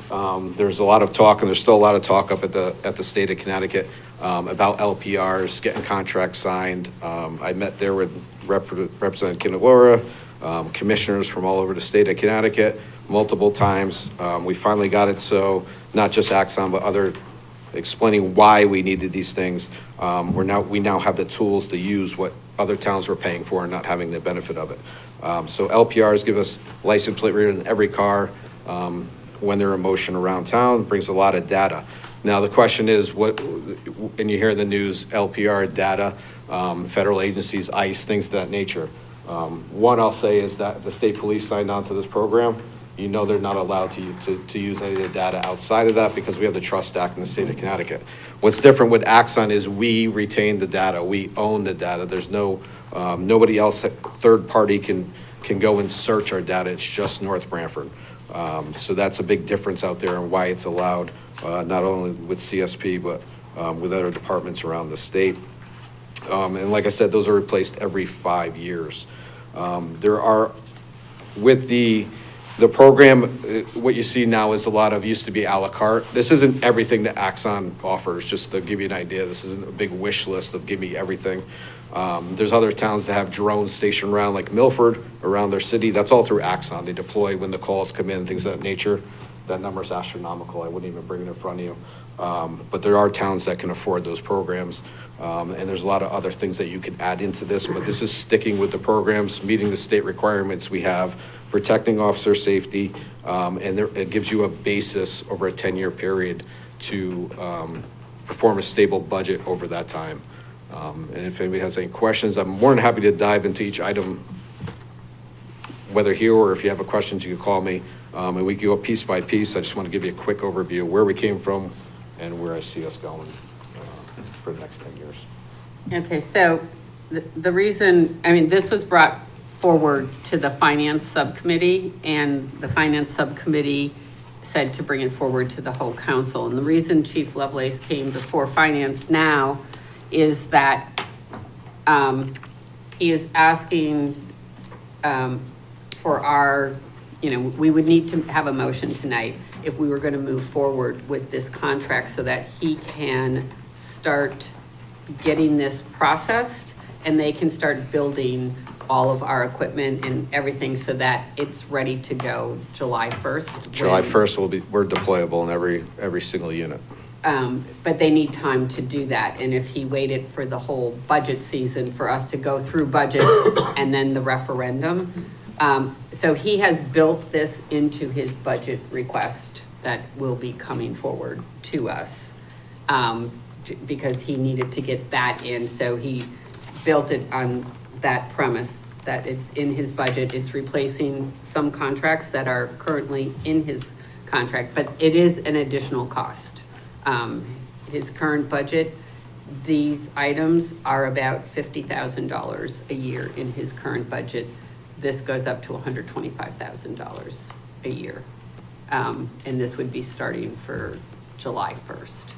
there's a lot of talk, and there's still a lot of talk up at the state of Connecticut about LPRs, getting contracts signed. I met there with Representative Kindalora, commissioners from all over the state of Connecticut multiple times. We finally got it, so not just Axon, but other, explaining why we needed these things. We now have the tools to use what other towns were paying for and not having the benefit of it. So LPRs give us license plate reader in every car when they're in motion around town, brings a lot of data. Now the question is, and you hear in the news, LPR data, federal agencies, ICE, things of that nature. One I'll say is that if the state police signed on to this program, you know they're not allowed to use any of the data outside of that because we have the Trust Act in the state of Connecticut. What's different with Axon is we retain the data, we own the data. There's nobody else, third party can go and search our data. It's just North Branford. So that's a big difference out there and why it's allowed, not only with CSP, but with other departments around the state. And like I said, those are replaced every 5 years. There are, with the program, what you see now is a lot of, used to be a la carte. This isn't everything that Axon offers, just to give you an idea. This isn't a big wish list of give me everything. There's other towns that have drones stationed around, like Milford, around their city. That's all through Axon. They deploy when the calls come in, things of that nature. That number is astronomical. I wouldn't even bring it in front of you. But there are towns that can afford those programs. And there's a lot of other things that you can add into this, but this is sticking with the programs, meeting the state requirements we have, protecting officer safety, and it gives you a basis over a 10-year period to perform a stable budget over that time. And if anybody has any questions, I'm more than happy to dive into each item, whether here or if you have a question, you can call me. And we can go piece by piece. I just want to give you a quick overview of where we came from and where I see us going for the next 10 years. Okay, so the reason, I mean, this was brought forward to the finance subcommittee, and the finance subcommittee said to bring it forward to the whole council. And the reason Chief Lovelace came before finance now is that he is asking for our, we would need to have a motion tonight if we were going to move forward with this contract so that he can start getting this processed and they can start building all of our equipment and everything so that it's ready to go July 1st. July 1st, we're deployable in every single unit. But they need time to do that. And if he waited for the whole budget season for us to go through budget and then the referendum. So he has built this into his budget request that will be coming forward to us. Because he needed to get that in, so he built it on that premise that it's in his budget. It's replacing some contracts that are currently in his contract, but it is an additional cost. His current budget, these items are about $50,000 a year in his current budget. This goes up to $125,000 a year. And this would be starting for July 1st.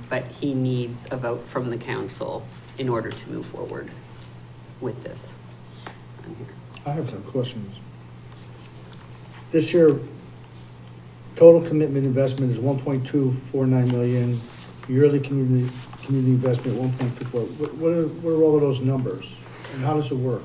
But he needs a vote from the council in order to move forward with this. I have some questions. This year, total commitment investment is 1.249 million, yearly community investment 1.24. What are all of those numbers, and how does it work?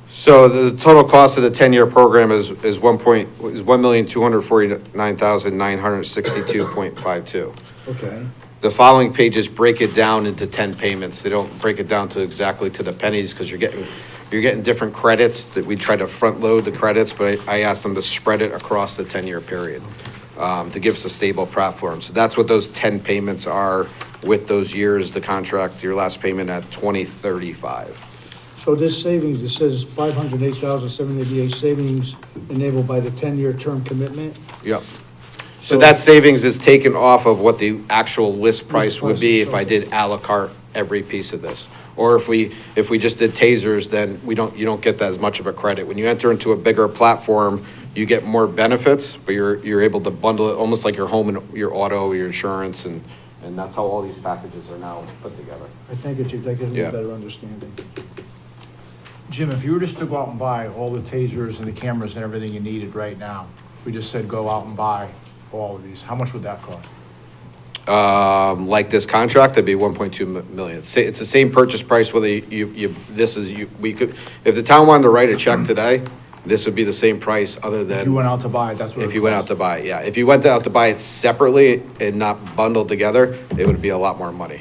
So the total cost of the 10-year program is $1,249,962.52. Okay. The following pages break it down into 10 payments. They don't break it down to exactly to the pennies because you're getting different credits that we try to front load the credits, but I asked them to spread it across the 10-year period to give us a stable platform. So that's what those 10 payments are with those years, the contract, your last payment at 2035. So this savings, it says 508,788 savings enabled by the 10-year term commitment? Yep. So that savings is taken off of what the actual list price would be if I did à la carte every piece of this. Or if we just did tasers, then you don't get that as much of a credit. When you enter into a bigger platform, you get more benefits, but you're able to bundle it almost like your home and your auto, your insurance, and that's how all these packages are now put together. I think it should, that gives me a better understanding. Jim, if you were just to go out and buy all the tasers and the cameras and everything you needed right now, if we just said go out and buy all of these, how much would that cost? Like this contract, that'd be 1.2 million. It's the same purchase price whether we could, if the town wanted to write a check today, this would be the same price other than. If you went out to buy it, that's what it If you went out to buy it, yeah. If you went out to buy it separately and not bundled together, it would be a lot more money.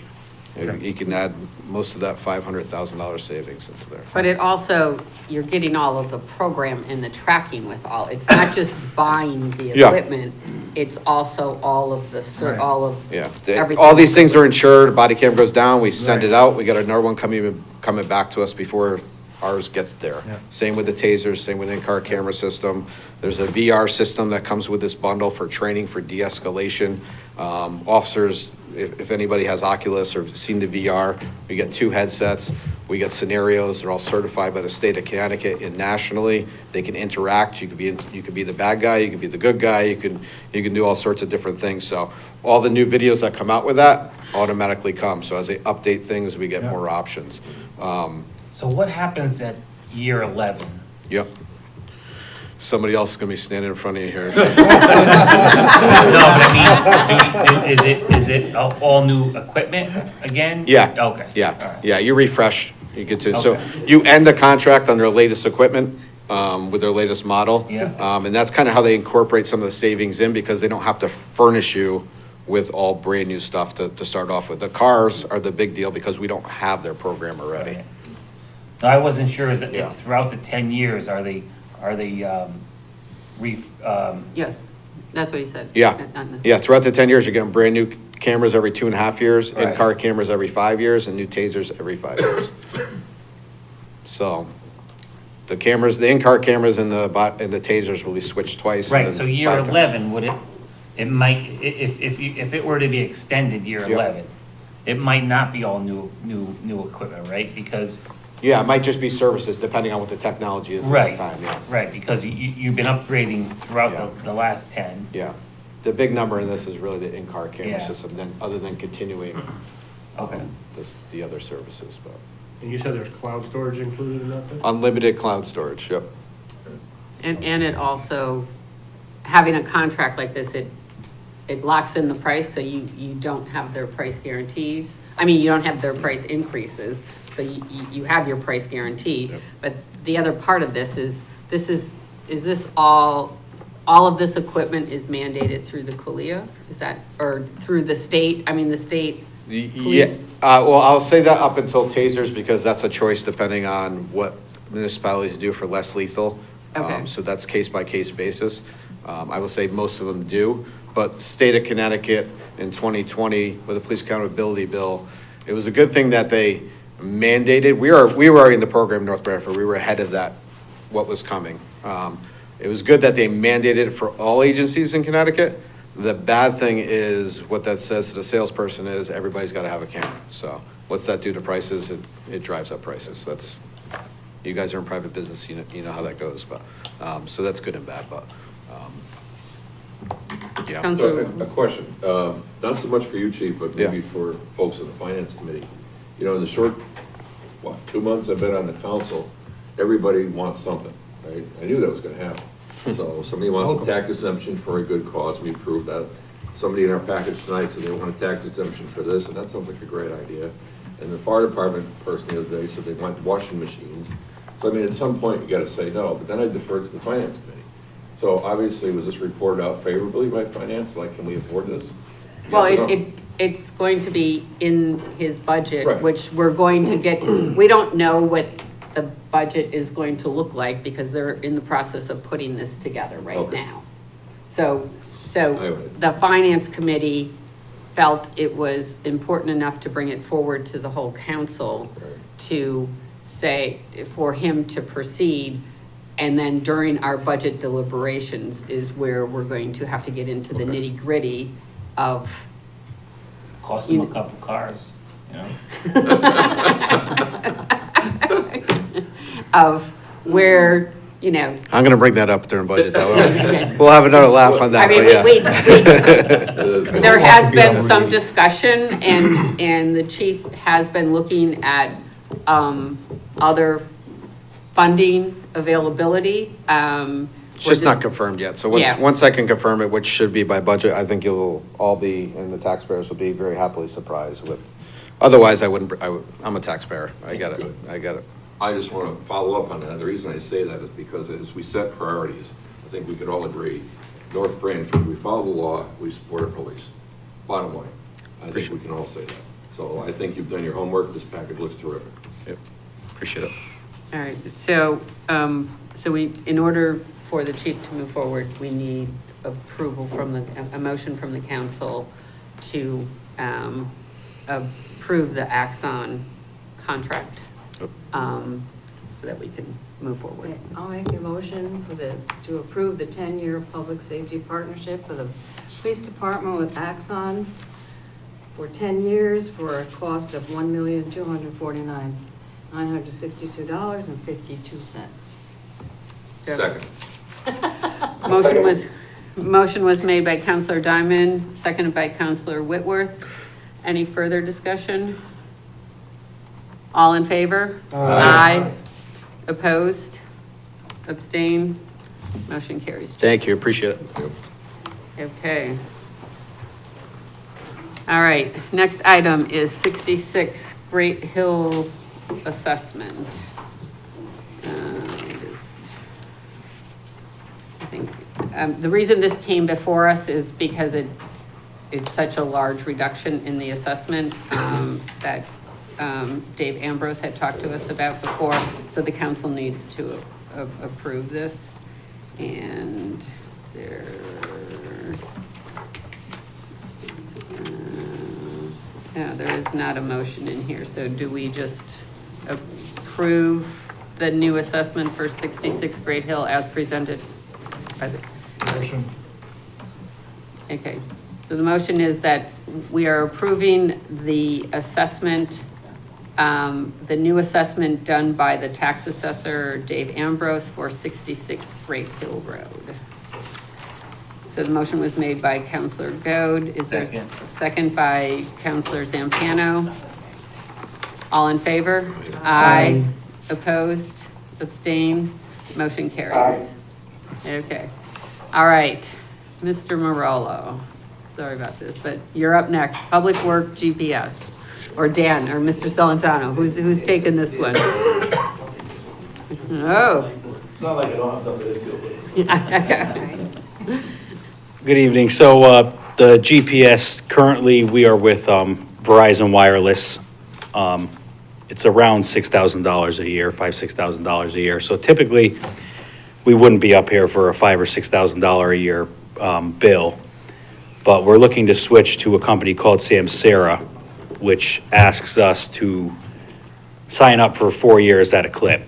You can add most of that $500,000 savings into there. But it also, you're getting all of the program and the tracking with all, it's not just buying the Yeah. equipment, it's also all of the, all of Yeah, everything. all these things are insured, body cam goes down, we send it out, we got another one coming back to us before ours gets there. Yeah. Same with the tasers, same with in-car camera system. There's a VR system that comes with this bundle for training, for de-escalation. Officers, if anybody has Oculus or seen the VR, we get 2 headsets, we get scenarios, they're all certified by the state of Connecticut and nationally. They can interact, you could be the bad guy, you could be the good guy, you can do all sorts of different things. So all the new videos that come out with that automatically come. So as they update things, we get more options. So what happens at year 11? Yep. Somebody else is gonna be standing in front of you here. No, but I mean, is it all new equipment again? Yeah. Okay. All Yeah, right. yeah, you refresh, you get to, so Okay. you end the contract on their latest equipment, with their latest model. Yeah. And that's kind of how they incorporate some of the savings in, because they don't have to furnish you with all brand-new stuff to start off with. The cars are the big deal because we don't have their program already. Right. No, I wasn't sure, is it Yeah. throughout the 10 years, are they, Yes, that's what he said. Yeah, On the- yeah, throughout the 10 years, you're getting brand-new cameras every 2.5 years, Right. in-car cameras every 5 years, and new tasers every 5 years. So, the cameras, the in-car cameras and the tasers will be switched twice. and Right, then so year 5 times. 11, would it might, if it were to be extended year Yep. 11, it might not be all new equipment, right? Because, Yeah, it might just be services, depending on what the technology is at right, that time, yeah. right, because you've been upgrading throughout Yeah. the last 10. Yeah. The big number in this is really the in-car camera Yeah. system, then, other than continuing Okay. the other services, but. And you said there's cloud storage included in that thing? Unlimited cloud storage, yep. And it also, having a contract like this, it locks in the price, so you don't have their price guarantees. I mean, you don't have their price increases, so you have your price guarantee. But the other part of this is this all of this equipment is mandated through the CALIA? Is that, or through the state? I mean, the state Yeah, police? well, I'll say that up until tasers, because that's a choice depending on what municipalities do for less lethal. Okay. So that's case-by-case basis. I will say most of them do, but state of Connecticut in 2020 with the police accountability bill, it was a good thing that they mandated. We were already in the program in North Branford. We were ahead of that, what was coming. It was good that they mandated it for all agencies in Connecticut. The bad thing is, what that says to the salesperson is, everybody's gotta have a camera. So what's that do to prices? It drives up prices. That's, you guys are in private business, you know how that goes, but, so that's good and bad, but, yeah. Councilor- So, a question, not so much for you, Chief, but maybe Yeah. for folks in the Finance Committee. You know, in the short, 2 months I've been on the council, everybody wants something, right? I knew that was gonna happen. So somebody wants a tax exemption for a good cause, we approved that. Somebody in our package tonight said they want a tax exemption for this, and that sounds like a great idea. And the fire department person the other day said they want washing machines. So I mean, at some point, you gotta say no, but then I deferred to the Finance Committee. So obviously, was this reported out favorably by Finance, like, can we afford this? Well, Yes or no? it's going to be in his budget, Right. which we're going to get, we don't know what the budget is going to look like because they're in the process of putting this together right Okay. now. So Anyway. the finance committee felt it was important enough to bring it forward to the whole council Right. to say, for him to proceed. And then during our budget deliberations is where we're going to have to get into the Okay. nitty gritty of Cost them a couple cars, you know? of where, you know, I'm gonna bring that up during budget, though. Okay. We'll have another laugh on that, I mean, but yeah. there has been some discussion and the chief has been looking at, other funding availability. It's just not confirmed yet, so Yeah. once I can confirm it, which should be by budget, I think you'll all be, and the taxpayers will be very happily surprised with, otherwise I wouldn't, I'm a taxpayer, I get it. I just want to follow up on that. The reason I say that is because as we set priorities, I think we could all agree, North Branford, we follow the law, we support our police. Bottom line, I think we can all say that. So I think you've done your homework, this package looks terrific. Yep, appreciate it. All right, so we, in order for the chief to move forward, we need approval from a motion from the council to, approve the Axon contract, so that we can move forward. Okay, I'll make a motion to approve the 10-year public safety partnership for the police department with Axon for 10 years for a cost of $1,249,962.52. Second. Motion was made by Counselor Diamond, seconded by Counselor Whitworth. Any further discussion? All in favor? Aye. Opposed? Abstain? Motion carries. Thank you, appreciate it. Okay. All right, next item is 66 Great Hill Assessment. I think, the reason this came before us is because it's such a large reduction in the assessment, that, Dave Ambrose had talked to us about before, so the council needs to approve this. And there, No, there is not a motion in here, so do we just approve the new assessment for 66 Great Hill as presented by the? Motion. Okay, so the motion is that we are approving the assessment, the new assessment done by the tax assessor Dave Ambrose for 66 Great Hill Road. So the motion was made by Counselor Goode. Is there a Second. second by Counselor Zampano? All in favor? Aye. Opposed? Abstained? Motion carries. Okay. All right, Mr. Marolo. Sorry about this, but you're up next. Public Work GPS, or Dan, or Mr. Celentano. Who's taking this one? Oh. It's not like I don't have nothing to do. Good evening. So the GPS, currently we are with Verizon Wireless. It's around $6,000 a year, $6,000 a year. So typically, we wouldn't be up here for a $5,000 or $6,000 a year bill. But we're looking to switch to a company called Samsara, which asks us to sign up for 4 years at a clip.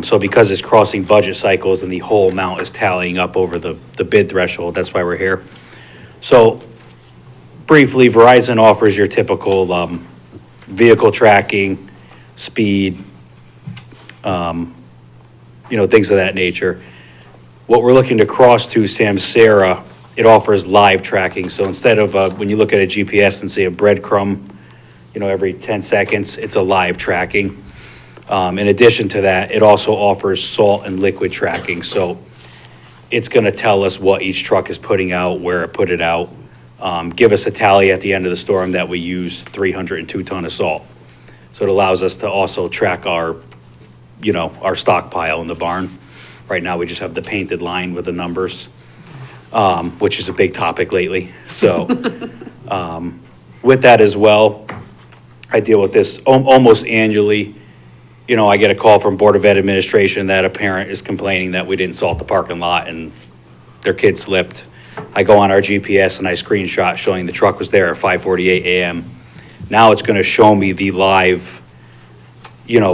So because it's crossing budget cycles and the whole amount is tallying up over the bid threshold, that's why we're here. So briefly, Verizon offers your typical vehicle tracking, speed, things of that nature. What we're looking to cross to Samsara, it offers live tracking. So instead of when you look at a GPS and see a breadcrumb, every 10 seconds, it's a live tracking. In addition to that, it also offers salt and liquid tracking. So it's going to tell us what each truck is putting out, where it put it out, give us a tally at the end of the storm that we use 302 ton of salt. So it allows us to also track our stockpile in the barn. Right now, we just have the painted line with the numbers, which is a big topic lately. So with that as well, I deal with this almost annually. I get a call from Board of Ed Administration that a parent is complaining that we didn't salt the parking lot and their kid slipped. I go on our GPS and I screenshot showing the truck was there at 5:48 a.m. Now it's gonna show me the live,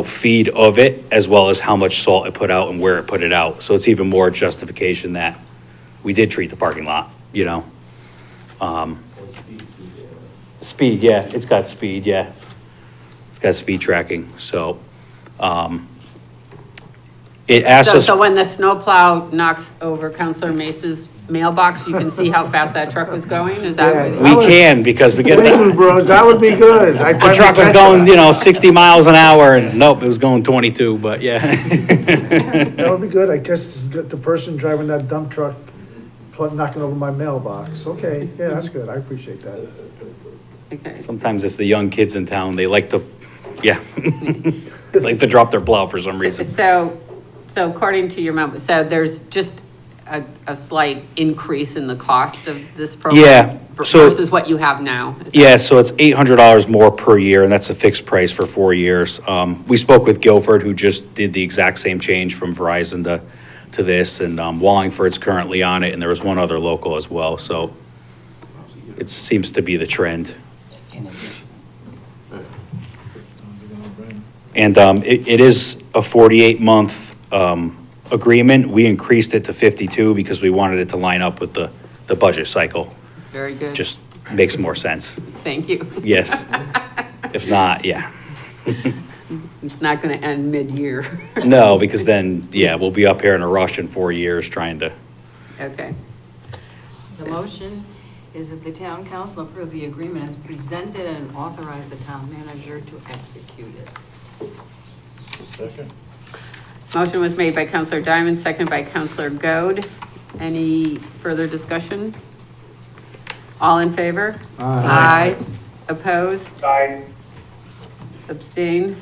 feed of it, as well as how much salt it put out and where it put it out. So it's even more justification that we did treat the parking lot, Speed, yeah, it's got speed, yeah. It's got speed tracking, so, it asks us. So when the snowplow knocks over Counselor Mace's mailbox, you can see how fast that truck was going? Is that what? We can, because we get Wait, the bros, that would be good. I'd truck was probably going, catch 60 miles an hour, and nope, it was going 22, but yeah. That would be good. I guess the person driving that dump truck knocking over my mailbox. Okay, yeah, that's good. I appreciate that. Okay. Sometimes it's the young kids in town, they like to, like to drop their plow for some reason. So according to your memo, so there's just a slight increase in the cost of this program? Yeah, so- Versus what you have now? Is that- Yeah, so it's $800 more per year, and that's a fixed price for 4 years. We spoke with Guilford, who just did the exact same change from Verizon to this, and Wallingford's currently on it, and there was one other local as well, so it seems to be the trend. And it is a 48-month agreement. We increased it to 52 because we wanted it to line up with the budget cycle. Very good. Just makes more sense. Thank you. Yes. If not, yeah. It's not gonna end mid-year. No, because then, we'll be up here in a rush in 4 years trying to. Okay. The motion is that the town council approve the agreement as presented and authorize the town manager to execute it. Second. Motion was made by Counselor Diamond, seconded by Counselor Goode. Any further discussion? All in favor? Aye. Aye. Opposed? Aye. Abstain?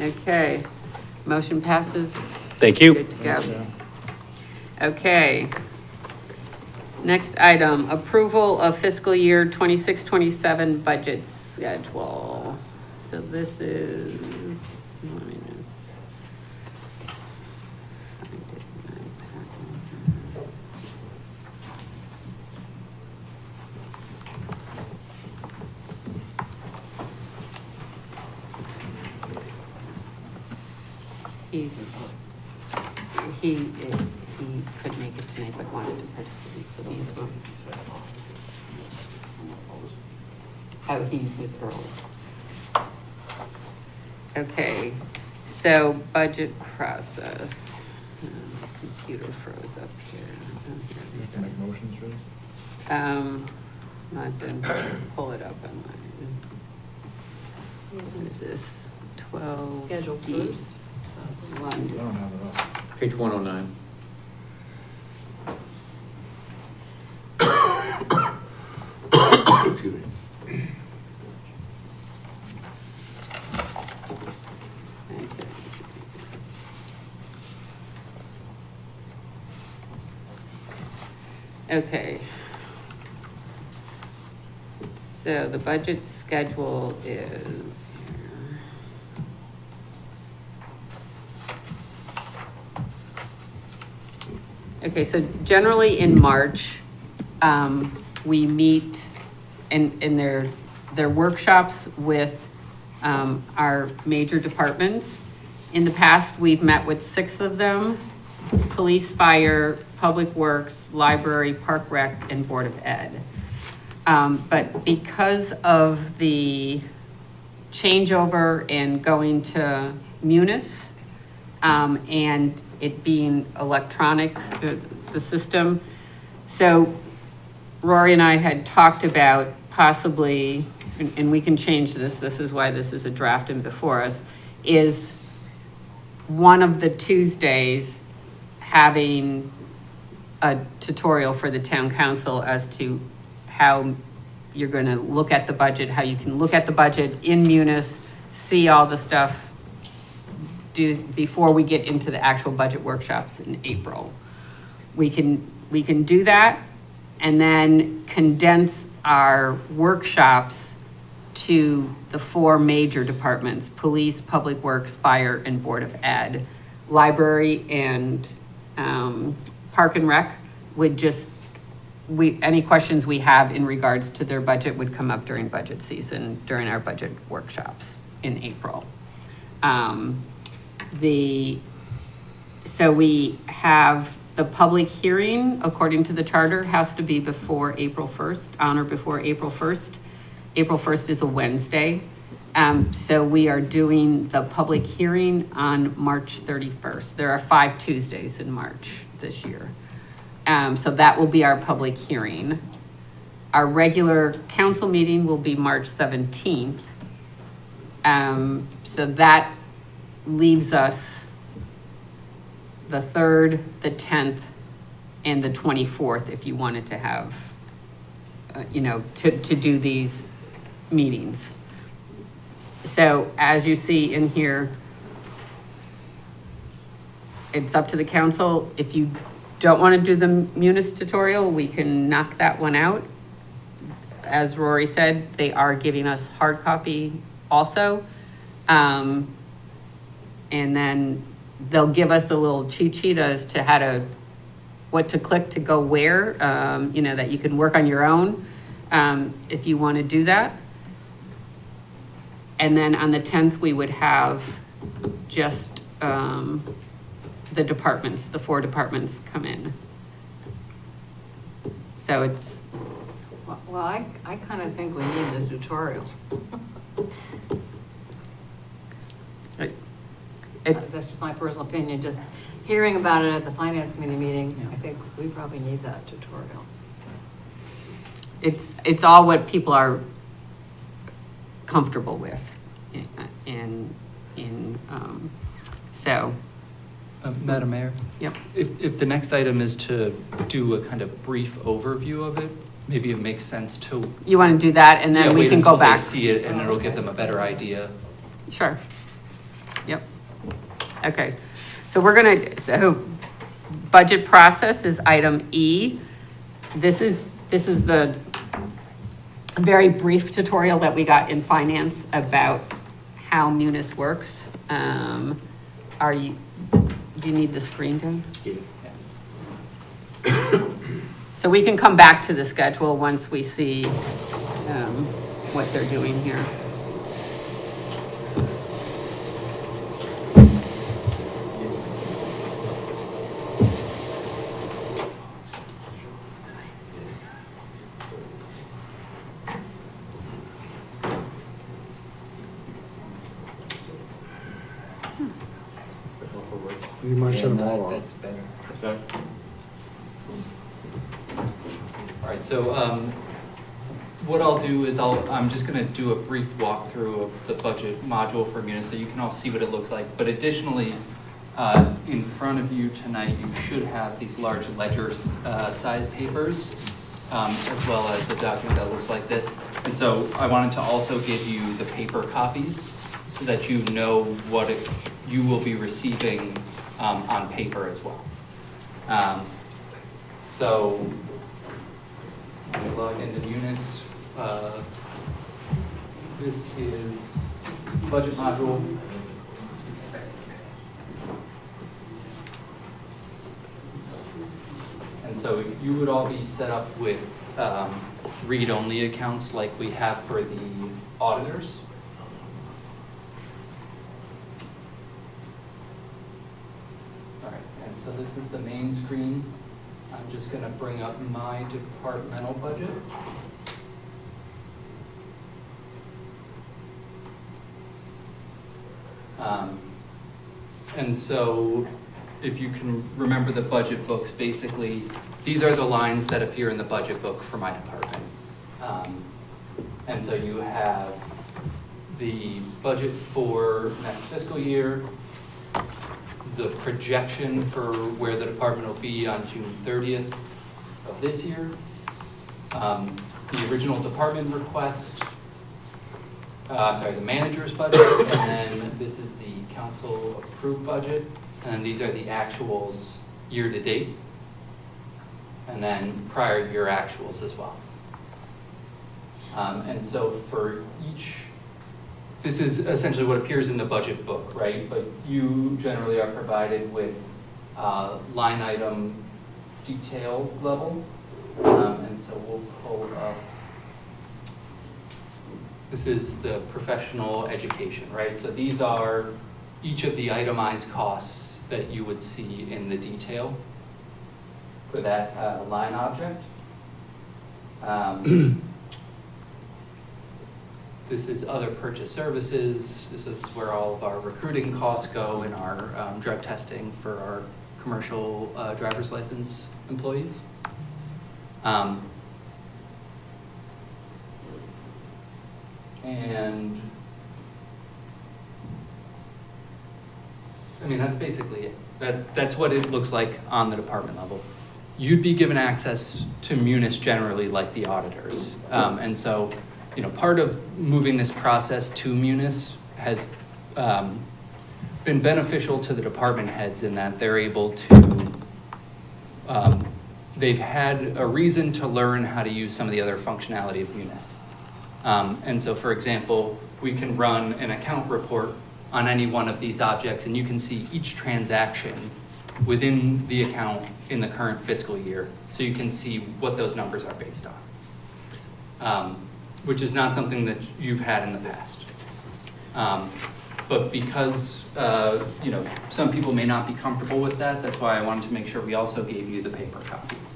Okay. Motion passes. Thank you. Good to go. Okay. Next item, approval of fiscal year 26-27 budget schedule. So this is, let me just find it in my packet. he could make it tonight, but wanted to participate, so he's going. Oh, he was early. Okay, so budget process. Computer froze up here. You have to make motions for this? I didn't pull it up on my, what is this, 12? Schedule D. first. I don't have it up. Page 109. Excuse me. Okay. So the budget schedule is here. Okay, so generally in March, we meet in their workshops with our major departments. In the past, we've met with 6 of them: police, fire, public works, library, park rec, and board of ed. But because of the changeover and going to Munis, and it being electronic, the system, so Rory and I had talked about possibly, and we can change this is why this is a draft and before us, is one of the Tuesdays having a tutorial for the town council as to how you're gonna look at the budget, how you can look at the budget in Munis, see all the stuff, before we get into the actual budget workshops in April. We can do that and then condense our workshops to the 4 major departments: police, public works, fire, and board of ed. Library and park and rec would just, any questions we have in regards to their budget would come up during budget season, during our budget workshops in April. So we have the public hearing, according to the charter, has to be before April 1st, on or before April 1st. April 1st is a Wednesday. So we are doing the public hearing on March 31st. There are 5 Tuesdays in March this year. So that will be our public hearing. Our regular council meeting will be March 17th. So that leaves us the 3rd, the 10th, and the 24th, if you wanted to have, to do these meetings. So as you see in here, it's up to the council. If you don't want to do the Munis tutorial, we can knock that one out. As Rory said, they are giving us hard copy also. And then they'll give us a little cheat sheet as to what to click to go where, that you can work on your own, if you want to do that. And then on the 10th, we would have just, the departments, the 4 departments come in. So it's, Well, I kind of think we need the tutorial. That's just my personal opinion, just hearing about it at the finance committee meeting, I think we probably need that tutorial. it's all what people are comfortable with. So. Madam Mayor? Yep. If the next item is to do a kind of brief overview of it, maybe it makes sense to. You want to do that, and then we can go back. Wait until they see it, and it'll give them a better idea. Sure. Yep. Okay. So budget process is item E. This is the very brief tutorial that we got in finance about how Munis works. Do you need the screen down? Yeah. So we can come back to the schedule once we see what they're doing here. You might shut them all off. That's better. That's better. All right, so what I'll do is I'm just gonna do a brief walkthrough of the budget module for Munis so you can all see what it looks like. But additionally, in front of you tonight, you should have these large ledger size papers, as well as a document that looks like this. And so I wanted to also give you the paper copies so that you know what you will be receiving on paper as well. So I log into Munis. This is budget module. And so you would all be set up with read-only accounts like we have for the auditors. All right, and so this is the main screen. I'm just going to bring up my departmental budget. And so if you can remember the budget books, basically, these are the lines that appear in the budget book for my department. And so you have the budget for next fiscal year, the projection for where the department will be on June 30th of this year, the original department request, the manager's budget, and then this is the council approved budget, and these are the actuals year to date, and then prior year actuals as well. And so for each, this is essentially what appears in the budget book, right? But you generally are provided with line item detail level. And so we'll pull up, this is the professional education, right? So these are each of the itemized costs that you would see in the detail for that line object. This is other purchase services. This is where all of our recruiting costs go and our drug testing for our commercial driver's license employees. And I mean, that's basically it. That's what it looks like on the department level. You'd be given access to Munis generally like the auditors. And so, you know, part of moving this process to Munis has been beneficial to the department heads in that they're able to, they've had a reason to learn how to use some of the other functionality of Munis. And so, for example, we can run an account report on any one of these objects, and you can see each transaction within the account in the current fiscal year, so you can see what those numbers are based on, which is not something that you've had in the past. But because you know, some people may not be comfortable with that, that's why I wanted to make sure we also gave you the paper copies.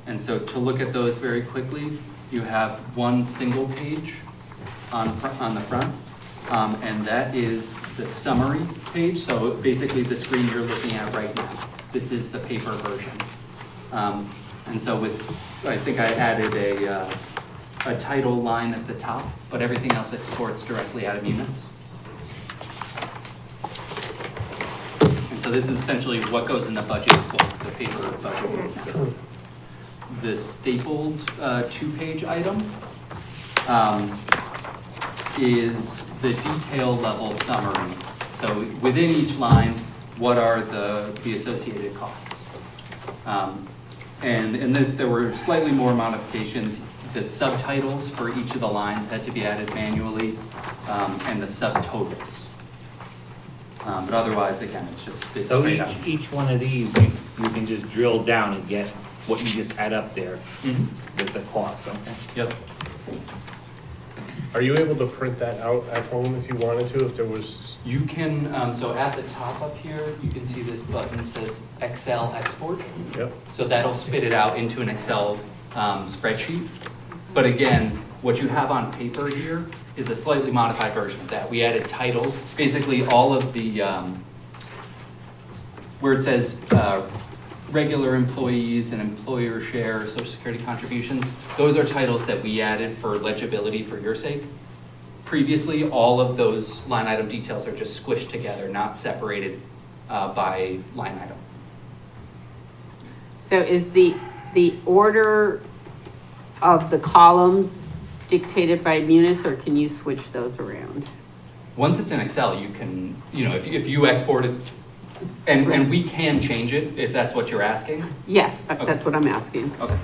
And so to look at those very quickly, you have one single page on the front, and that is the summary page. So basically the screen you're looking at right now, this is the paper version. And so I think I added a title line at the top, but everything else exports directly out of Munis. And so this is essentially what goes in the budget book, the paper budget book now. The stapled two-page item is the detail level summary. So within each line, what are the associated costs? And in this, there were slightly more modifications. The subtitles for each of the lines had to be added manually, and the subtotals. But otherwise, again, it's just So straight up. each one of these, you can just drill down and get what you just add up there with the cost, okay? Yep. Are you able to print that out at home if you wanted to, if there was? You can, so at the top up here, you can see this button that says Excel export. Yep. So that'll spit it out into an Excel spreadsheet. But again, what you have on paper here is a slightly modified version of that. We added titles. Basically, all of the where it says, regular employees and employer share, social security contributions, those are titles that we added for legibility for your sake. Previously, all of those line item details are just squished together, not separated by line item. So is the order of the columns dictated by Munis, or can you switch those around? Once it's in Excel, you can, if you export it, and we can change it if that's what you're asking. Yeah, Okay. that's what I'm asking. Okay.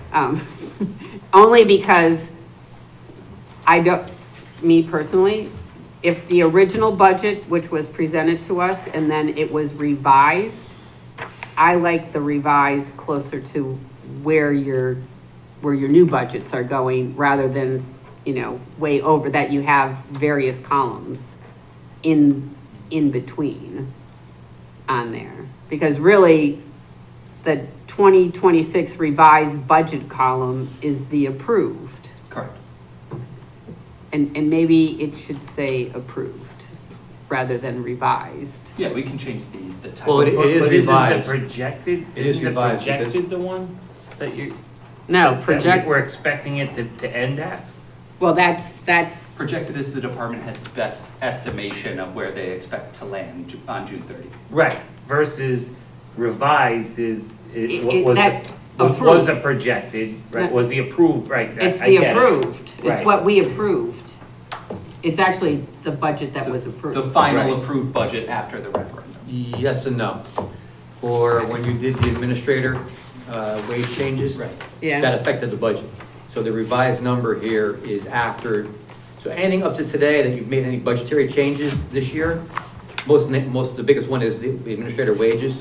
Only because me personally, if the original budget, which was presented to us, and then it was revised, I like the revised closer to where your new budgets are going, rather than, way over, that you have various columns in between on there. Because really, the 2026 revised budget column is the approved. Correct. And maybe it should say approved rather than revised. Yeah, we can change the title. Well, it is But revised. Isn't the projected, It is isn't the revised because- projected the one that you? No, that we're expecting it to end at? Well, that's, Projected is the department head's best estimation of where they expect to land on June 30. Right, versus revised is, that was approved. the projected, right, That- was the approved, right? it's I the get it. approved. It's Right. what we approved. It's actually the budget that was approved. The final Right. approved budget after the referendum. Yes and no. For when you did the administrator wage changes, Right. Yeah. that affected the budget. So the revised number here is after, so anything up to today that you've made any budgetary changes this year, the biggest one is the administrator wages.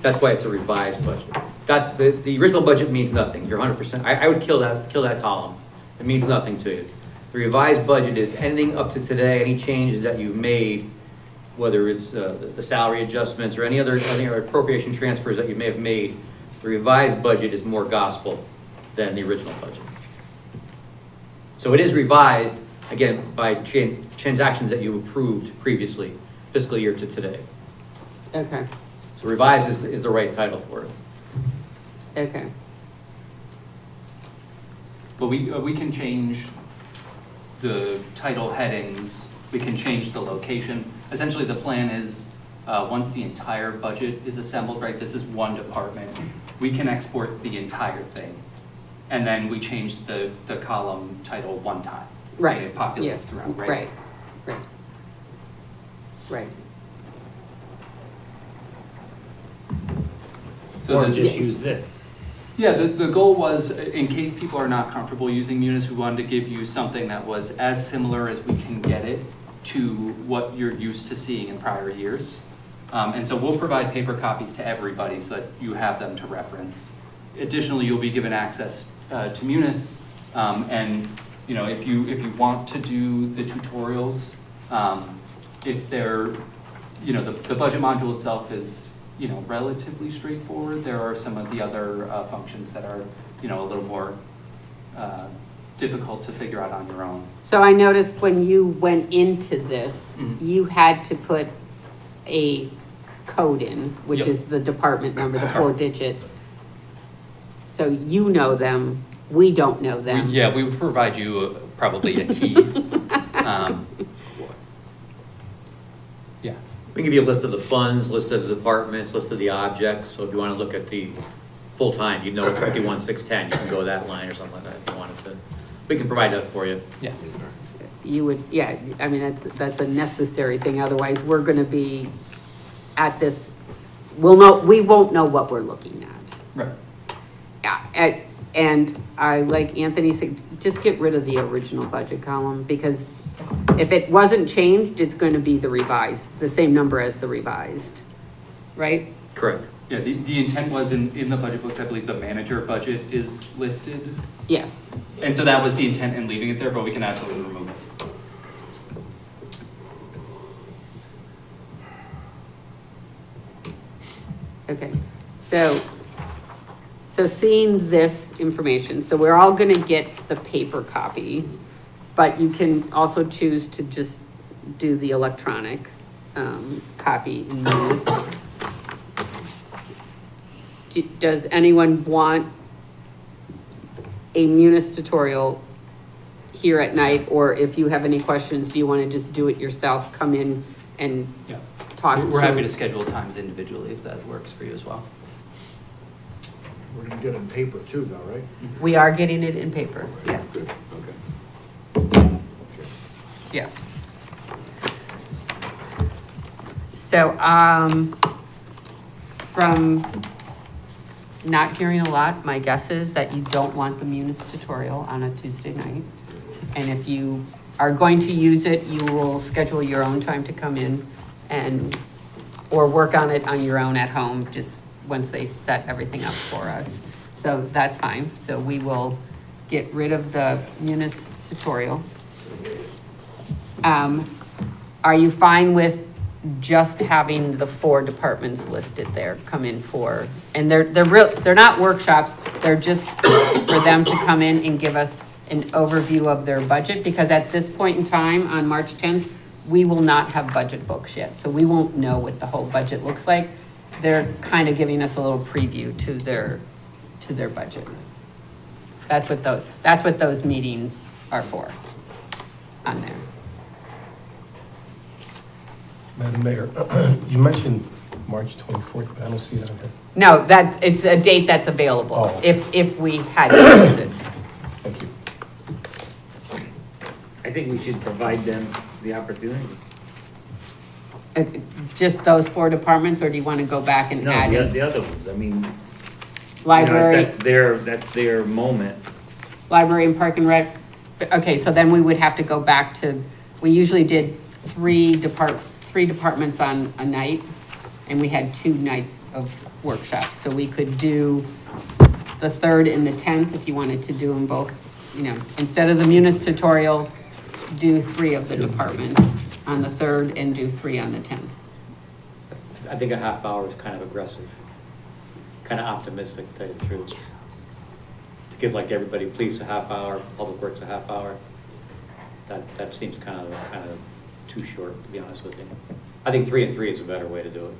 That's why it's a revised budget. That's, the original budget means nothing, you're 100%, I would kill that column. It means nothing to you. The revised budget is anything up to today, any changes that you've made, whether it's the salary adjustments or any other appropriation transfers that you may have made. The revised budget is more gospel than the original budget. So it is revised, again, by transactions that you approved previously, fiscal year to today. Okay, So revised is the right title for it. okay. But we can change the title headings, we can change the location. Essentially, the plan is, once the entire budget is assembled, right, this is one department, we can export the entire thing. And then we change the column title one time. Right. And it populates Yes. throughout, right? Right, right. Right. So Or the- just use this. Yeah, the goal was, in case people are not comfortable using Munis, we wanted to give you something that was as similar as we can get it to what you're used to seeing in prior years. And so we'll provide paper copies to everybody so that you have them to reference. Additionally, you'll be given access to Munis, and if you want to do the tutorials, if they're, the budget module itself is relatively straightforward. There are some of the other functions that are a little more difficult to figure out on your own. So I noticed when you went into this, you had to put a code in, which Yep. is the department number, the 4-digit. So you know them, we don't know them. Yeah, we would provide you probably a key. Yeah. We can give you a list of the funds, list of the departments, list of the objects, so if you want to look at the full-time, it's 51,610, you can go that line or something like that if you wanted to. We can provide that for you. Yeah. You would, yeah, I mean, that's a necessary thing, otherwise we're gonna be at this, we won't know what we're looking at. Right. Yeah, and I, like Anthony said, just get rid of the original budget column, because if it wasn't changed, it's going to be the same number as the revised, right? Correct. Yeah, the intent was in the budget books, I believe the manager budget is listed. Yes. And so that was the intent in leaving it there, but we can absolutely remove it. Okay, so seeing this information, so we're all gonna get the paper copy, but you can also choose to just do the electronic, copy in Munis. does anyone want a munis tutorial here at night? Or if you have any questions, do you want to just do it yourself, come in and Yeah. talk? We're happy to schedule times individually if that works for you as well. We're gonna get it in paper too, though, right? We are getting it in paper, yes. Good, okay. Yes. So, from not hearing a lot, my guess is that you don't want the munis tutorial on a Tuesday night. And if you are going to use it, you will schedule your own time to come in and, or work on it on your own at home, just once they set everything up for us. So that's fine. So we will get rid of the munis tutorial. Are you fine with just having the 4 departments listed there come in for? And they're not workshops, they're just for them to come in and give us an overview of their budget, because at this point in time, on March 10th, we will not have budget books yet, so we won't know what the whole budget looks like. They're kind of giving us a little preview to their budget. That's what those meetings are for on there. Madam Mayor, you mentioned March 24th, but I don't see that on here. No, it's a date that's available, Oh. if we had to use it. Thank you. I think we should provide them the opportunity. Just those 4 departments, or do you want to go back and No, add the in? other ones, I mean, you know, Library, that's their moment. library and park and rec. Okay, so then we would have to go back to, we usually did 3 departments on a night, and we had 2 nights of workshops. So we could do the 3rd and the 10th if you wanted to do them both, you know, instead of the munis tutorial, do 3 of the departments on the 3rd and do 3 on the 10th. I think a half hour is kind of aggressive, kind of optimistic, to tell you the truth. To give like everybody, police a half hour, public works a half hour, that seems kind of too short, to be honest with you. I think 3 and 3 is a better way to do it.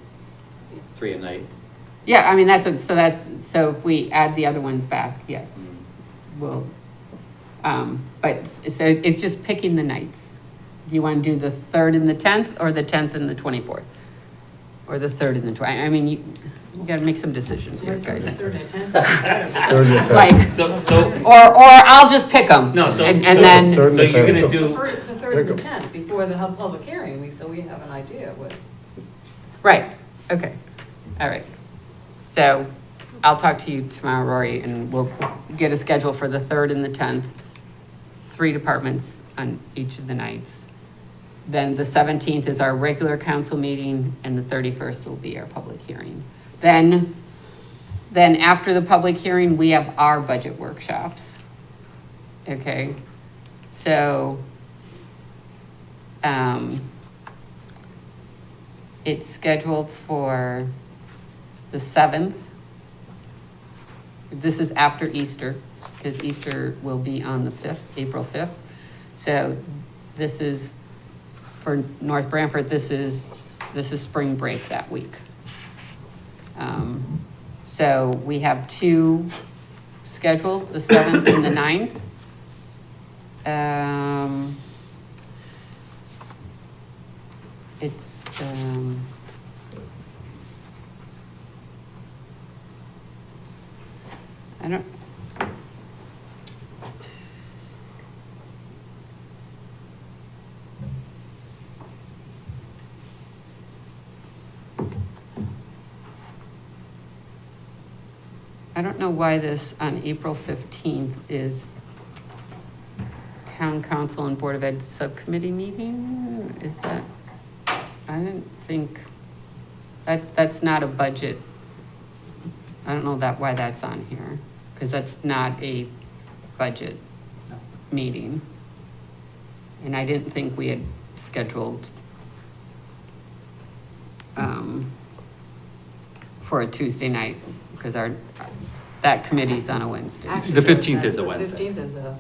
3 a night. Yeah, I mean, so if we add the other ones back, yes, we'll, but, so it's just picking the nights. Do you want to do the 3rd and the 10th, or the 10th and the 24th? Or the 3rd and the 20th? I mean, you gotta make some decisions here, guys. Like, or I'll just pick them. No, so, and then, so you're gonna do, The 3rd and the 10th, before the public hearing, so we have an idea what. right, okay, all right. So I'll talk to you tomorrow, Rory, and we'll get a schedule for the 3rd and the 10th, 3 departments on each of the nights. Then the 17th is our regular council meeting, and the 31st will be our public hearing. Then after the public hearing, we have our budget workshops. Okay, so, it's scheduled for the 7th. This is after Easter, because Easter will be on the 5th, April 5th. So this is, for North Branford, this is spring break that week. So we have 2 scheduled, the 7th and the 9th. It's, I don't. I don't know why this on April 15th is Town Council and Board of Ed Subcommittee meeting? Is that, I didn't think, that's not a budget. I don't know why that's on here, because that's not a budget meeting. And I didn't think we had scheduled for a Tuesday night, because that committee's on a Wednesday. Actually, The 15th is a the Wednesday. 15th is a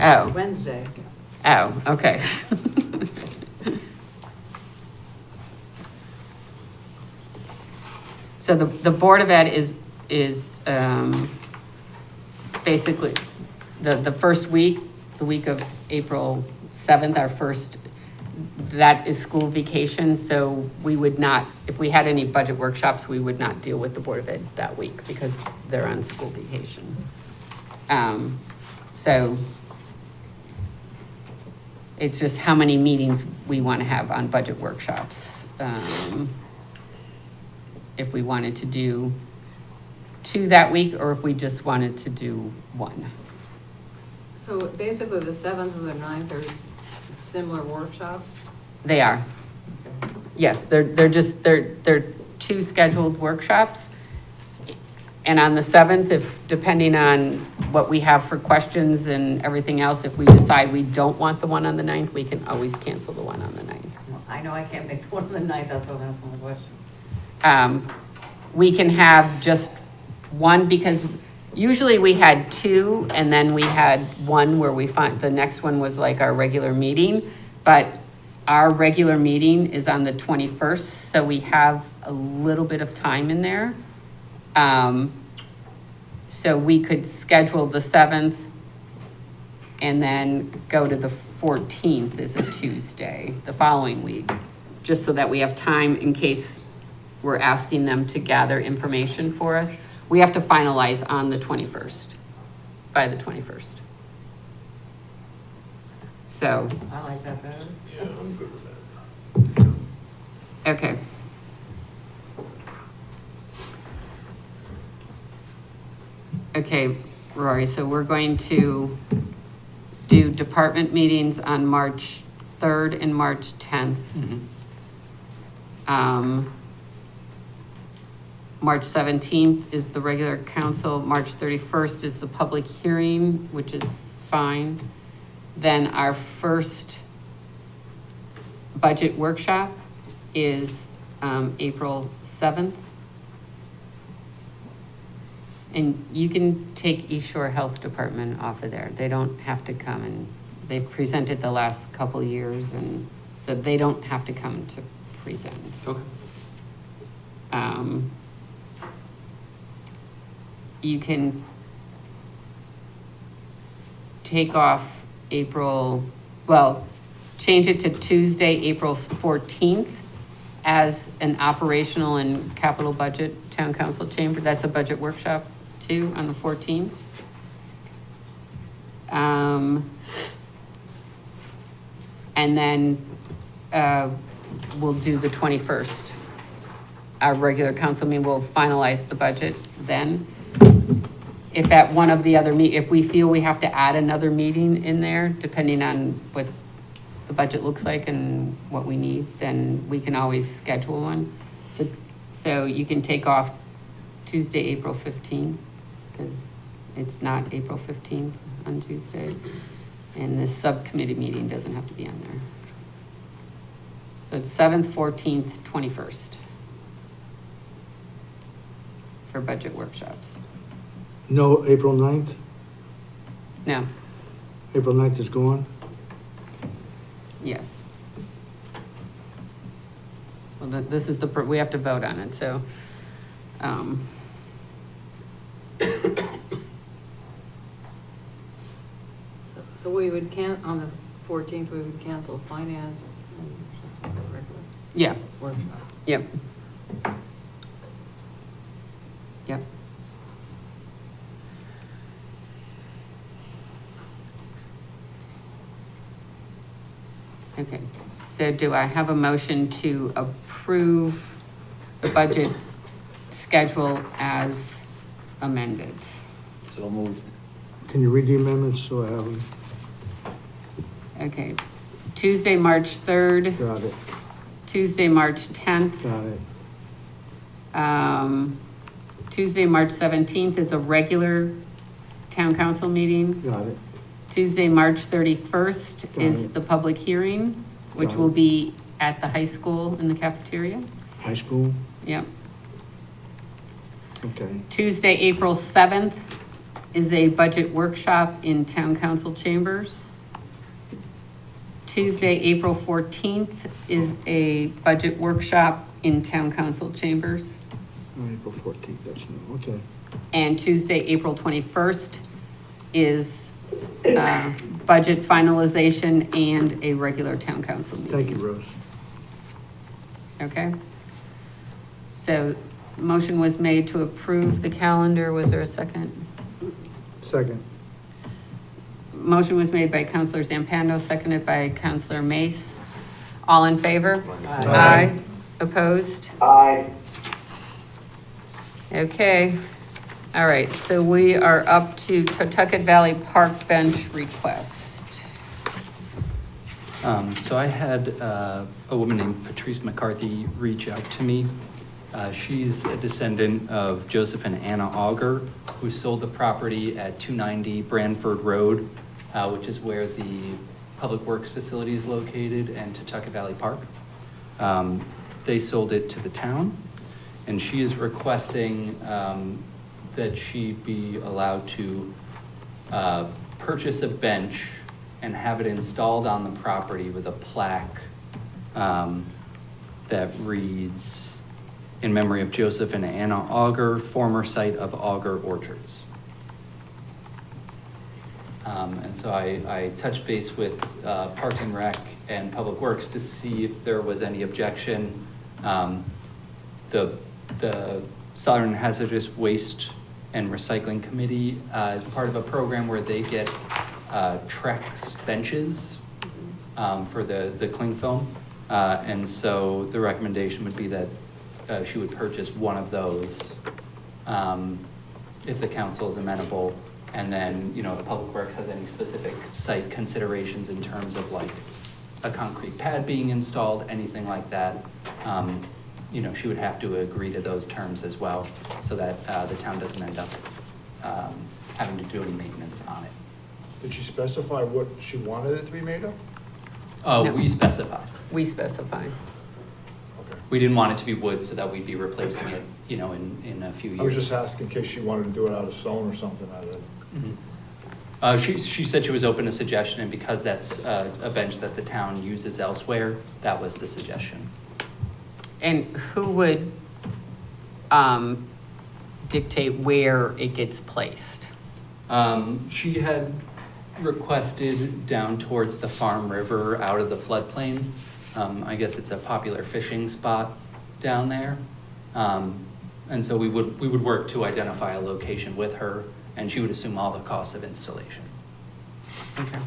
Oh. Wednesday. Oh, okay. So the Board of Ed is is, basically, the first week, the week of April 7th, our first, that is school vacation, so we would not, if we had any budget workshops, we would not deal with the Board of Ed that week because they're on school vacation. So it's just how many meetings we want to have on budget workshops. If we wanted to do 2 that week, or if we just wanted to do 1. So basically, the 7th and the 9th are similar workshops? They are. Yes, they're 2 scheduled workshops. And on the 7th, if, depending on what we have for questions and everything else, if we decide we don't want the one on the 9th, we can always cancel the one on the 9th. I know I can't make the one on the 9th, that's why I'm asking the question. We can have just 1, because usually we had 2, and then we had 1 where we find, the next one was like our regular meeting, but our regular meeting is on the 21st, so we have a little bit of time in there. So we could schedule the 7th and then go to the 14th is a Tuesday, the following week, just so that we have time in case we're asking them to gather information for us. We have to finalize on the 21st, by the 21st. So. I like that better. Yeah, I'm good with that. Okay. Okay, Rory, so we're going to do department meetings on March 3rd and March 10th. March 17th is the regular council, March 31st is the public hearing, which is fine. Then our first budget workshop is April 7th. And you can take East Shore Health Department off of there. They don't have to come, and they've presented the last couple years, and so they don't have to come to present. Okay. You can take off change it to Tuesday, April 14th as an operational and capital budget town council chamber. That's a budget workshop too, on the 14th. And then we'll do the 21st. Our regular council meeting, we'll finalize the budget then. If at one of the other if we feel we have to add another meeting in there, depending on what the budget looks like and what we need, then we can always schedule one. So you can take off Tuesday, April 15th, because it's not April 15th on Tuesday. And this subcommittee meeting doesn't have to be on there. So it's 7th, 14th, 21st for budget workshops. No, April 9th? No, April 9th is gone? yes. Well, this is we have to vote on it, so. So we would on the 14th, we would cancel finance and just have a regular Yeah, workshop. yep. Yep. Okay, so do I have a motion to approve the budget schedule as amended? So moved. Can you read the amendments so I have them? Okay, Tuesday, March 3rd, Got it, Tuesday, March 10th, got it, Tuesday, March 17th is a regular town council meeting. got it. Tuesday, March 31st Got is it. the public hearing, which Got will it. be at the high school in the cafeteria. High school, Yep. okay. Tuesday, April 7th is a budget workshop in town council chambers. Tuesday, April 14th is a budget workshop in town council chambers. April 14th, that's new, okay. And Tuesday, April 21st is budget finalization and a regular town council meeting. Thank you, Rose. Okay. So motion was made to approve the calendar. Was there a second? Second. Motion was made by Counselor Zampano, seconded by Counselor Mace. All in favor? Aye. Opposed? Aye. Okay. All right, so we are up to Totucket Valley Park bench request. So I had a woman named Patrice McCarthy reach out to me. She's a descendant of Joseph and Anna Auger, who sold the property at 290 Branford Road, which is where the Public Works facility is located, and Totucket Valley Park. They sold it to the town, and she is requesting that she be allowed to purchase a bench and have it installed on the property with a plaque that reads, "In memory of Joseph and Anna Auger, former site of Auger Orchards." And so I touched base with Parks and Rec and Public Works to see if there was any objection. The Southern Hazardous Waste and Recycling Committee is part of a program where they get Trex benches for the cling film. And so the recommendation would be that she would purchase one of those if the council is amenable. And then, you know, if Public Works has any specific site considerations in terms of like a concrete pad being installed, anything like that, you know, she would have to agree to those terms as well, so that the town doesn't end up having to do any maintenance on it. Did she specify what she wanted it to be made of? Oh, No. we specified. We specify. Okay. We didn't want it to be wood so that we'd be replacing it, you know, in a few years. I was just asking in case she wanted to do it out of stone or something out of it. Mhm. She said she was open to suggestion, and because that's a bench that the town uses elsewhere, that was the suggestion. And who would dictate where it gets placed? She had requested down towards the Farm River, out of the floodplain. I guess it's a popular fishing spot down there. And so we would work to identify a location with her, and she would assume all the costs of installation. Okay.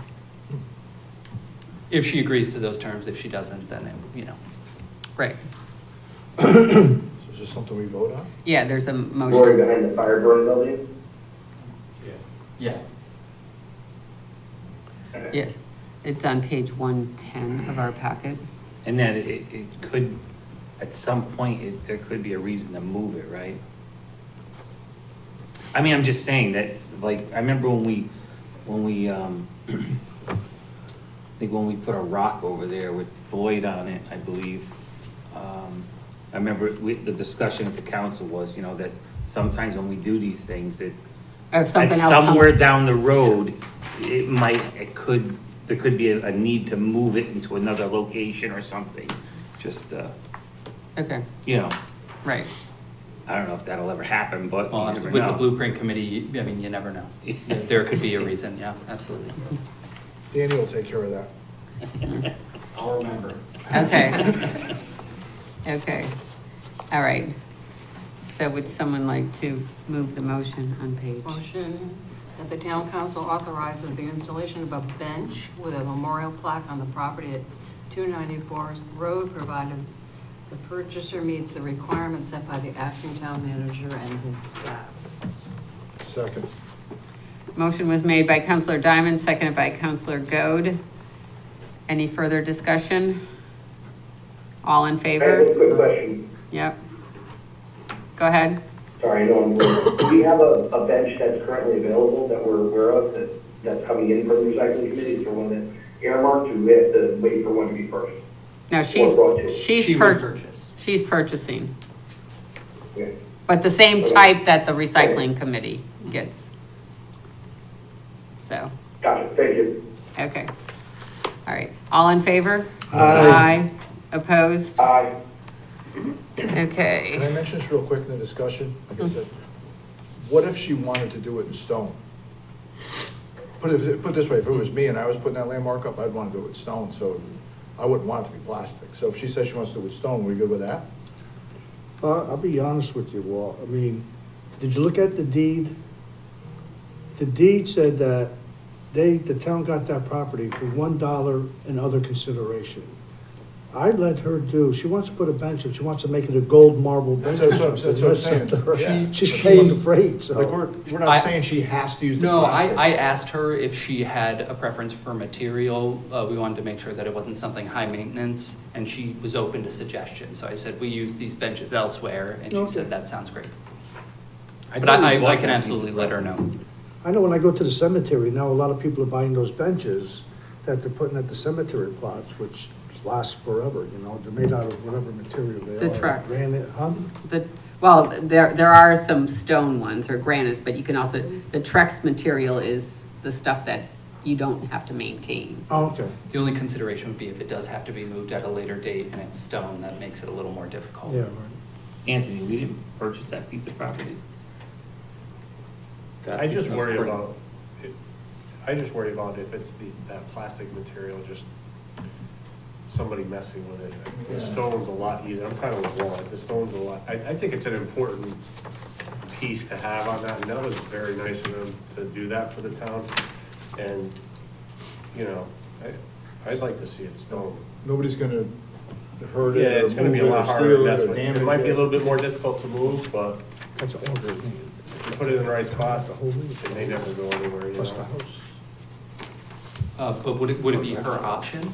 If she agrees to those terms, if she doesn't, then, you know. Right. So is this something we vote on? Yeah, there's a Rory motion. behind the fire burn building? Yeah. Yes, it's on page 110 of our packet. And then it could, at some point, there could be a reason to move it, right? I mean, I'm just saying that's like, I remember when we, I think when we put a rock over there with Floyd on it, I believe. I remember the discussion at the council was, you know, that sometimes when we do these things, If at something else comes. somewhere down the road, there could be a need to move it into another location or something. Just, Okay, you know, right. I don't know if that'll ever happen, but you Well, never with the know. Blueprint Committee, I mean, you never know. There could be a reason, yeah, absolutely. Danny will take care of that. I'll remember. Okay. Okay, all right. So would someone like to move the motion on page? Motion that the town council authorizes the installation of a bench with a memorial plaque on the property at 290 Forest Road, provided the purchaser meets the requirements set by the acting town manager and his staff. Second. Motion was made by Counselor Diamond, seconded by Counselor Goad. Any further discussion? All in I have a favor? quick question. Yep. Go ahead. Sorry, I know I'm late. Do we have a bench that's currently available that we're aware of that's coming in from the recycling committee? Is there one that's earmarked, or do we have to wait for one to be purchased? No, She would purchase. She's purchasing, Okay. but the same type that the recycling committee gets. So, Gotcha, thank you. okay. All right, all in favor? Aye. Opposed? Aye. Can Okay. I mention this real quick in the discussion? Like I said, what if she wanted to do it in stone? Put it this way, if it was me and I was putting that landmark up, I'd want to do it with stone, so I wouldn't want it to be plastic. So if she says she wants to do it with stone, we good with that? I'll be honest with you, Walt. I mean, did you look at the deed? The deed said that the town got that property for $1 and other consideration. I let her she wants to put a bench, if she wants to make it a gold marble bench. That's what I'm saying. Yeah. She's She paying wants- the freight, so. Like, we're not saying she has to use the No, plastic. I asked her if she had a preference for material. We wanted to make sure that it wasn't something high maintenance, and she was open to suggestions. So I said, we use these benches elsewhere, and she Okay. said, that sounds great. But thought we I bought can that absolutely piece of let her know. I know when I go to the cemetery, now a lot of people are buying those benches that they're putting at the cemetery plots, which last forever, you know, they're made out of whatever material they are. The trucks. Granite, huh? Well, there are some stone ones or granite, but you can also, the Trex material is the stuff that you don't have to maintain. Oh, okay. The only consideration would be if it does have to be moved at a later date and it's stone, that makes it a little more difficult. Yeah, right. Anthony, we didn't purchase that piece of property. I just worry about, if it's that plastic material, just somebody messing with it. The stone's a lot easier, I'm kind of with Walt, the stone's a lot, I think it's an important piece to have on that, and that was very nice of them to do that for the town. And, you know, I'd like to see it stone. Nobody's gonna hurt Yeah, it it's or gonna move be a it or lot harder steal to it mess or with. damage It might be a it. little bit more difficult to move, but That's all they need. if you put it in the right spot, and they never go anywhere, you Plus the know. house. But would it be her option?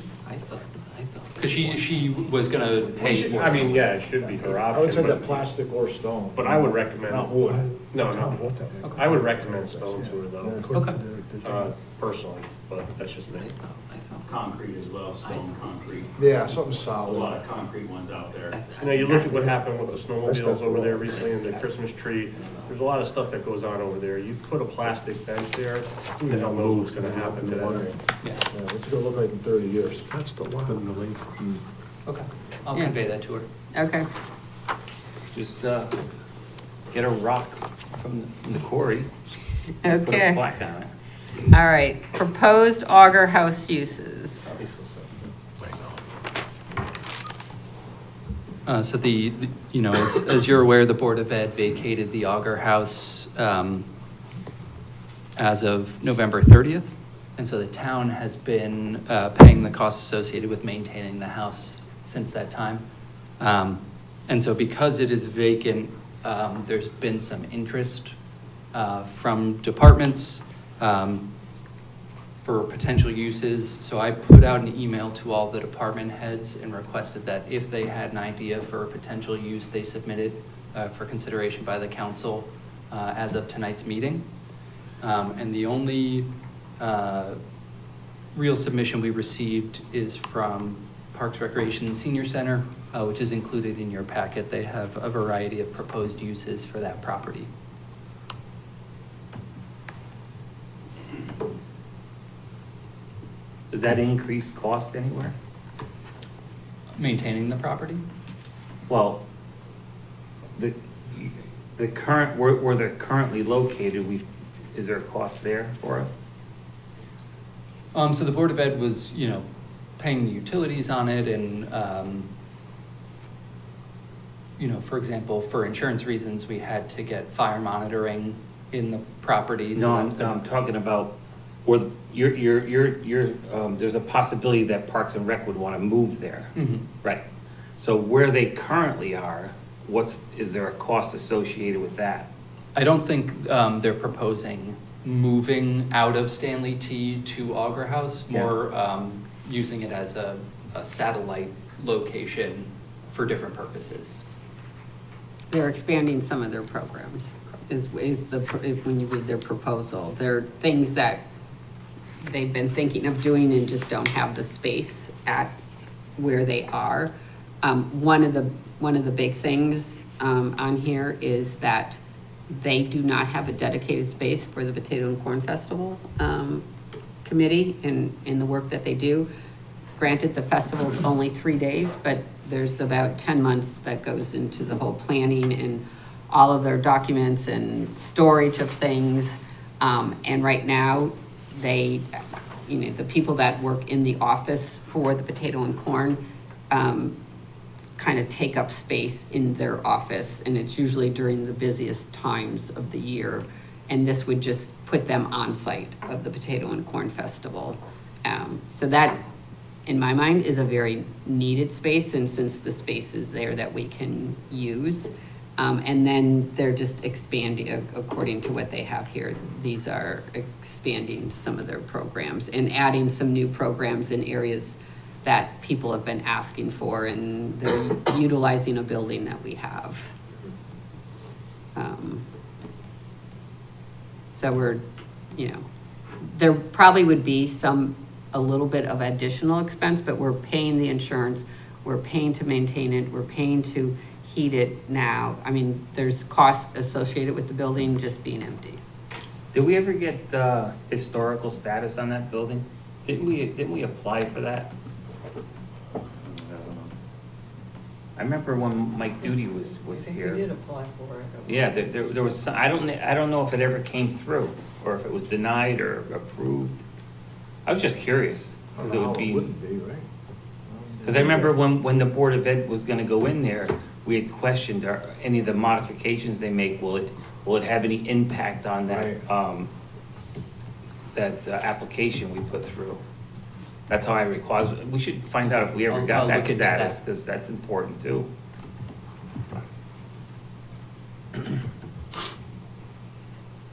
Because she was gonna pay for I mean, this. yeah, it should be her I would say option, that but, plastic or stone. but I would recommend, Not wood. no, I would recommend stone to her though, Okay. personally, but that's just me. Concrete as well, stone concrete. Yeah, something There's a solid. lot of concrete ones out there. You know, you look at what happened with the snowmobiles over there recently and the Christmas tree, there's a lot of stuff that goes on over there. You put a plastic bench there, who the hell knows what's gonna happen to that thing? Yeah, Yeah, what's it gonna look like in 30 years? That's the lot. okay. I'll Yeah. convey that to her. Okay, Just, get a rock from the quarry. Put a okay. plaque on it. All right, proposed auger house uses. So you know, as you're aware, the Board of Ed vacated the Auger House as of November 30th. And so the town has been paying the costs associated with maintaining the house since that time. And so because it is vacant, there's been some interest from departments for potential uses. So I put out an email to all the department heads and requested that if they had an idea for a potential use, they submitted for consideration by the council as of tonight's meeting. And the only real submission we received is from Parks, Recreation, and Senior Center, which is included in your packet. They have a variety of proposed uses for that property. Does that increase cost anywhere? Maintaining the property? Well, the current, where they're currently located, is there a cost there for us? So the Board of Ed was, you know, paying the utilities on it and, you know, for example, for insurance reasons, we had to get fire monitoring in the property. so No, that's been- I'm talking about, where there's a possibility that Parks and Rec would want to move there. Mhm. Right. So where they currently are, is there a cost associated with that? I don't think they're proposing moving out of Stanley T to Auger House, more using it as a satellite location for different purposes. They're expanding some of their programs, when you read their proposal. There are things that they've been thinking of doing and just don't have the space at where they are. One of the big things on here is that they do not have a dedicated space for the Potato and Corn Festival committee in the work that they do. Granted, the festival's only 3 days, but there's about 10 months that goes into the whole planning and all of their documents and storage of things. And right now, they, the people that work in the office for the potato and corn, kind of take up space in their office, and it's usually during the busiest times of the year. And this would just put them on site of the Potato and Corn Festival. So that, in my mind, is a very needed space, and since the space is there that we can use. And then they're just expanding, according to what they have here, these are expanding some of their programs and adding some new programs in areas that people have been asking for, and they're utilizing a building that we have. So we're, there probably would be a little bit of additional expense, but we're paying the insurance, we're paying to maintain it, we're paying to heat it now. I mean, there's cost associated with the building just being empty. Did we ever get historical status on that building? Didn't we apply for that? I remember when Mike Duty was I think here. we did apply for it. Yeah, there was some, I don't know if it ever came through, or if it was denied or approved. I was just curious, because it would be. Wouldn't be, right? Because I remember when the Board of Ed was gonna go in there, we had questioned, are any of the modifications they make, will it have any impact on that, application we put through? That's how I recall. We should find out if we ever I'll got that look into status, that. because that's important too.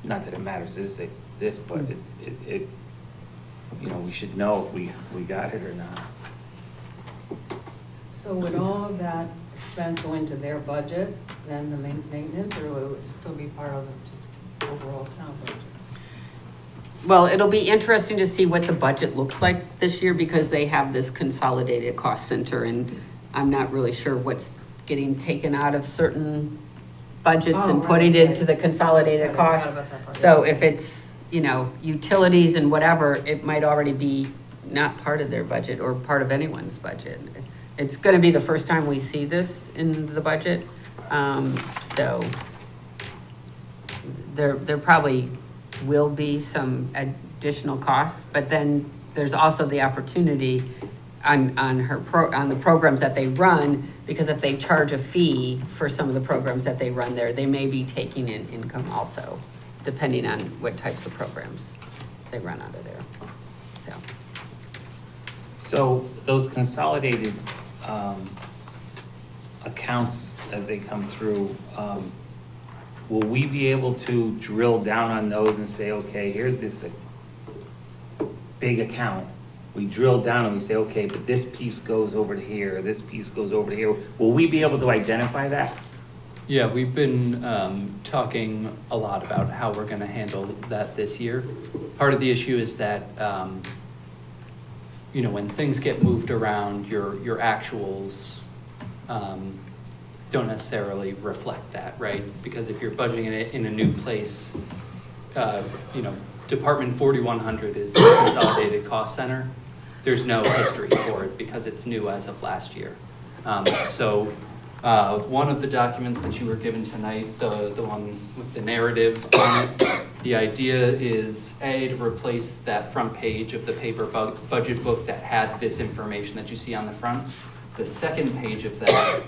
Not that it matters this, but it, we should know if we got it or not. So would all of that expense go into their budget, then the maintenance, or would it still be part of the overall town budget? Well, it'll be interesting to see what the budget looks like this year, because they have this consolidated cost center, and I'm not really sure what's getting taken out of certain budgets and putting it into the consolidated costs. So if it's, utilities and whatever, it might already be not part of their budget or part of anyone's budget. It's gonna be the first time we see this in the budget, so there probably will be some additional costs, but then there's also the opportunity on the programs that they run, because if they charge a fee for some of the programs that they run there, they may be taking in income also, depending on what types of programs they run out of there, so. So those consolidated accounts as they come through, will we be able to drill down on those and say, okay, here's this big account. We drill down and we say, okay, but this piece goes over to here, this piece goes over to here. Will we be able to identify that? Yeah, we've been talking a lot about how we're gonna handle that this year. Part of the issue is that, when things get moved around, your actuals don't necessarily reflect that, right? Because if you're budgeting it in a new place, Department 4100 is a consolidated cost center. There's no history for it because it's new as of last year. So one of the documents that you were given tonight, the one with the narrative on it, the idea is to replace that front page of the paper budget book that had this information that you see on the front. The second page of that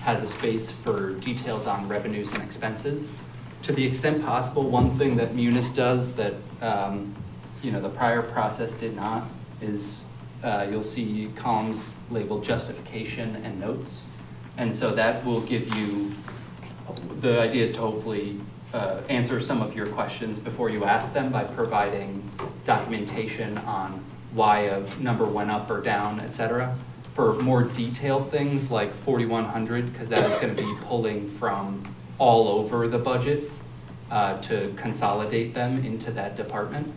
has a space for details on revenues and expenses. To the extent possible, one thing that Munis does that the prior process did not is you'll see columns labeled justification and notes. And so that will give you, the idea is to hopefully answer some of your questions before you ask them by providing documentation on why a number went up or down, et cetera. For more detailed things like 4100, because that is going to be pulling from all over the budget to consolidate them into that department.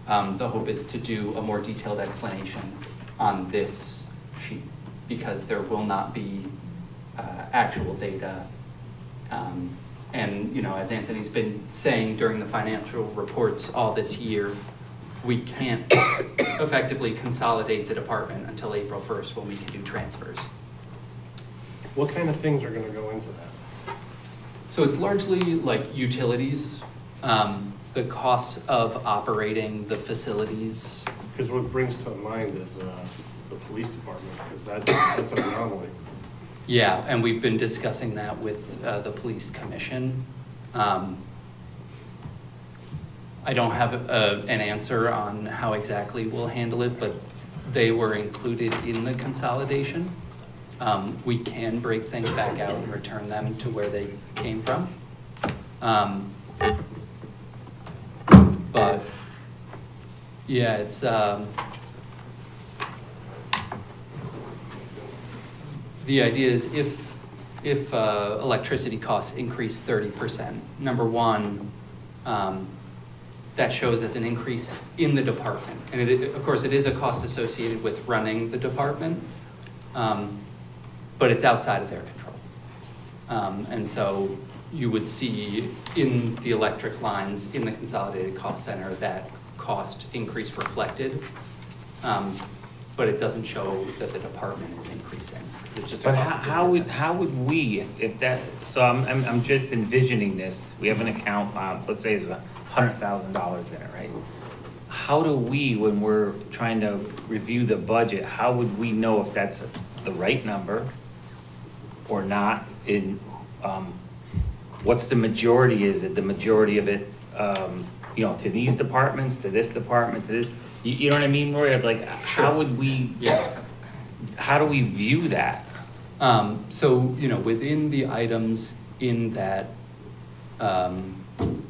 The hope is to do a more detailed explanation on this sheet, because there will not be actual data. And as Anthony's been saying during the financial reports all this year, we can't effectively consolidate the department until April 1st when we can do transfers. What kind of things are gonna go into that? So it's largely like utilities, the costs of operating the facilities. Because what brings to mind is the police department, because that's an anomaly. Yeah, and we've been discussing that with the police commission. I don't have an answer on how exactly we'll handle it, but they were included in the consolidation. We can break things back out and return them to where they came from. But, yeah, it's, the idea is if electricity costs increase 30%, number one, that shows as an increase in the department. And of course, it is a cost associated with running the department, but it's outside of their control. And so you would see in the electric lines in the consolidated cost center that cost increase reflected, but it doesn't show that the department is increasing. It's just a But cost of how doing would, business. how would we, if that, so I'm just envisioning this, we have an account, let's say it's $100,000 in it, right? How do we, when we're trying to review the budget, how would we know if that's the right number or not? What's the majority? Is it the majority of it, you know, to these departments, to this department, to this? You know what I mean, Roy? Like, how would we, how do we view that? So, you know, within the items in that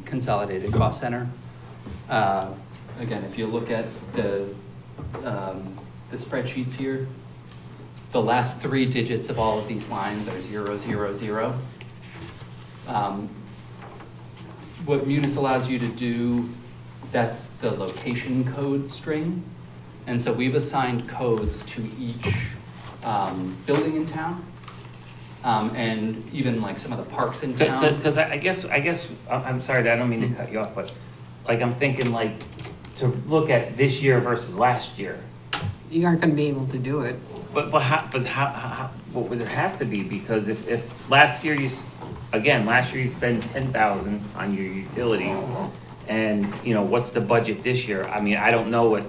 consolidated cost center, again, if you look at the spreadsheets here, the last 3 digits of all of these lines are 0, 0, 0. What Munis allows you to do, that's the location code string. And so we've assigned codes to each building in town, and even like some of the parks in town. Because I guess, I'm sorry, I don't mean to cut you off, but like, I'm thinking like, to look at this year versus last year. You aren't gonna be able to do it. But how, well, there has to be, because if last year last year you spent 10,000 on your utilities, and, you know, what's the budget this year? I mean, I don't know what,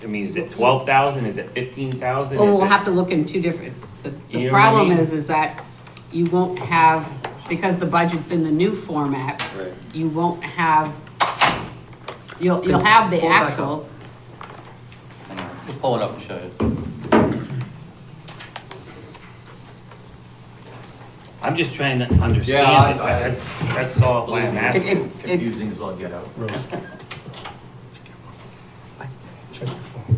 I mean, is it 12,000, is it 15,000? Well, we'll have to look in two different, You the know what I problem mean? is that you won't have, because the budget's in the new format, you won't have, you'll have the Pull it back actual. Hang on, we'll pull it up and show you. I'm just trying to understand it, that's all why I'm asking. Confusing as all get out. Check your phone.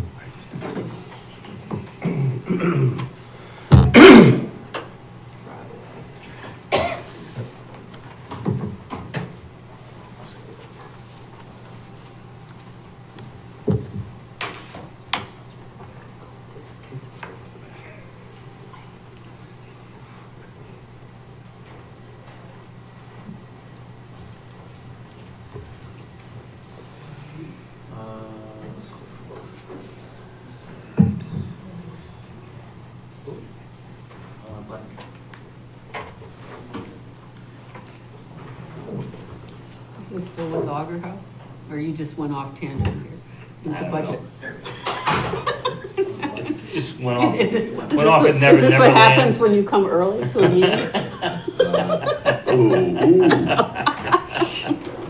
Is this still with the Auger House? Or you just went off tangent here into budget? Just went off, Is this went off and never, is this never what happens landed. when you come early to a meeting?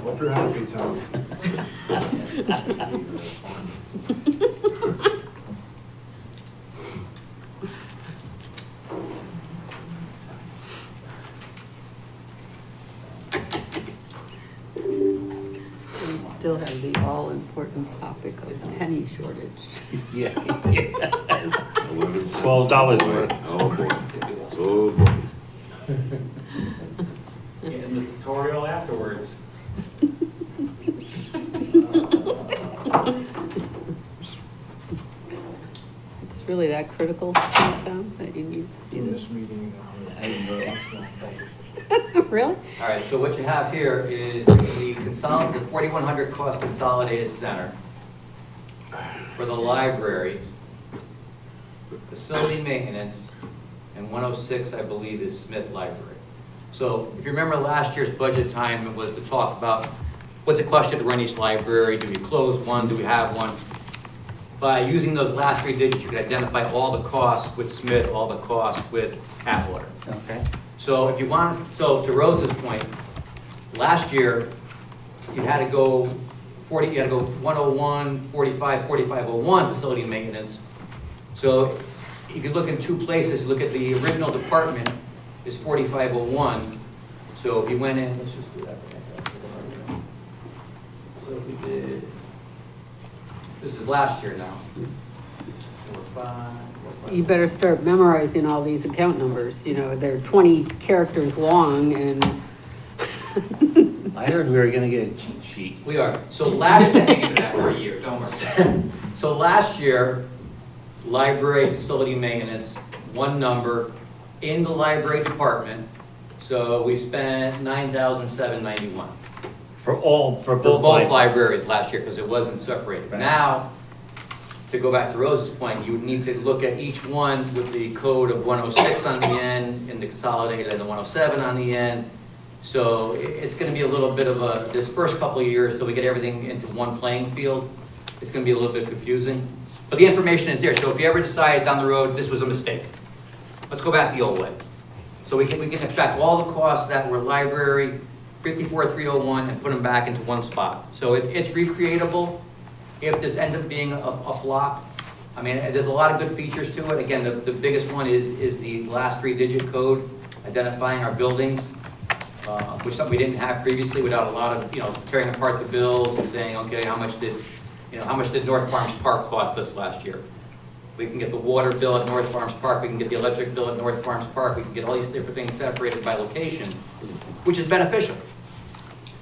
Hope you're happy, Tom. We still have the all-important topic of penny shortage. Yeah. $12 worth. Oh, boy. Oh, boy. In the tutorial afterwards. It's really that critical, Tom, that you need to see In this? this meeting, Really? All right, so what you have here is the 4,100 cost consolidated center for the library, facility maintenance, and 106, I believe, is Smith Library. So if you remember last year's budget time, it was to talk about what's it cost you to run each library? Do we close one? Do we have one? By using those last 3 digits, you can identify all the costs with Smith, all the costs with Atwater. Okay. So if you want, so to Rose's point, last year, you had to go 40, you had to go 101, 45, 4501 facility maintenance. So if you look in 2 places, look at the original department is 4501. So if you went in, let's just do that. So if we did, this is last year now. 4, 5, You better start memorizing all these account numbers, you know, they're 20 characters long and. I heard we were gonna get a cheat sheet. We are. So last year, that for a year, don't worry. so last year, library facility maintenance, one number in the library department. So we spent $9,791 For both for both libraries last year because it wasn't separated. Right. Now, to go back to Rose's point, you would need to look at each one with the code of 106 on the end and the consolidated and the 107 on the end. So it's going to be a little bit of a, this first couple of years till we get everything into one playing field, it's going to be a little bit confusing. But the information is there. So if you ever decide down the road, this was a mistake, let's go back the old way. So we can extract all the costs that were library, 54,301, and put them back into one spot. So it's recreatable. If this ends up being a flop, I mean, there's a lot of good features to it. Again, the biggest one is the last 3-digit code, identifying our buildings, which something we didn't have previously without a lot of, tearing apart the bills and saying, okay, how much did North Farms Park cost us last year? We can get the water bill at North Farms Park, we can get the electric bill at North Farms Park, we can get all these different things separated by location, which is beneficial.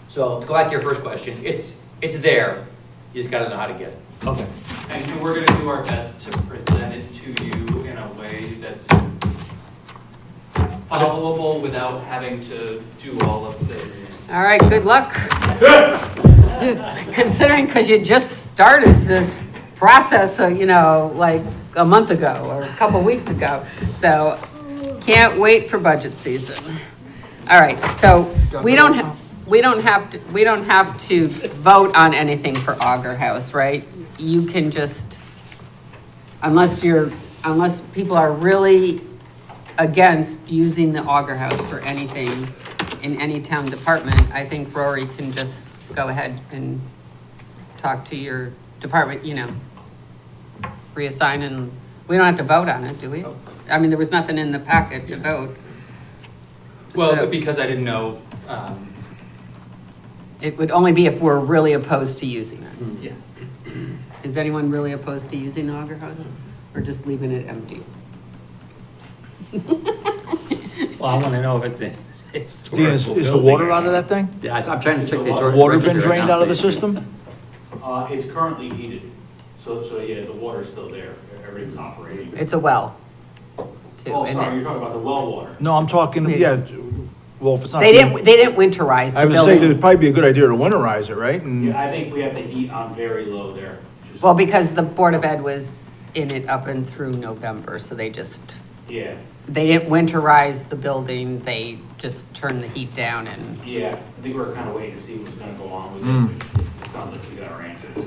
So to go back to your first question, it's there, you just gotta know how to get it. Okay. And we're gonna do our best to present it to you in a way that's followable without having to do all of this. All right, good luck. Considering, because you just started this process, like a month ago or a couple weeks ago. So can't wait for budget season. All right, so we don't have to vote on anything for Auger House, right? You can just, unless people are really against using the Auger House for anything in any town department, I think Rory can just go ahead and talk to your department, reassign, and we don't have to vote on it, do we? I mean, there was nothing in the packet to vote. Well, So because I didn't know, it would only be if we're really opposed to using it. yeah. Is anyone really opposed to using the Auger House, or just leaving it empty? Well, I wanna know if it's a Dean, historical is the building water or out of not. that thing? Yeah, I'm trying to check the. Water been drained out of the system? It's currently heated, so yeah, the water's still there, everything's operating. It's a well, too. Oh, and sorry, it- you're talking about the well water. No, I'm talking, yeah, well, if it's not. They didn't winterize I the was saying building. it'd probably be a good idea to winterize it, right? And Yeah, I think we have the heat on very low there. Well, because the Board of Ed was in it up and through November, so they Yeah, didn't winterize the building, they just turned the heat down and, yeah, I think we're kind of waiting to see what's gonna go on with it. It sounds like we got our answer, so.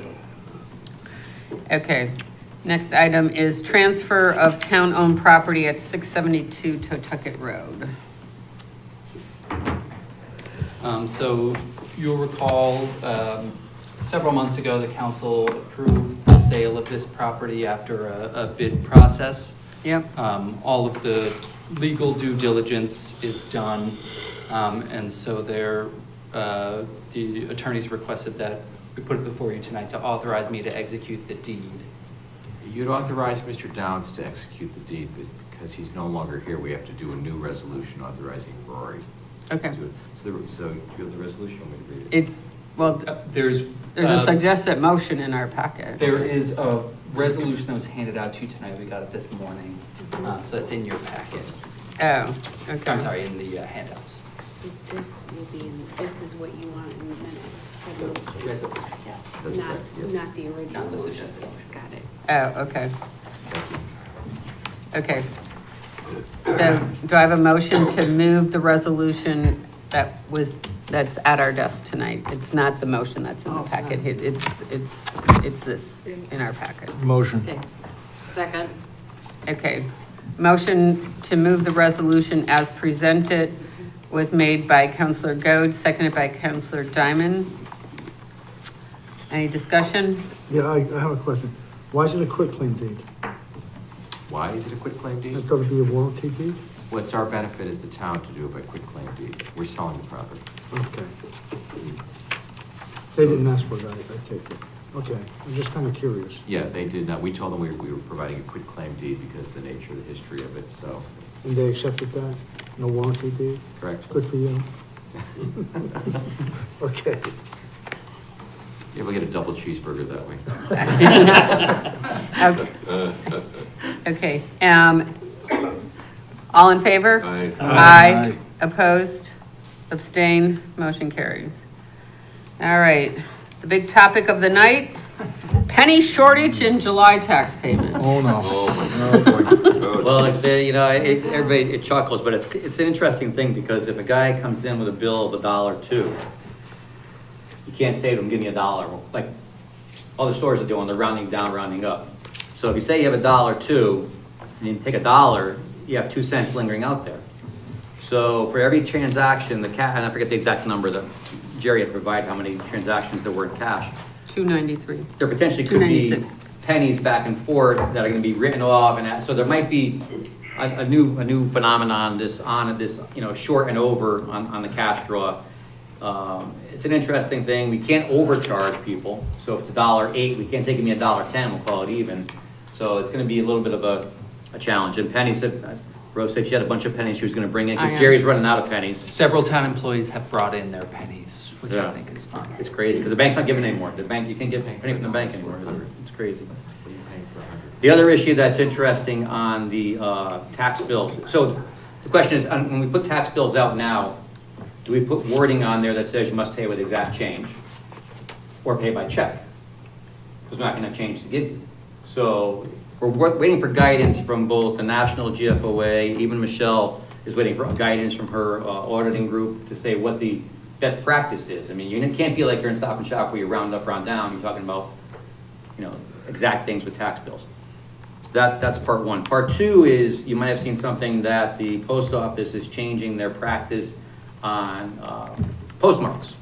okay. Next item is transfer of town-owned property at 672 Totucket Road. So you'll recall, several months ago, the council approved the sale of this property after a bid process. Yep. All of the legal due diligence is done, and so the attorneys requested that we put it before you tonight to authorize me to execute the deed. You'd authorize Mr. Downs to execute the deed, but because he's no longer here, we have to do a new resolution authorizing Rory. Okay. So you have the resolution, I'm going to read it. It's, well, There's there's a suggested motion in our packet. There is a resolution that was handed out to you tonight, we got it this morning, so it's in your packet. Oh, okay. I'm sorry, in the handouts. So this will be, this is what you want in the minutes. for the motion. Resolution. Yeah, That's correct, yes. not the original Not the motion. suggested motion. Got it. Oh, okay. Thank you. Okay. So do I have a motion to move the resolution that's at our desk tonight? It's not the motion that's in the packet. It's this in our packet. Motion. Okay. Second. Okay. Motion to move the resolution as presented was made by Counselor Goad, seconded by Counselor Diamond. Any discussion? Yeah, I have a question. Why is it a quitclaim deed? Why is it a quitclaim deed? It's going to be a warranty deed? Well, it's our benefit as the town to do it by quitclaim deed. We're selling the property. Okay. They didn't ask for that, I take it. Okay, I'm just kind of curious. Yeah, they did not. We told them we were providing a quitclaim deed because of the nature of the history of it, so. And they accepted that? No warranty deed? Correct. Good for you. Okay. Yeah, we'll get a double cheeseburger that way. Okay, all in favor? Aye. Aye. Opposed? Abstain? Motion carries. All right, the big topic of the night, penny shortage in July tax payments. Oh, no. Well, everybody, it chuckles, but it's an interesting thing, because if a guy comes in with a bill of $1.02, you can't say to him, give me $1, like other stores are doing, they're rounding down, rounding up. So if you say you have $1.02, and you take $1, you have 2 cents lingering out there. So for every transaction, and I forget the exact number that Jerry had provided, how many transactions there were in cash. 293. There potentially could be 296. pennies back and forth that are gonna be written off, so there might be a new phenomenon, short and over on the cash draw. It's an interesting thing. We can't overcharge people. So if it's $1.08, we can't say give me $1.10, we'll call it even. So it's gonna be a little bit of a challenge. And Penny said, Rose said she had a bunch of pennies she was gonna bring in, I because am. Jerry's running out of pennies. Several town employees have brought in their pennies, which I Yeah. think is fun. It's crazy, because the bank's not giving anymore. The bank, you can't get a penny from the bank anymore. It's crazy. The other issue that's interesting on the tax bills, so the question is, when we put tax bills out now, do we put wording on there that says you must pay with exact change or pay by check? Because we're not going to change to give you. So we're waiting for guidance from both the National GFOA, even Michelle is waiting for guidance from her auditing group to say what the best practice is. I mean, you can't be like you're in Stop and Shop where you round up, round down. You're talking about, exact things with tax bills. So that's part one. Part two is, you might have seen something that the post office is changing their practice on postmarks,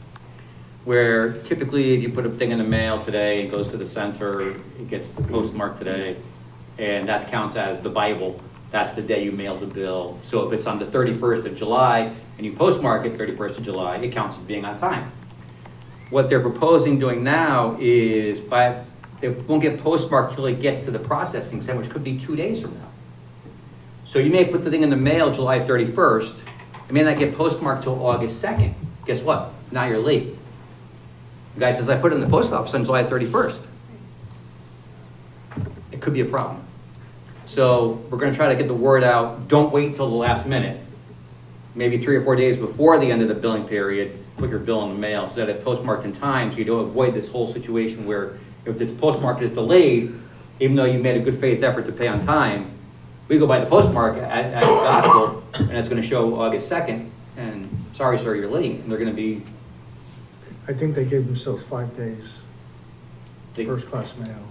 where typically if you put a thing in the mail today, it goes to the center, it gets the postmark today, and that's counted as the Bible. That's the day you mail the bill. So if it's on the 31st of July and you postmark it 31st of July, it counts as being on time. What they're proposing doing now is they won't get postmarked till it gets to the processing center, which could be 2 days from now. So you may put the thing in the mail July 31st, it may not get postmarked till August 2nd. Guess what? Now you're late. The guy says, I put it in the post office on July 31st. It could be a problem. So we're gonna try to get the word out, don't wait till the last minute. Maybe 3 or 4 days before the end of the billing period, put your bill in the mail so that it's postmarked in time, so you don't avoid this whole situation where if it's postmarked is delayed, even though you made a good faith effort to pay on time, we go by the postmark at gospel, and it's gonna show August 2nd, and sorry, sir, you're late, and they're gonna be. I think they gave themselves 5 days, first-class mail,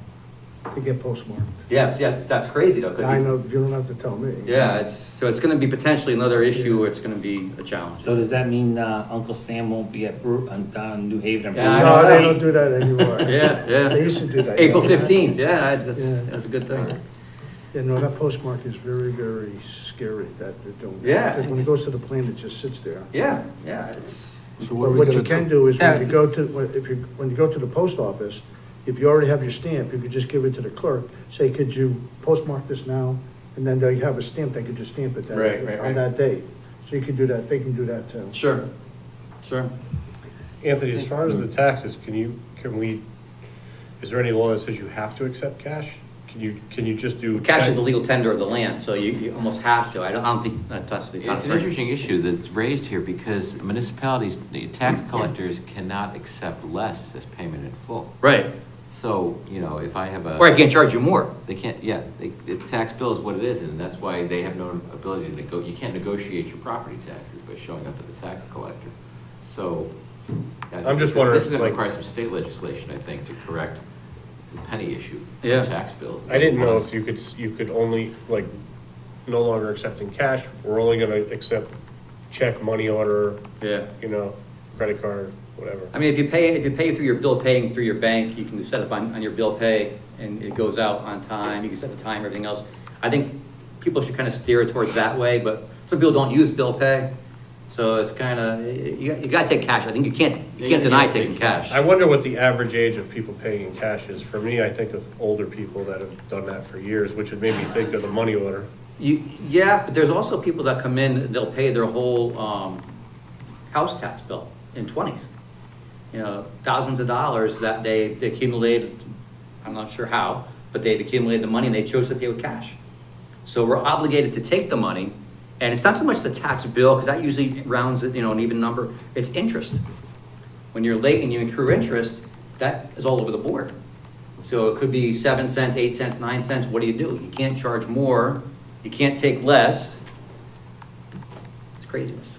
to get postmarked. Yeah, that's crazy though. I know, you don't have to tell me. Yeah, so it's gonna be potentially another issue, it's gonna be a challenge. So does that mean Uncle Sam won't be down in New Haven? Yeah, No, they don't do that anymore. Yeah. They used to do that. April 15th, that's a good thing. Yeah, no, that postmark is very, very scary that they're doing. Yeah. Because when it goes to the plan, it just sits there. Yeah, it's. So But what you can do is when you go to, when you go to the post office, if you already have your stamp, you could just give it to the clerk, say, could you postmark this now? And then they have a stamp, they could just stamp it Right. on that date. So you can do that, they can do that too. Sure. Anthony, as far as the taxes, is there any law that says you have to accept cash? Can you just do? Cash is the legal tender of the land, so you almost have to. I don't think that's the. It's an interesting issue that's raised here because municipalities, the tax collectors cannot accept less as payment in full. Right. So, you know, if I have a. Or I can't charge you more. They can't, yeah, the tax bill is what it is, and that's why they have no ability to you can't negotiate your property taxes by showing up at the tax collector. So. I'm just wondering This if is it's gonna like- require some state legislation, I think, to correct the penny issue. for Yeah. Tax bills. I didn't know if you could only, like, no longer accepting cash, we're only gonna accept check, money order, Yeah. you know, credit card, whatever. I mean, if you pay through your bill paying through your bank, you can set up on your bill pay, and it goes out on time, you can set the time, everything else. I think people should kind of steer towards that way, but some people don't use bill pay, so it's kind of, you gotta take cash. I think you can't deny taking cash. I wonder what the average age of people paying in cash is. For me, I think of older people that have done that for years, which would make me think of the money order. Yeah, but there's also people that come in, they'll pay their whole, house tax bill in 20s. You know, thousands of dollars that they accumulated, I'm not sure how, but they've accumulated the money and they chose to pay with cash. So we're obligated to take the money, and it's not so much the tax bill, because that usually rounds it, you know, an even number, it's interest. When you're late and you accrue interest, that is all over the board. So it could be 7 cents, 8 cents, 9 cents, what do? You can't charge more, you can't take less. It's craziness.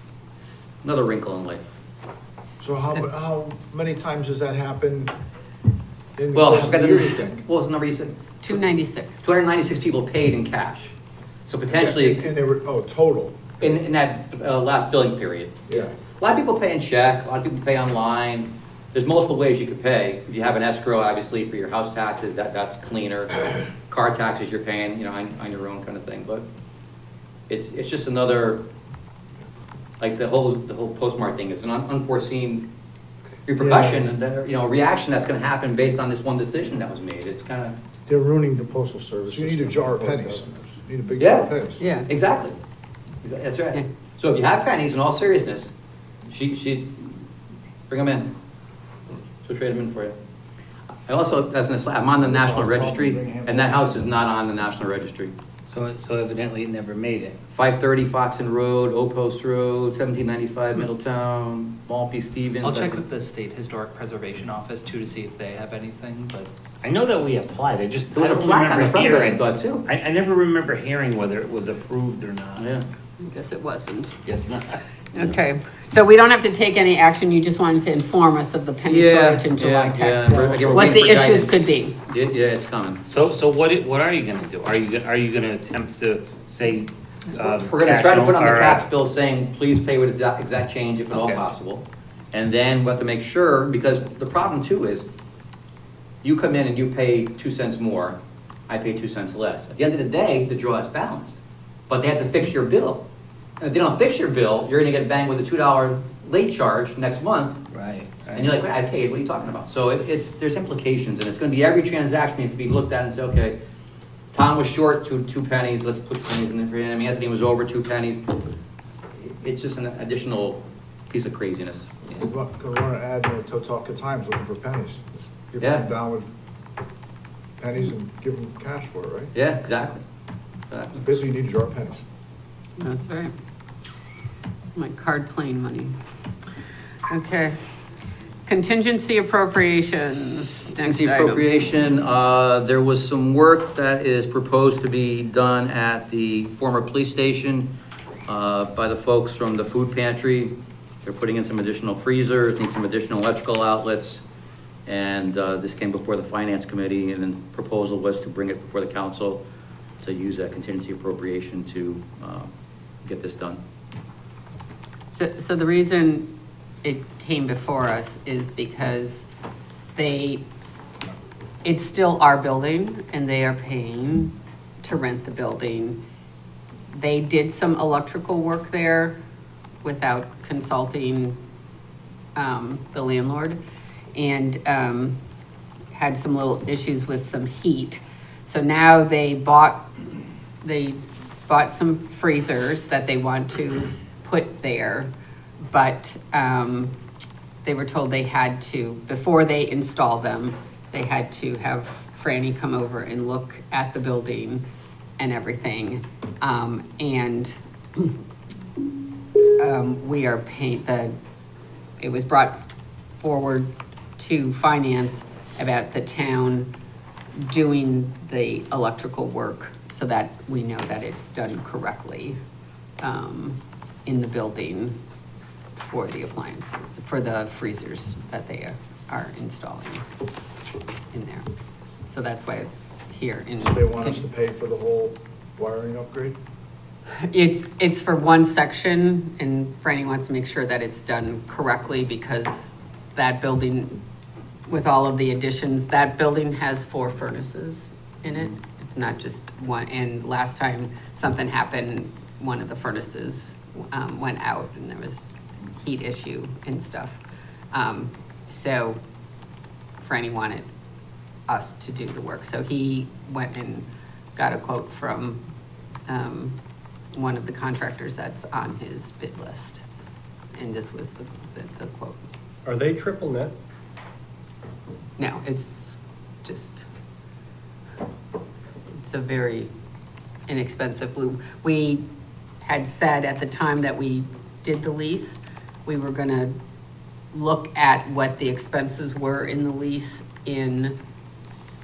Another wrinkle in life. So how many times does that happen in the Well, course of the year, you think? what was the number you said? 296. 296 people paid in cash. So potentially, And they were, total, in that last billing period. yeah. A lot of people pay in check, a lot of people pay online. There's multiple ways you could pay. If you have an escrow, obviously, for your house taxes, that's cleaner. Car taxes, you're paying, you know, on your own kind of thing. But it's just another, like the whole postmark thing is an unforeseen repercussion, and you know, reaction that's gonna happen based on this one decision that was made. It's kind of. They're ruining the postal service. So you need a system. jar of pennies. You need a big jar of pennies. Yeah. Exactly. That's right. So if you have pennies, in all seriousness, she bring them in. She'll trade them in for you. I also, I'm on the National Registry, and that house is not on the National Registry. So evidently it never made it. 530 Foxen Road, Old Post Road, 1795 Middletown, Maltby Stevens. I'll check with the State Historic Preservation Office too to see if they have anything, but. I know that we applied, There was a plaque on the front of it, I thought, too. I never remember hearing whether it was approved or not. Yeah. I guess it wasn't. Guess not. Okay, so we don't have to take any action, you just wanted to inform us of the penny shortage in July tax bill, Again, we're what the waiting for issues guidance. could be. Yeah, it's coming. So what are you gonna do? Are you gonna attempt to say? We're gonna try to put on the cash tax or, bill saying, please pay with exact change if at all Okay. possible. And then we have to make sure, because the problem too is, you come in and you pay 2 cents more, I pay 2 cents less. At the end of the day, the draw is balanced, but they have to fix your bill. And if they don't fix your bill, you're gonna get banged with a $2 late charge next month, Right. and you're like, wait, I paid, what are you talking about? So there's implications, and it's gonna be, every transaction needs to be looked at and say, okay, Tom was short two pennies, let's put pennies in there for him. Anthony was over 2 pennies. It's just an additional piece of craziness. We want to add the Totucket Times looking for pennies. Just people Yeah. come down with pennies and give them cash for it, right? Yeah, exactly. Basically, you need a jar of pennies. That's right. My card plane money. Okay. Contingency appropriations, next Contingency item. appropriation, there was some work that is proposed to be done at the former police station by the folks from the food pantry. They're putting in some additional freezers, need some additional electrical outlets. And this came before the finance committee, and then the proposal was to bring it before the council to use that contingency appropriation to get this done. So the reason it came before us is because it's still our building and they are paying to rent the building. They did some electrical work there without consulting the landlord, and had some little issues with some heat. So now they bought some freezers that they want to put there, but they were told they had to, before they install them, they had to have Franny come over and look at the building and everything. We are paying it was brought forward to finance about the town doing the electrical work so that we know that it's done correctly in the building for the appliances, for the freezers that they are installing in there. So that's why it's here in. So they want us to pay for the whole wiring upgrade? It's for one section, and Franny wants to make sure that it's done correctly because that building, with all of the additions, that building has 4 furnaces in it. It's not just one, and last time something happened, one of the furnaces went out and there was heat issue and stuff. So Franny wanted us to do the work. So he went and got a quote from one of the contractors that's on his bid list. And this was the quote. Are they triple net? No, it's just, it's a very inexpensive blue. We had said at the time that we did the lease, we were gonna look at what the expenses were in the lease in,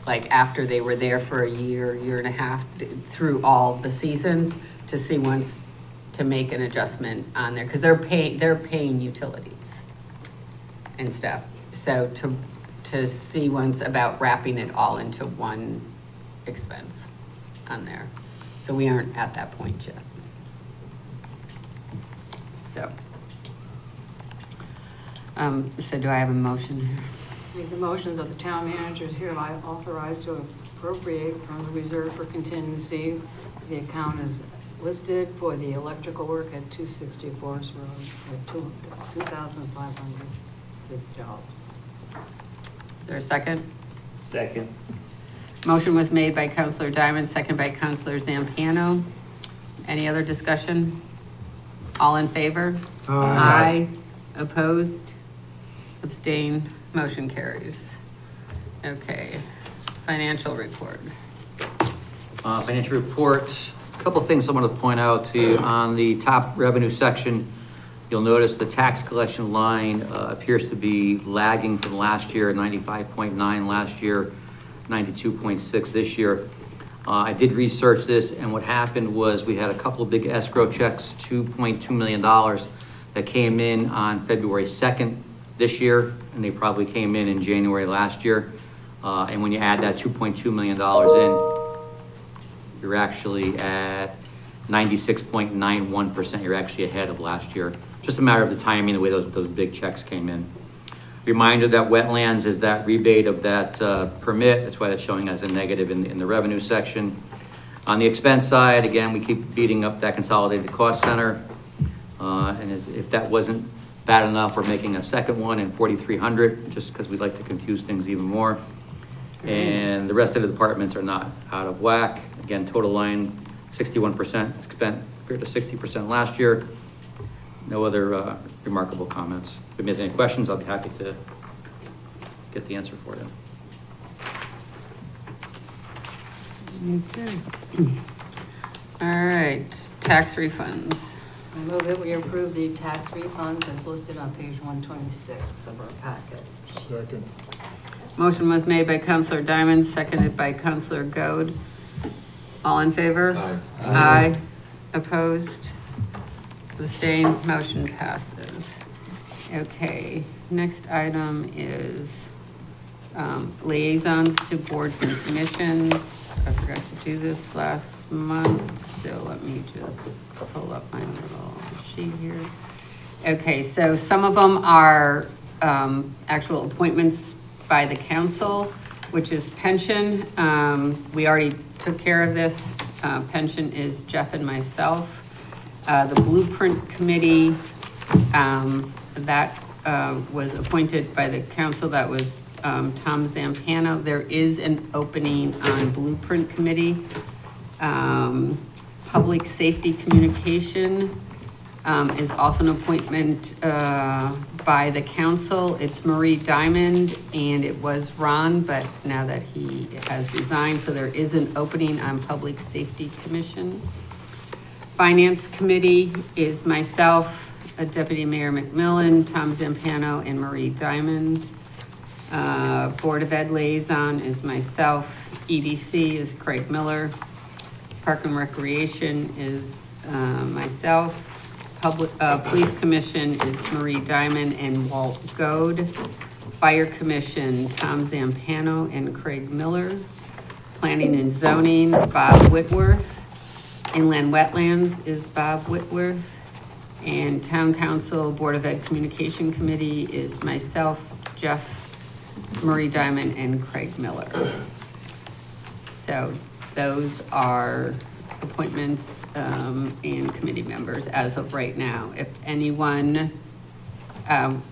like, after they were there for a year, year and a half, through all the seasons, to see once, to make an adjustment on there, because they're paying utilities and stuff. So to see once about wrapping it all into one expense on there. So we aren't at that point yet. So do I have a motion here? Make the motion that the town manager is hereby authorized to appropriate from the reserve for contingency. The account is listed for the electrical work at 260 Forest Road at $2,550. Is there a second? Second. Motion was made by Counselor Diamond, second by Counselor Zampano. Any other discussion? All in favor? Aye. Opposed? Abstained? Motion carries. Okay, financial report. Financial report, a couple of things I want to point out to you. On the top revenue section, you'll notice the tax collection line appears to be lagging from last year, 95.9 last year, 92.6 this year. I did research this, and what happened was we had a couple of big escrow checks, $2.2 million, that came in on February 2nd this year, and they probably came in January last year. And when you add that $2.2 million in, you're actually at 96.91%. You're actually ahead of last year. Just a matter of the timing, the way those big checks came in. Reminder that wetlands is that rebate of that permit. That's why that's showing as a negative in the revenue section. On the expense side, again, we keep beating up that consolidated cost center. And if that wasn't bad enough, we're making a second one in 4,300, just because we'd like to confuse things even more. And the rest of the departments are not out of whack. Again, total line 61% spent compared to 60% last year. No other remarkable comments. If there's any questions, I'll be happy to get the answer for you. Okay. All right, tax refunds. I move that we approve the tax refunds as listed on page 126 of our packet. Second. Motion was made by Counselor Diamond, seconded by Counselor Goad. All in favor? Aye. Aye. Opposed? Abstained? Motion passes. Okay, next item is liaisons to boards and commissions. I forgot to do this last month, so let me just pull up my little sheet here. Okay, so some of them are actual appointments by the council, which is pension. We already took care of this. Pension is Jeff and myself. The Blueprint Committee, that was appointed by the council. That was Tom Zampano. There is an opening on Blueprint Committee. Public Safety Communication is also an appointment by the council. It's Marie Diamond, and it was Ron, but now that he has resigned, so there is an opening on Public Safety Commission. Finance Committee is myself, Deputy Mayor McMillan, Tom Zampano, and Marie Diamond. Board of Ed liaison is myself. EDC is Craig Miller. Park and Recreation is myself. Police Commission is Marie Diamond and Walt Goad. Fire Commission, Tom Zampano and Craig Miller. Planning and Zoning, Bob Whitworth. Inland Wetlands is Bob Whitworth. And Town Council, Board of Ed Communication Committee is myself, Jeff, Marie Diamond, and Craig Miller. So those are appointments and committee members as of right now. If anyone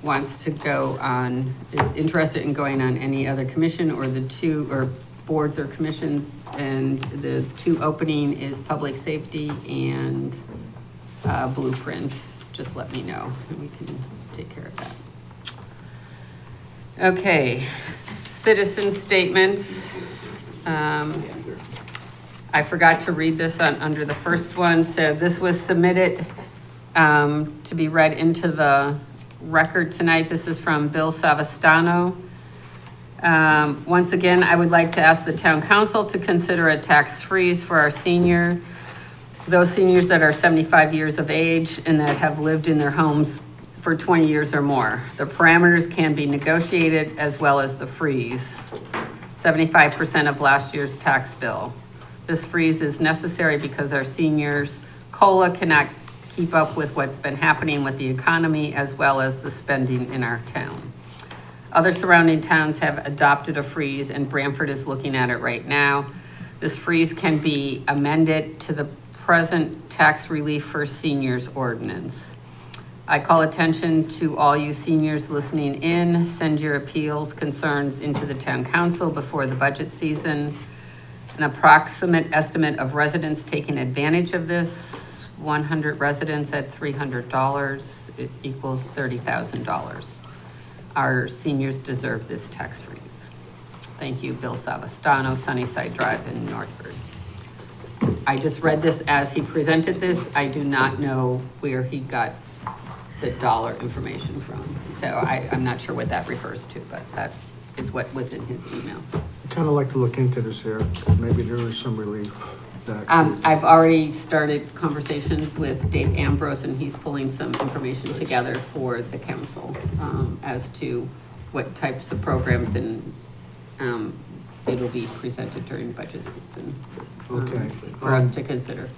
wants to go on, is interested in going on any other commission or the two, or boards or commissions, and the two opening is public safety and blueprint, just let me know and we can take care of that. Okay, citizen statements. I forgot to read this under the first one, so this was submitted to be read into the record tonight. This is from Bill Savastano. Once again, I would like to ask the town council to consider a tax freeze for our those seniors that are 75 years of age and that have lived in their homes for 20 years or more. The parameters can be negotiated as well as the freeze. 75% of last year's tax bill. This freeze is necessary because our seniors' COLA cannot keep up with what's been happening with the economy as well as the spending in our town. Other surrounding towns have adopted a freeze and Branford is looking at it right now. This freeze can be amended to the present tax relief for seniors ordinance. I call attention to all you seniors listening in, send your appeals, concerns into the town council before the budget season. An approximate estimate of residents taking advantage of this, 100 residents at $300, it equals $30,000. Our seniors deserve this tax freeze. Thank you, Bill Savastano, Sunnyside Drive in Northford. I just read this as he presented this. I do not know where he got the dollar information from. So I'm not sure what that refers to, but that is what was in his email. I'd kind of like to look into this here. Maybe there is some relief that. I've already started conversations with Dave Ambrose and he's pulling some information together for the council as to what types of programs and it'll be presented during budget season. Okay. For us to consider.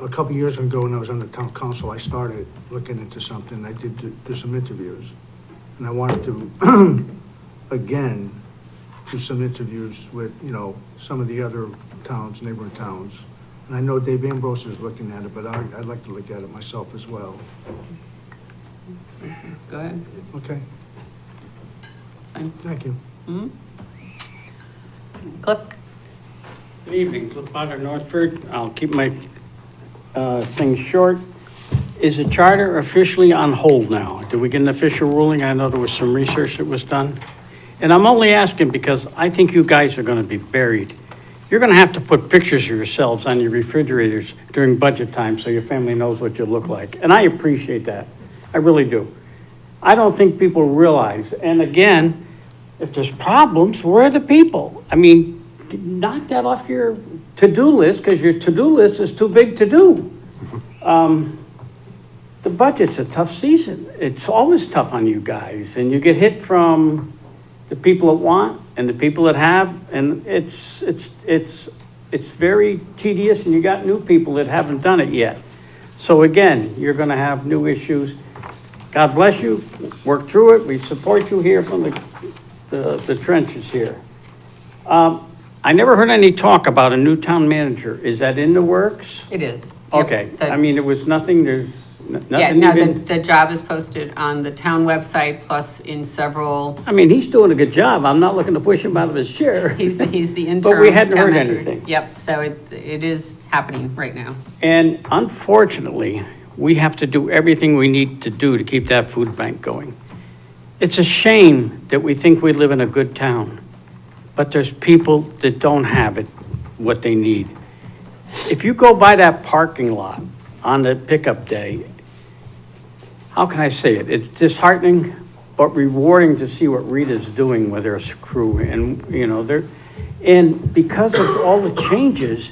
A couple years ago, when I was on the town council, I started looking into something. I did do some interviews. And I wanted to, again, do some interviews with, some of the other towns, neighboring towns. And I know Dave Ambrose is looking at it, but I'd like to look at it myself as well. Go ahead. Okay. Fine. Thank you. Hmm? Cliff? Good evening, Cliff Potter, Northford. I'll keep my things short. Is the charter officially on hold now? Did we get an official ruling? I know there was some research that was done. And I'm only asking because I think you guys are gonna be buried. You're gonna have to put pictures of yourselves on your refrigerators during budget time so your family knows what you look like. And I appreciate that. I really do. I don't think people realize, and again, if there's problems, where are the people? I mean, knock that off your to-do list because your to-do list is too big to do. The budget's a tough season. It's always tough on you guys and you get hit from the people that want and the people that have, and it's very tedious and you got new people that haven't done it yet. So again, you're gonna have new issues. God bless you, work through it. We support you here from the trenches here. I never heard any talk about a new town manager. Is that in the works? It is. Yep. Okay, I mean, it was nothing, there's nothing Yeah, no, even. the job is posted on the town website, plus in several, I mean, he's doing a good job. I'm not looking to push him out of his chair. he's the interim. But we hadn't town heard manager. anything. Yep, so it is happening right now. And unfortunately, we have to do everything we need to do to keep that food bank going. It's a shame that we think we live in a good town, but there's people that don't have it, what they need. If you go by that parking lot on the pickup day, how can I say it? It's disheartening, but rewarding to see what Rita's doing with her crew, and, you know, and because of all the changes,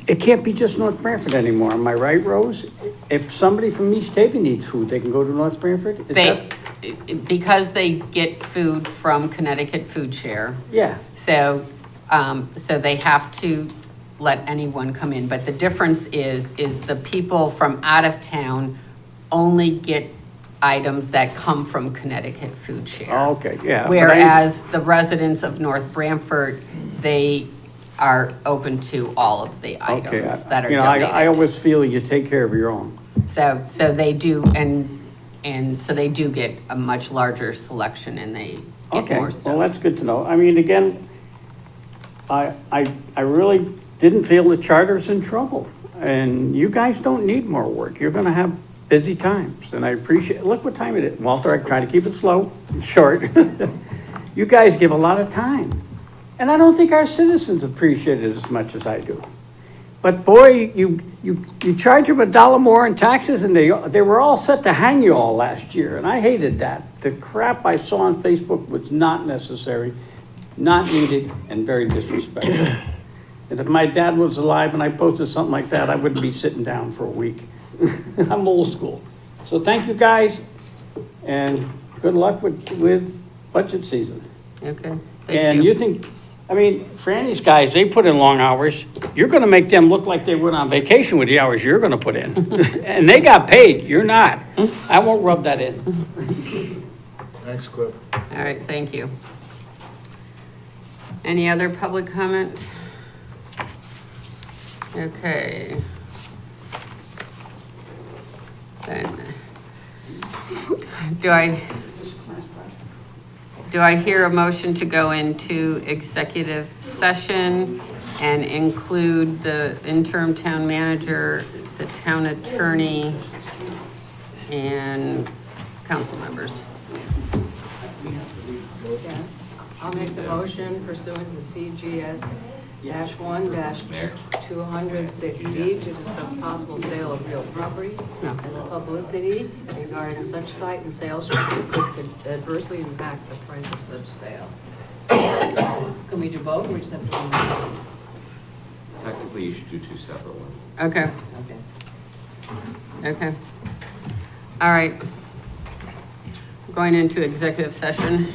it can't be just North Branford anymore, am I right, Rose? If somebody from East Haven needs food, they can go to North Branford? Is that- Because they get food from Connecticut Food Share. Yeah. So, so they have to let anyone come in, but the difference is the people from out of town only get items that come from Connecticut Food Share. Oh, okay, yeah. but Whereas the residents of North Branford, they are open to all of the Okay, items that are you know, donated. I always feel you take care of your own. So they do, and so they do get a much larger selection and they get Okay, more stuff. well, that's good to know. I mean, again, I really didn't feel the charter's in trouble. And you guys don't need more work. You're gonna have busy times, and I appreciate, look what time it is. Walter, I try to keep it slow, short. You guys give a lot of time. And I don't think our citizens appreciate it as much as I do. But boy, you charge them $1 more in taxes, and they were all set to hang you all last year, and I hated that. The crap I saw on Facebook was not necessary, not needed, and very disrespectful. And if my dad was alive and I posted something like that, I wouldn't be sitting down for a week. I'm old school. So thank you, guys, and good luck with budget season. Okay, thank And you think, I mean, Franny's guys, they put in long hours. You're gonna make them look like they went on vacation with the hours you're gonna put in. And they got paid, you're not. I won't rub that in. Thanks, Cliff. All right, thank you. Any other public comment? Okay. Then, do I hear a motion to go into executive session and include the interim town manager, the town attorney, and council members? I'll make the motion pursuant to CGS -1-206D to discuss possible sale of real property as publicity regarding such site and sales which could adversely impact the price of such sale. Can we do both, or we just have to do one? Technically, you should do two separate ones. Okay, Okay. okay. All right. Going into executive session.